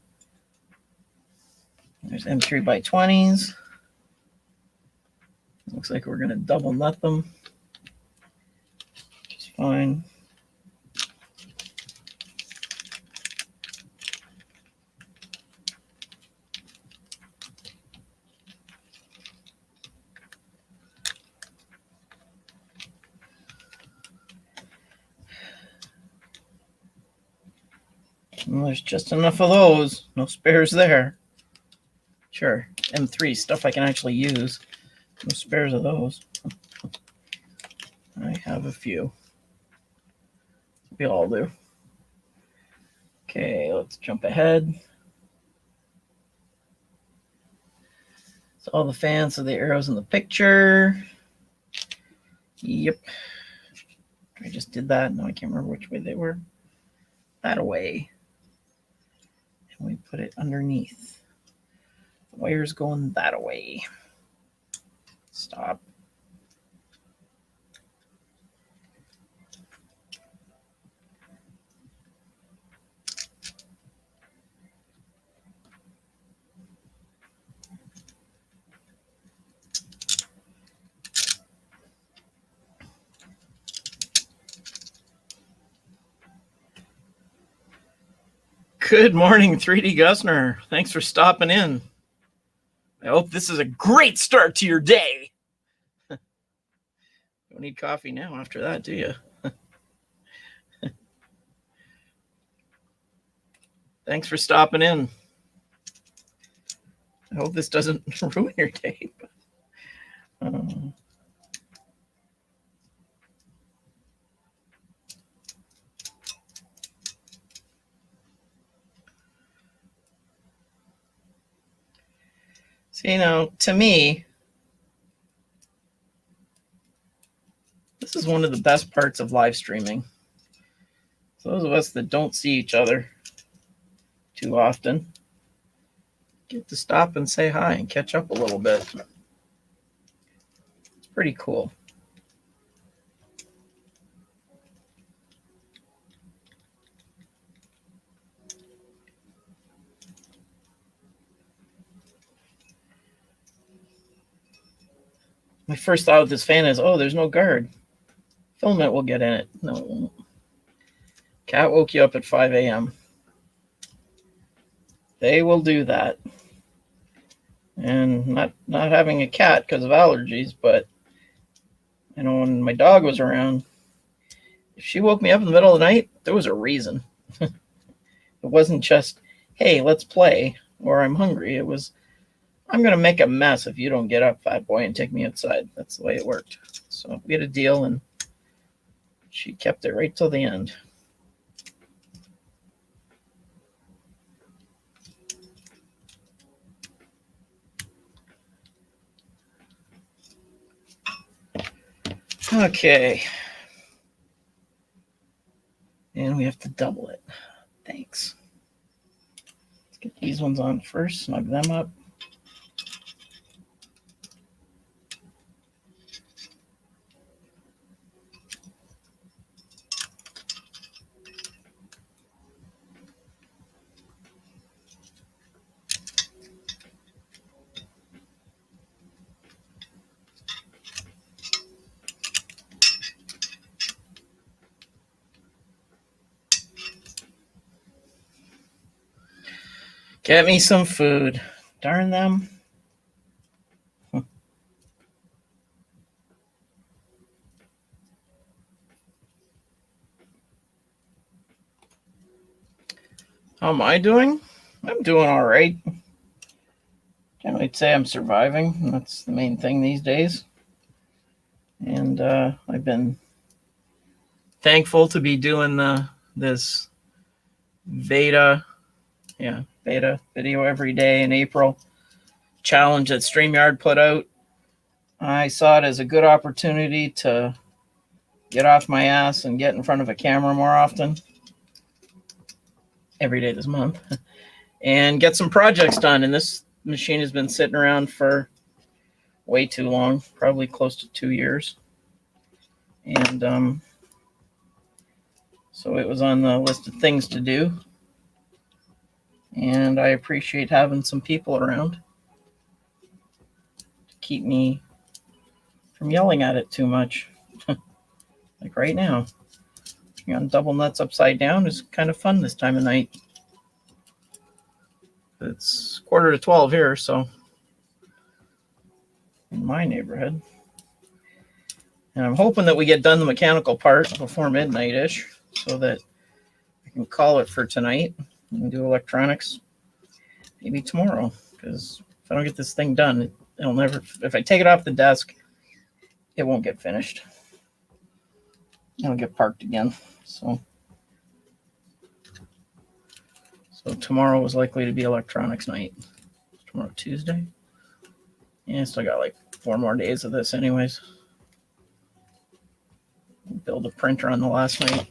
There's M3 by 20s. Looks like we're going to double nut them. Which is fine. Well, there's just enough of those. No spares there. Sure, M3, stuff I can actually use. No spares of those. I have a few. We all do. Okay, let's jump ahead. So all the fans of the arrows in the picture. Yep. I just did that. No, I can't remember which way they were. That away. And we put it underneath. The wire's going that away. Stop. Good morning, 3D Gusner. Thanks for stopping in. I hope this is a great start to your day. Don't need coffee now after that, do you? Thanks for stopping in. I hope this doesn't ruin your day. So, you know, to me, This is one of the best parts of live streaming. So those of us that don't see each other too often get to stop and say hi and catch up a little bit. It's pretty cool. My first thought with this fan is, oh, there's no guard. Filament will get in it. No, it won't. Cat woke you up at 5 a.m. They will do that. And not having a cat because of allergies, but you know, when my dog was around, if she woke me up in the middle of the night, there was a reason. It wasn't just, hey, let's play, or I'm hungry. It was, I'm going to make a mess if you don't get up, fat boy, and take me outside. That's the way it worked. So we had a deal, and she kept it right till the end. Okay. And we have to double it. Thanks. Let's get these ones on first, snug them up. Get me some food. Darn them. How am I doing? I'm doing all right. Can't really say I'm surviving. That's the main thing these days. And I've been thankful to be doing this beta video every day in April challenge that StreamYard put out. I saw it as a good opportunity to get off my ass and get in front of a camera more often every day this month and get some projects done. And this machine has been sitting around for way too long, probably close to 2 years. And so it was on the list of things to do. And I appreciate having some people around to keep me from yelling at it too much. Like right now. On double nuts upside down is kind of fun this time of night. It's 11:45 here, so in my neighborhood. And I'm hoping that we get done the mechanical part before midnight-ish so that I can call it for tonight and do electronics maybe tomorrow. Because if I don't get this thing done, it'll never, if I take it off the desk, it won't get finished. It'll get parked again. So tomorrow is likely to be electronics night. Tomorrow, Tuesday. Yeah, still got like 4 more days of this anyways. Build a printer on the last night.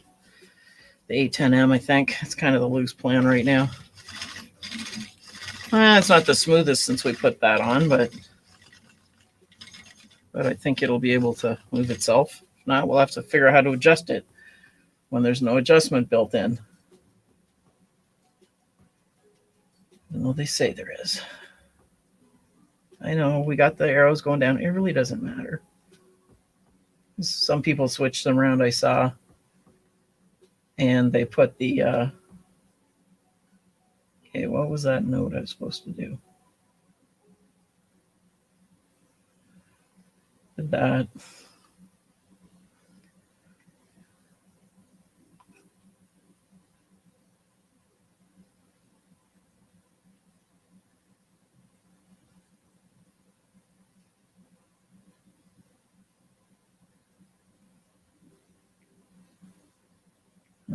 The A10M, I think. It's kind of the loose plan right now. It's not the smoothest since we put that on, but I think it'll be able to move itself. If not, we'll have to figure out how to adjust it when there's no adjustment built in. Even though they say there is. I know, we got the arrows going down. It really doesn't matter. Some people switched them around, I saw. And they put the... okay, what was that note I was supposed to do? Did that...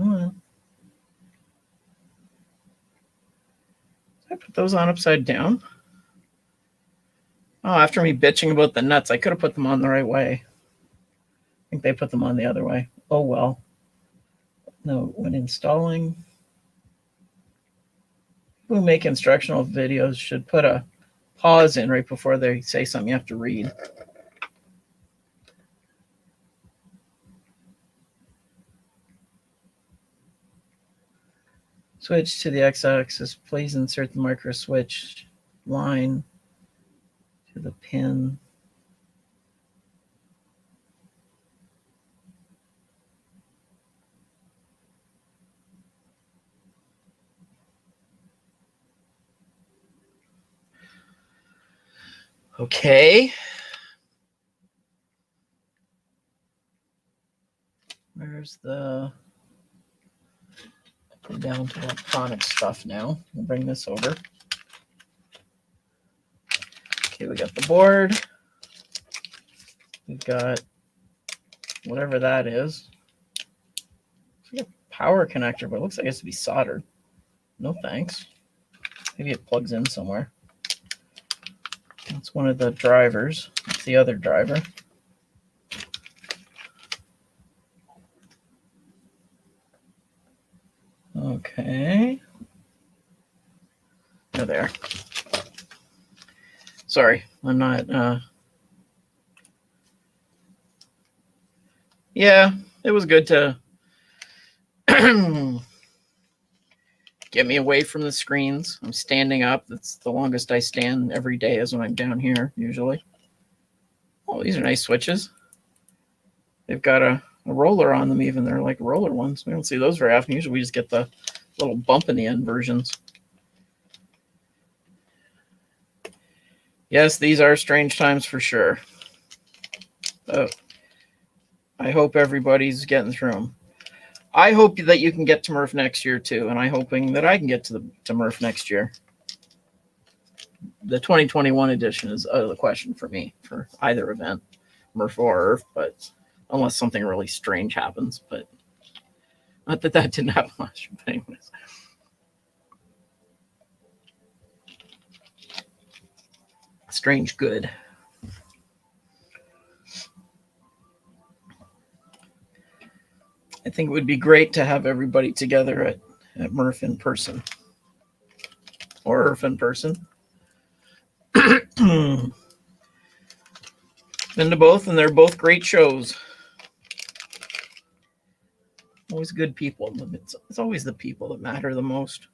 Oh, did I put those on upside down? Oh, after me bitching about the nuts, I could have put them on the right way. I think they put them on the other way. Oh, well. No, when installing, people who make instructional videos should put a pause in right before they say something you have to read. Switch to the x-axis. Please insert the micro switch line to the pin. Okay. Where's the... Go down to electronic stuff now. We'll bring this over. Okay, we got the board. We've got whatever that is. It's like a power connector, but it looks like it has to be soldered. No thanks. Maybe it plugs in somewhere. That's one of the drivers. That's the other driver. Okay. Oh, there. Sorry, I'm not. Yeah, it was good to get me away from the screens. I'm standing up. That's the longest I stand every day is when I'm down here, usually. Oh, these are nice switches. They've got a roller on them even. They're like roller ones. We don't see those very often. Usually we just get the little bump in the end versions. Yes, these are strange times for sure. I hope everybody's getting through them. I hope that you can get to Murph next year too, and I'm hoping that I can get to Murph next year. The 2021 edition is out of the question for me for either event, Murph or Earth, but unless something really strange happens. But not that that didn't happen last year. But anyways. Strange good. I think it would be great to have everybody together at Murph in person. Or Earth in person. Been to both, and they're both great shows. Always good people. It's always the people that matter the most.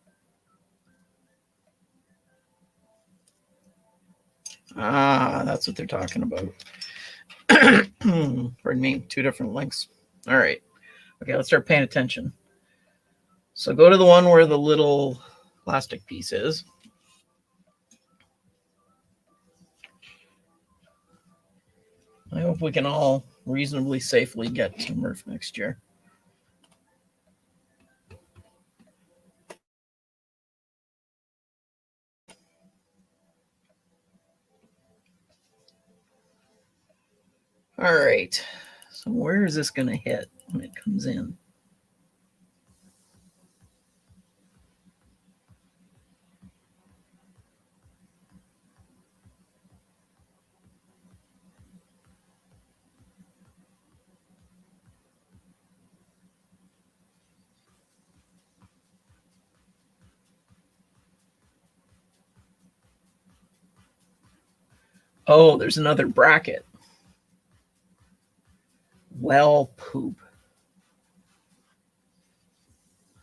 Ah, that's what they're talking about. Pardon me, 2 different links. All right. Okay, let's start paying attention. So go to the one where the little plastic piece is. I hope we can all reasonably safely get to Murph next year. All right. So where is this going to hit when it comes in? Oh, there's another bracket. Well, poop.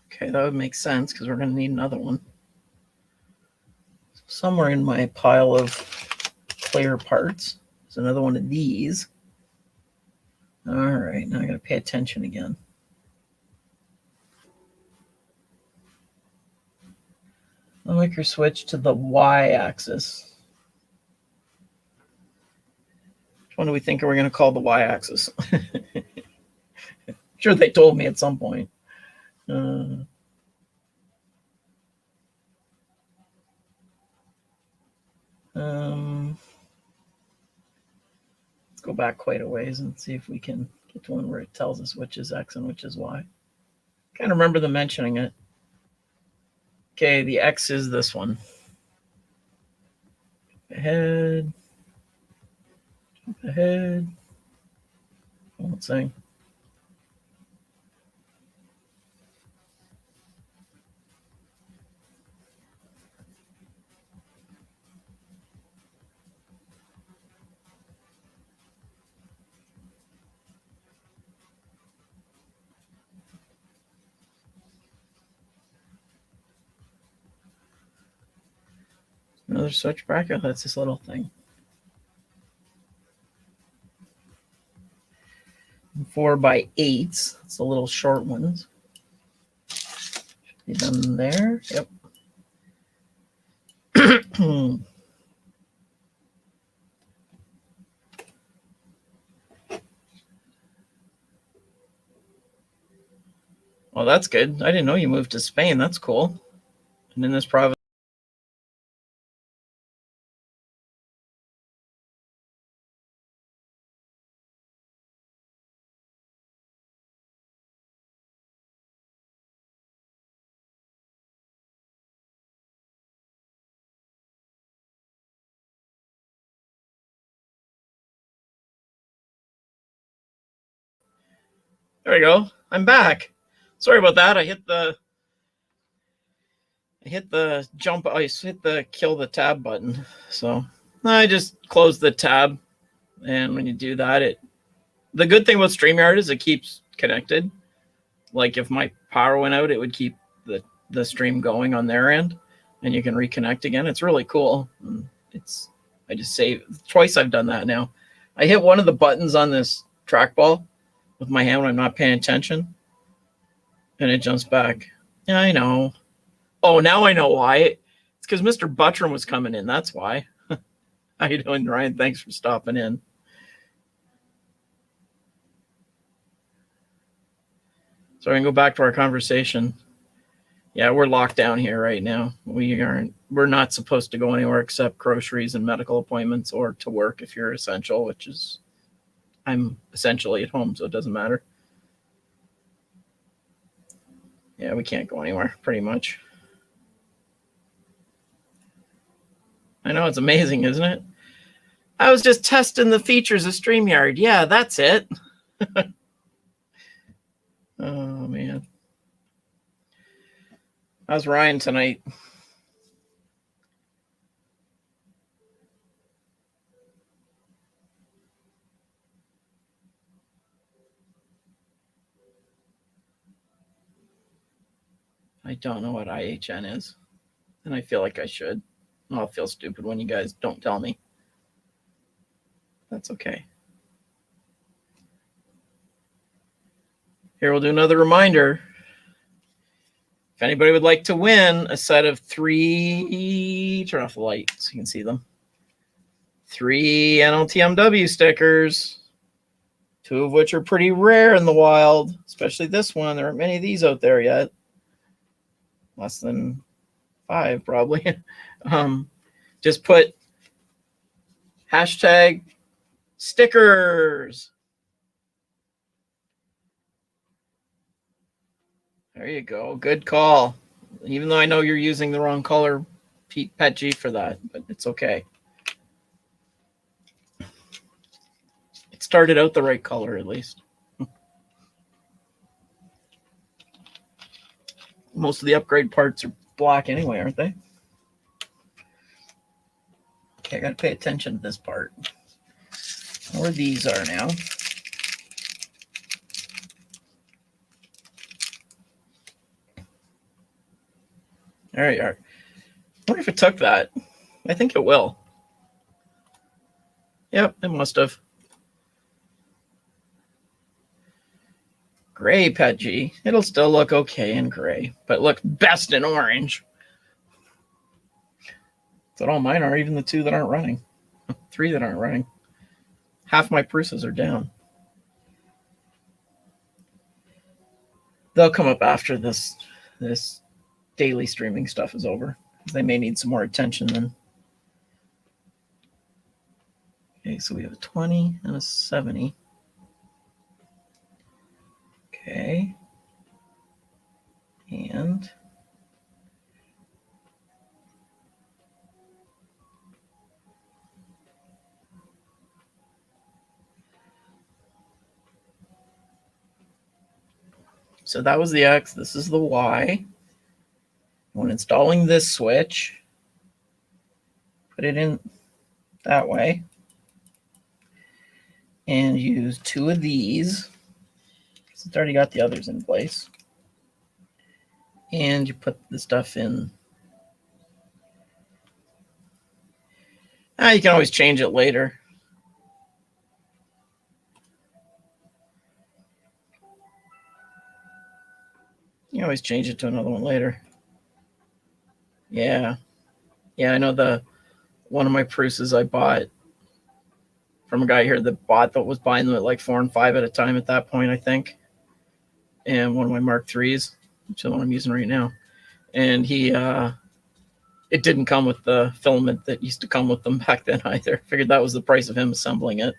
Okay, that would make sense because we're going to need another one. Somewhere in my pile of clear parts is another one of these. All right, now I got to pay attention again. I'll make her switch to the y-axis. Which one do we think we're going to call the y-axis? Sure, they told me at some point. Let's go back quite a ways and see if we can get to one where it tells us which is X and which is Y. Can't remember them mentioning it. Okay, the X is this one. Ahead. Jump ahead. Let's see. Another switch bracket. That's this little thing. 4x8s. It's the little short ones. Be done there. Yep. Well, that's good. I didn't know you moved to Spain. That's cool. And in this province. There we go. I'm back. Sorry about that. I hit the jump. I hit the kill the tab button. So I just closed the tab. And when you do that, the good thing about StreamYard is it keeps connected. Like if my power went out, it would keep the stream going on their end, and you can reconnect again. It's really cool. I just save. Twice I've done that now. I hit one of the buttons on this trackball with my hand when I'm not paying attention, and it jumps back. Yeah, I know. Oh, now I know why. It's because Mr. Buttram was coming in. That's why. How you doing, Ryan? Thanks for stopping in. So I can go back to our conversation. Yeah, we're locked down here right now. We're not supposed to go anywhere except groceries and medical appointments or to work if you're essential, which is, I'm essentially at home, so it doesn't matter. Yeah, we can't go anywhere, pretty much. I know, it's amazing, isn't it? I was just testing the features of StreamYard. Yeah, that's it. Oh, man. How's Ryan tonight? I don't know what IHN is, and I feel like I should. I'll feel stupid when you guys don't tell me. That's okay. Here, we'll do another reminder. If anybody would like to win a set of 3, turn off the light so you can see them. 3 NLTMW stickers, 2 of which are pretty rare in the wild, especially this one. There aren't many of these out there yet. Less than 5, probably. Just put hashtag stickers. There you go. Good call. Even though I know you're using the wrong color, Pet G, for that, but it's okay. It started out the right color, at least. Most of the upgrade parts are black anyway, aren't they? Okay, I got to pay attention to this part. Where these are now. There you are. I wonder if it took that. I think it will. Yep, it must have. Gray Pet G. It'll still look okay in gray, but look best in orange. That's what all mine are, even the 2 that aren't running. 3 that aren't running. Half my Pruses are down. They'll come up after this daily streaming stuff is over. They may need some more attention then. Okay, so we have a 20 and a 70. Okay. And So that was the X. This is the Y. When installing this switch, put it in that way. And use 2 of these. It's already got the others in place. And you put the stuff in. You can always change it later. You can always change it to another one later. Yeah. Yeah, I know one of my Pruses I bought from a guy here that was buying them at like 4 and 5 at a time at that point, I think. And one of my Mark IIIs, which is the one I'm using right now. And it didn't come with the filament that used to come with them back then either. Figured that was the price of him assembling it,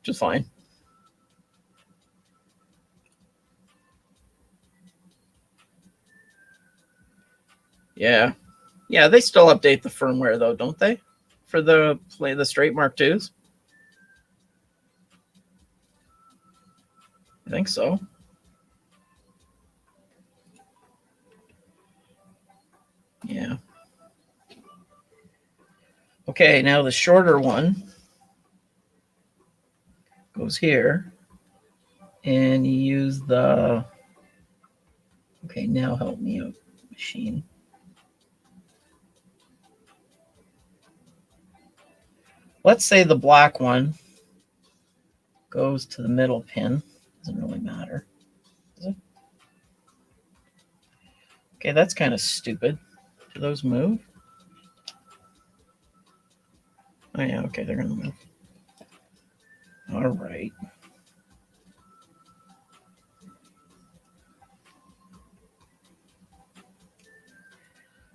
which is fine. Yeah. Yeah, they still update the firmware though, don't they? For the straight Mark IIs? I think so. Yeah. Okay, now the shorter one goes here. And you use the... Okay, now help me out, machine. Let's say the black one goes to the middle pin. Doesn't really matter, does it? Okay, that's kind of stupid. Do those move? Oh yeah, okay, they're gonna move. All right.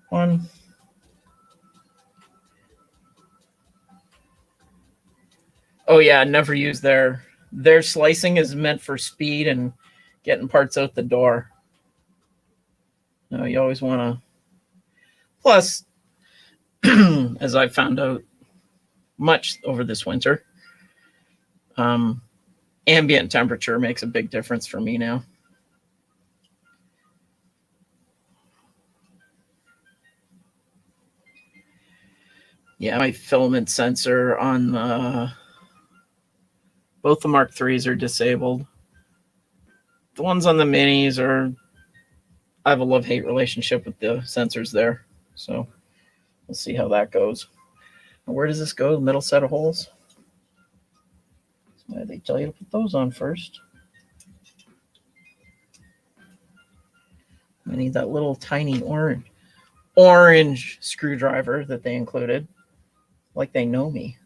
One. Oh yeah, never use their slicing is meant for speed and getting parts out the door. No, you always want to. Plus, as I've found out much over this winter, ambient temperature makes a big difference for me now. Yeah, my filament sensor on both the Mark IIIs are disabled. The ones on the minis are... I have a love-hate relationship with the sensors there. So we'll see how that goes. Where does this go? The middle set of holes? Why they tell you to put those on first? I need that little tiny orange screwdriver that they included. Like they know me.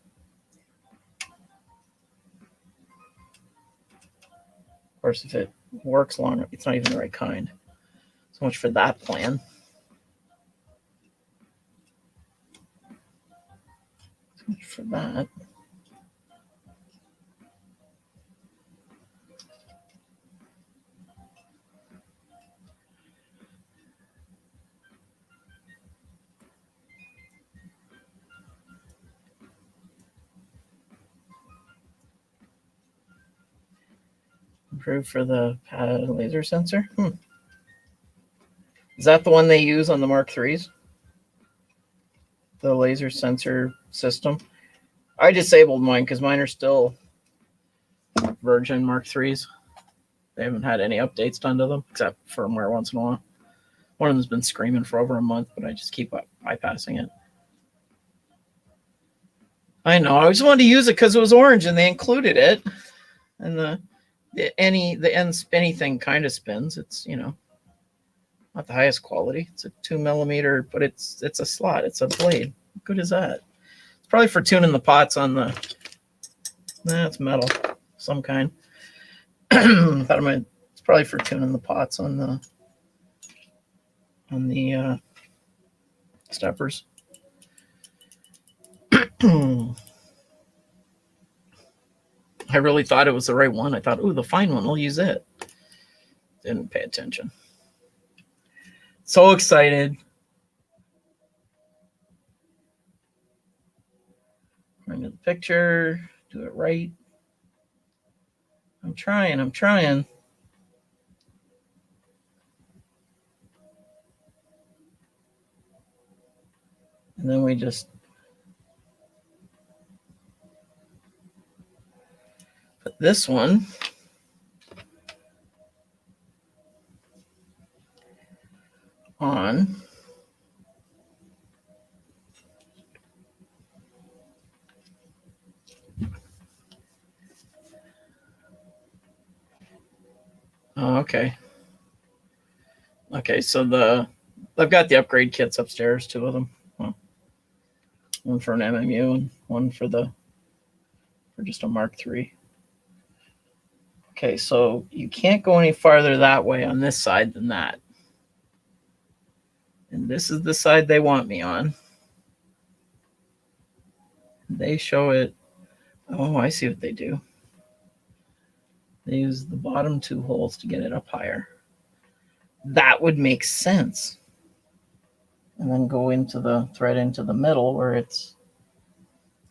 Of course, if it works long, it's not even the right kind. So much for that plan. So much for that. Improved for the laser sensor. Is that the one they use on the Mark IIIs? The laser sensor system? I disabled mine because mine are still virgin Mark IIIs. They haven't had any updates done to them, except firmware once in a while. One of them's been screaming for over a month, but I just keep bypassing it. I know. I just wanted to use it because it was orange and they included it. And the end spinny thing kind of spins. It's, not the highest quality. It's a 2mm, but it's a slot. It's a blade. What good is that? It's probably for tuning the pots on the... Nah, it's metal. Some kind. It's probably for tuning the pots on the steppers. I really thought it was the right one. I thought, ooh, the fine one, I'll use it. Didn't pay attention. So excited. Bring the picture, do it right. I'm trying. And then we just put this one on. Oh, okay. Okay, so I've got the upgrade kits upstairs, 2 of them. Well, one for an MMU and one for just a Mark III. Okay, so you can't go any farther that way on this side than that. And this is the side they want me on. They show it. Oh, I see what they do. They use the bottom 2 holes to get it up higher. That would make sense. And then go into the thread into the middle where it's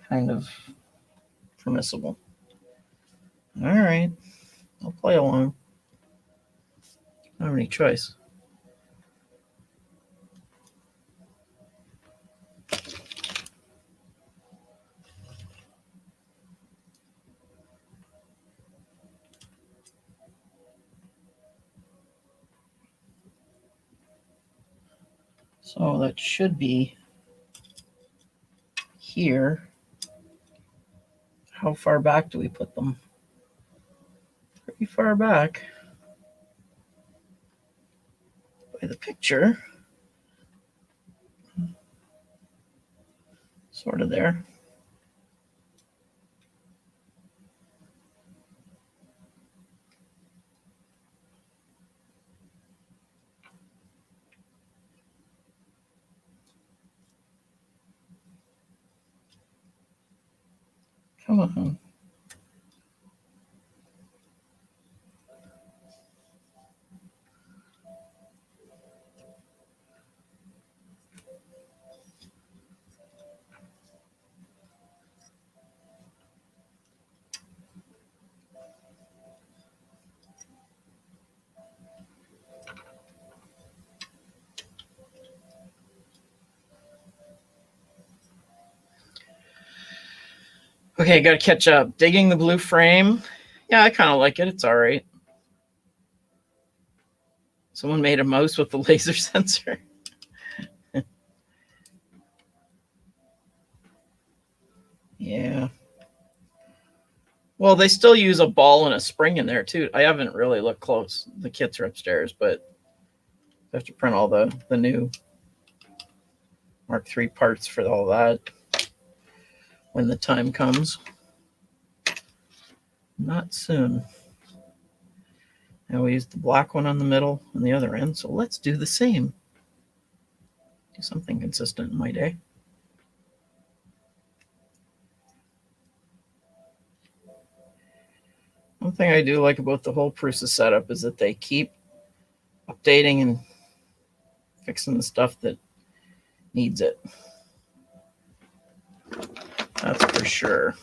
kind of permissible. All right, I'll play along. I don't have any choice. So that should be here. How far back do we put them? Pretty far back by the picture. Sort of there. Come on. Okay, got to catch up. Digging the blue frame. Yeah, I kind of like it. It's all right. Someone made a mouse with the laser sensor. Yeah. Well, they still use a ball and a spring in there too. I haven't really looked close. The kits are upstairs, but I have to print all the new Mark III parts for all that when the time comes. Not soon. Now we use the black one on the middle and the other end, so let's do the same. Do something consistent in my day. One thing I do like about the whole Prusa setup is that they keep updating and fixing the stuff that needs it. That's for sure.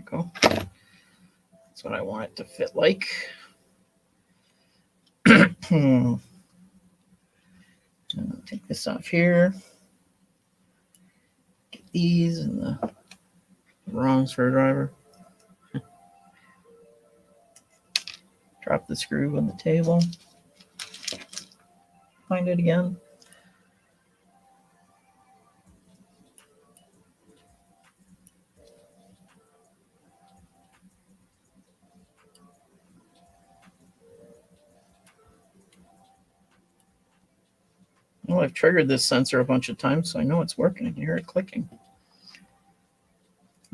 Go. That's what I want it to fit like. Take this off here. Get these and the wrong screwdriver. Drop the screw on the table. Find it again. Well, I've triggered this sensor a bunch of times, so I know it's working. I can hear it clicking.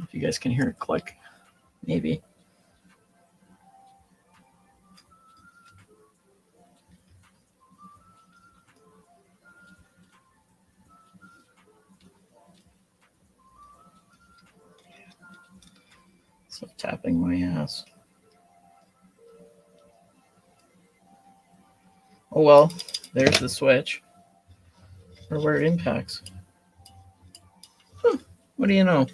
If you guys can hear it click, maybe. So tapping my ass. Oh well, there's the switch. Or where it impacts. What do you know?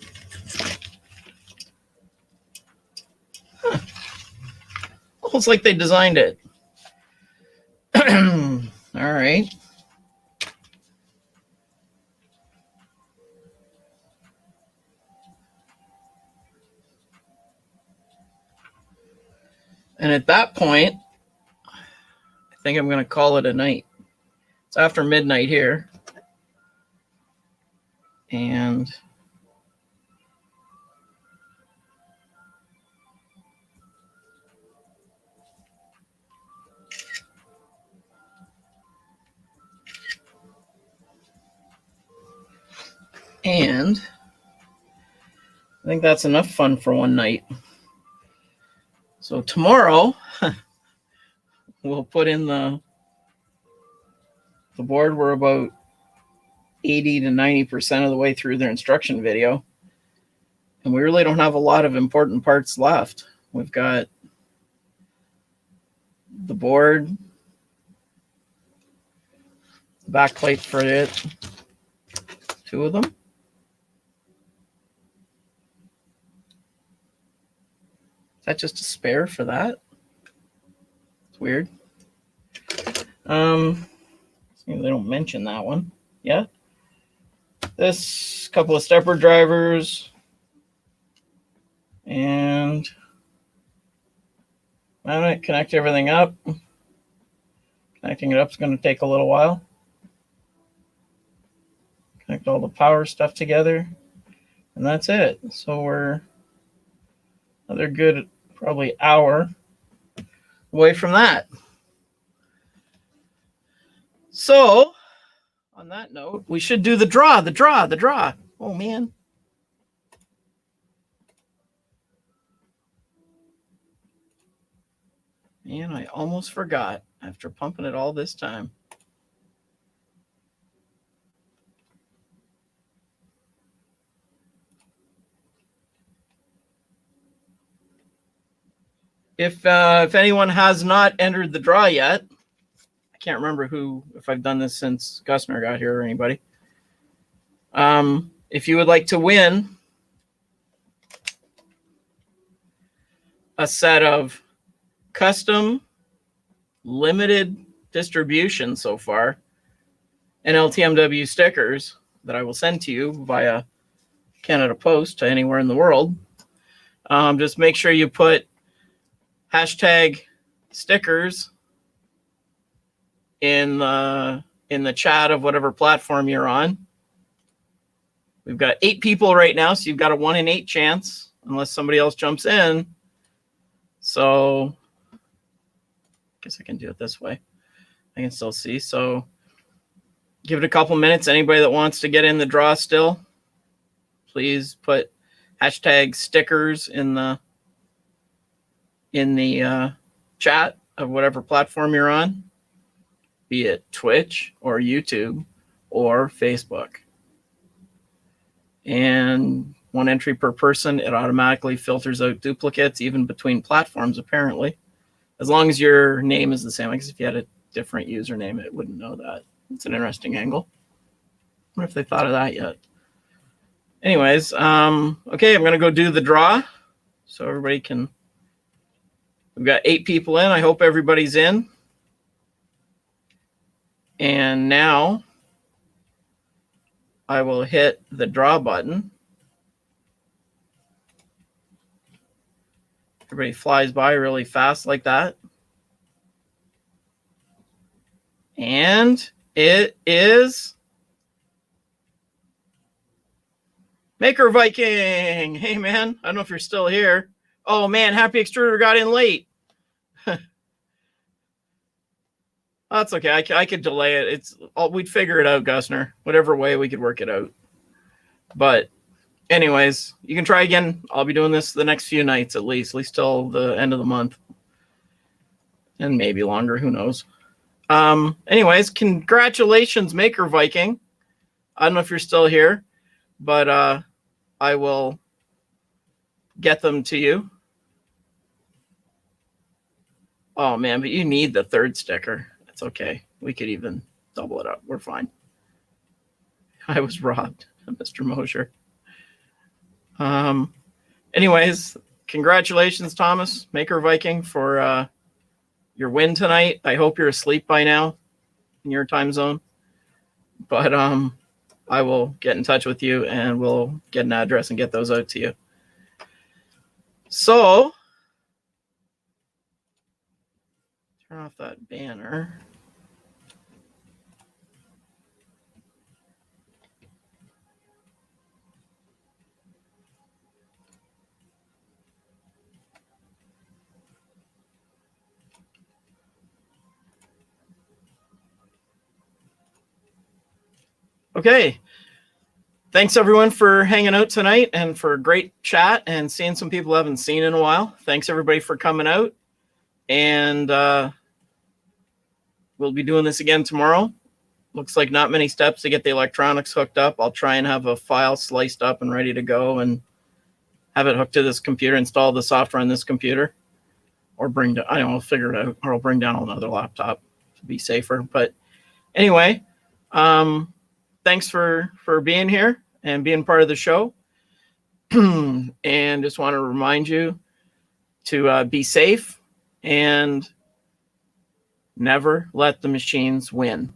Almost like they designed it. All right. And at that point, I think I'm going to call it a night. It's after midnight here. And I think that's enough fun for one night. So tomorrow, we'll put in the board. We're about 80 to 90% of the way through their instruction video. And we really don't have a lot of important parts left. We've got the board, the backplate for it, 2 of them. Is that just a spare for that? It's weird. They don't mention that one yet. This couple of stepper drivers, and magnet, connect everything up. Connecting it up is going to take a little while. Connect all the power stuff together, and that's it. So we're another good probably hour away from that. So on that note, we should do the draw. Oh man. Man, I almost forgot after pumping it all this time. If anyone has not entered the draw yet, I can't remember if I've done this since Gusner got here or anybody. If you would like to win a set of custom limited distribution so far NLTMW stickers that I will send to you via Canada Post to anywhere in the world, just make sure you put hashtag stickers in the chat of whatever platform you're on. We've got 8 people right now, so you've got a 1 in 8 chance unless somebody else jumps in. So I guess I can do it this way. I can still see. So give it a couple minutes. Anybody that wants to get in the draw still, please put hashtag stickers in the chat of whatever platform you're on, be it Twitch or YouTube or Facebook. And 1 entry per person. It automatically filters out duplicates, even between platforms, apparently. As long as your name is the same. I guess if you had a different username, it wouldn't know that. It's an interesting angle. I wonder if they thought of that yet. Anyways, okay, I'm going to go do the draw so everybody can. We've got 8 people in. I hope everybody's in. And now I will hit the draw button. Everybody flies by really fast like that. And it is Maker Viking. Hey, man. I don't know if you're still here. Oh, man. Happy Extruder got in late. That's okay. I could delay it. We'd figure it out, Gusner. Whatever way we could work it out. But anyways, you can try again. I'll be doing this the next few nights at least till the end of the month. And maybe longer. Who knows? Anyways, congratulations, Maker Viking. I don't know if you're still here, but I will get them to you. Oh man, but you need the third sticker. That's okay. We could even double it up. We're fine. I was robbed, Mr. Mosher. Anyways, congratulations, Thomas, Maker Viking, for your win tonight. I hope you're asleep by now in your time zone. But I will get in touch with you and we'll get an address and get those out to you. So, turn off that banner. Okay. Thanks everyone for hanging out tonight and for a great chat and seeing some people I haven't seen in a while. Thanks everybody for coming out. And we'll be doing this again tomorrow. Looks like not many steps to get the electronics hooked up. I'll try and have a file sliced up and ready to go and have it hooked to this computer, install the software on this computer, or bring down, I don't know, I'll figure it out, or I'll bring down another laptop to be safer. But anyway, thanks for being here and being part of the show. And just want to remind you to be safe and never let the machines win.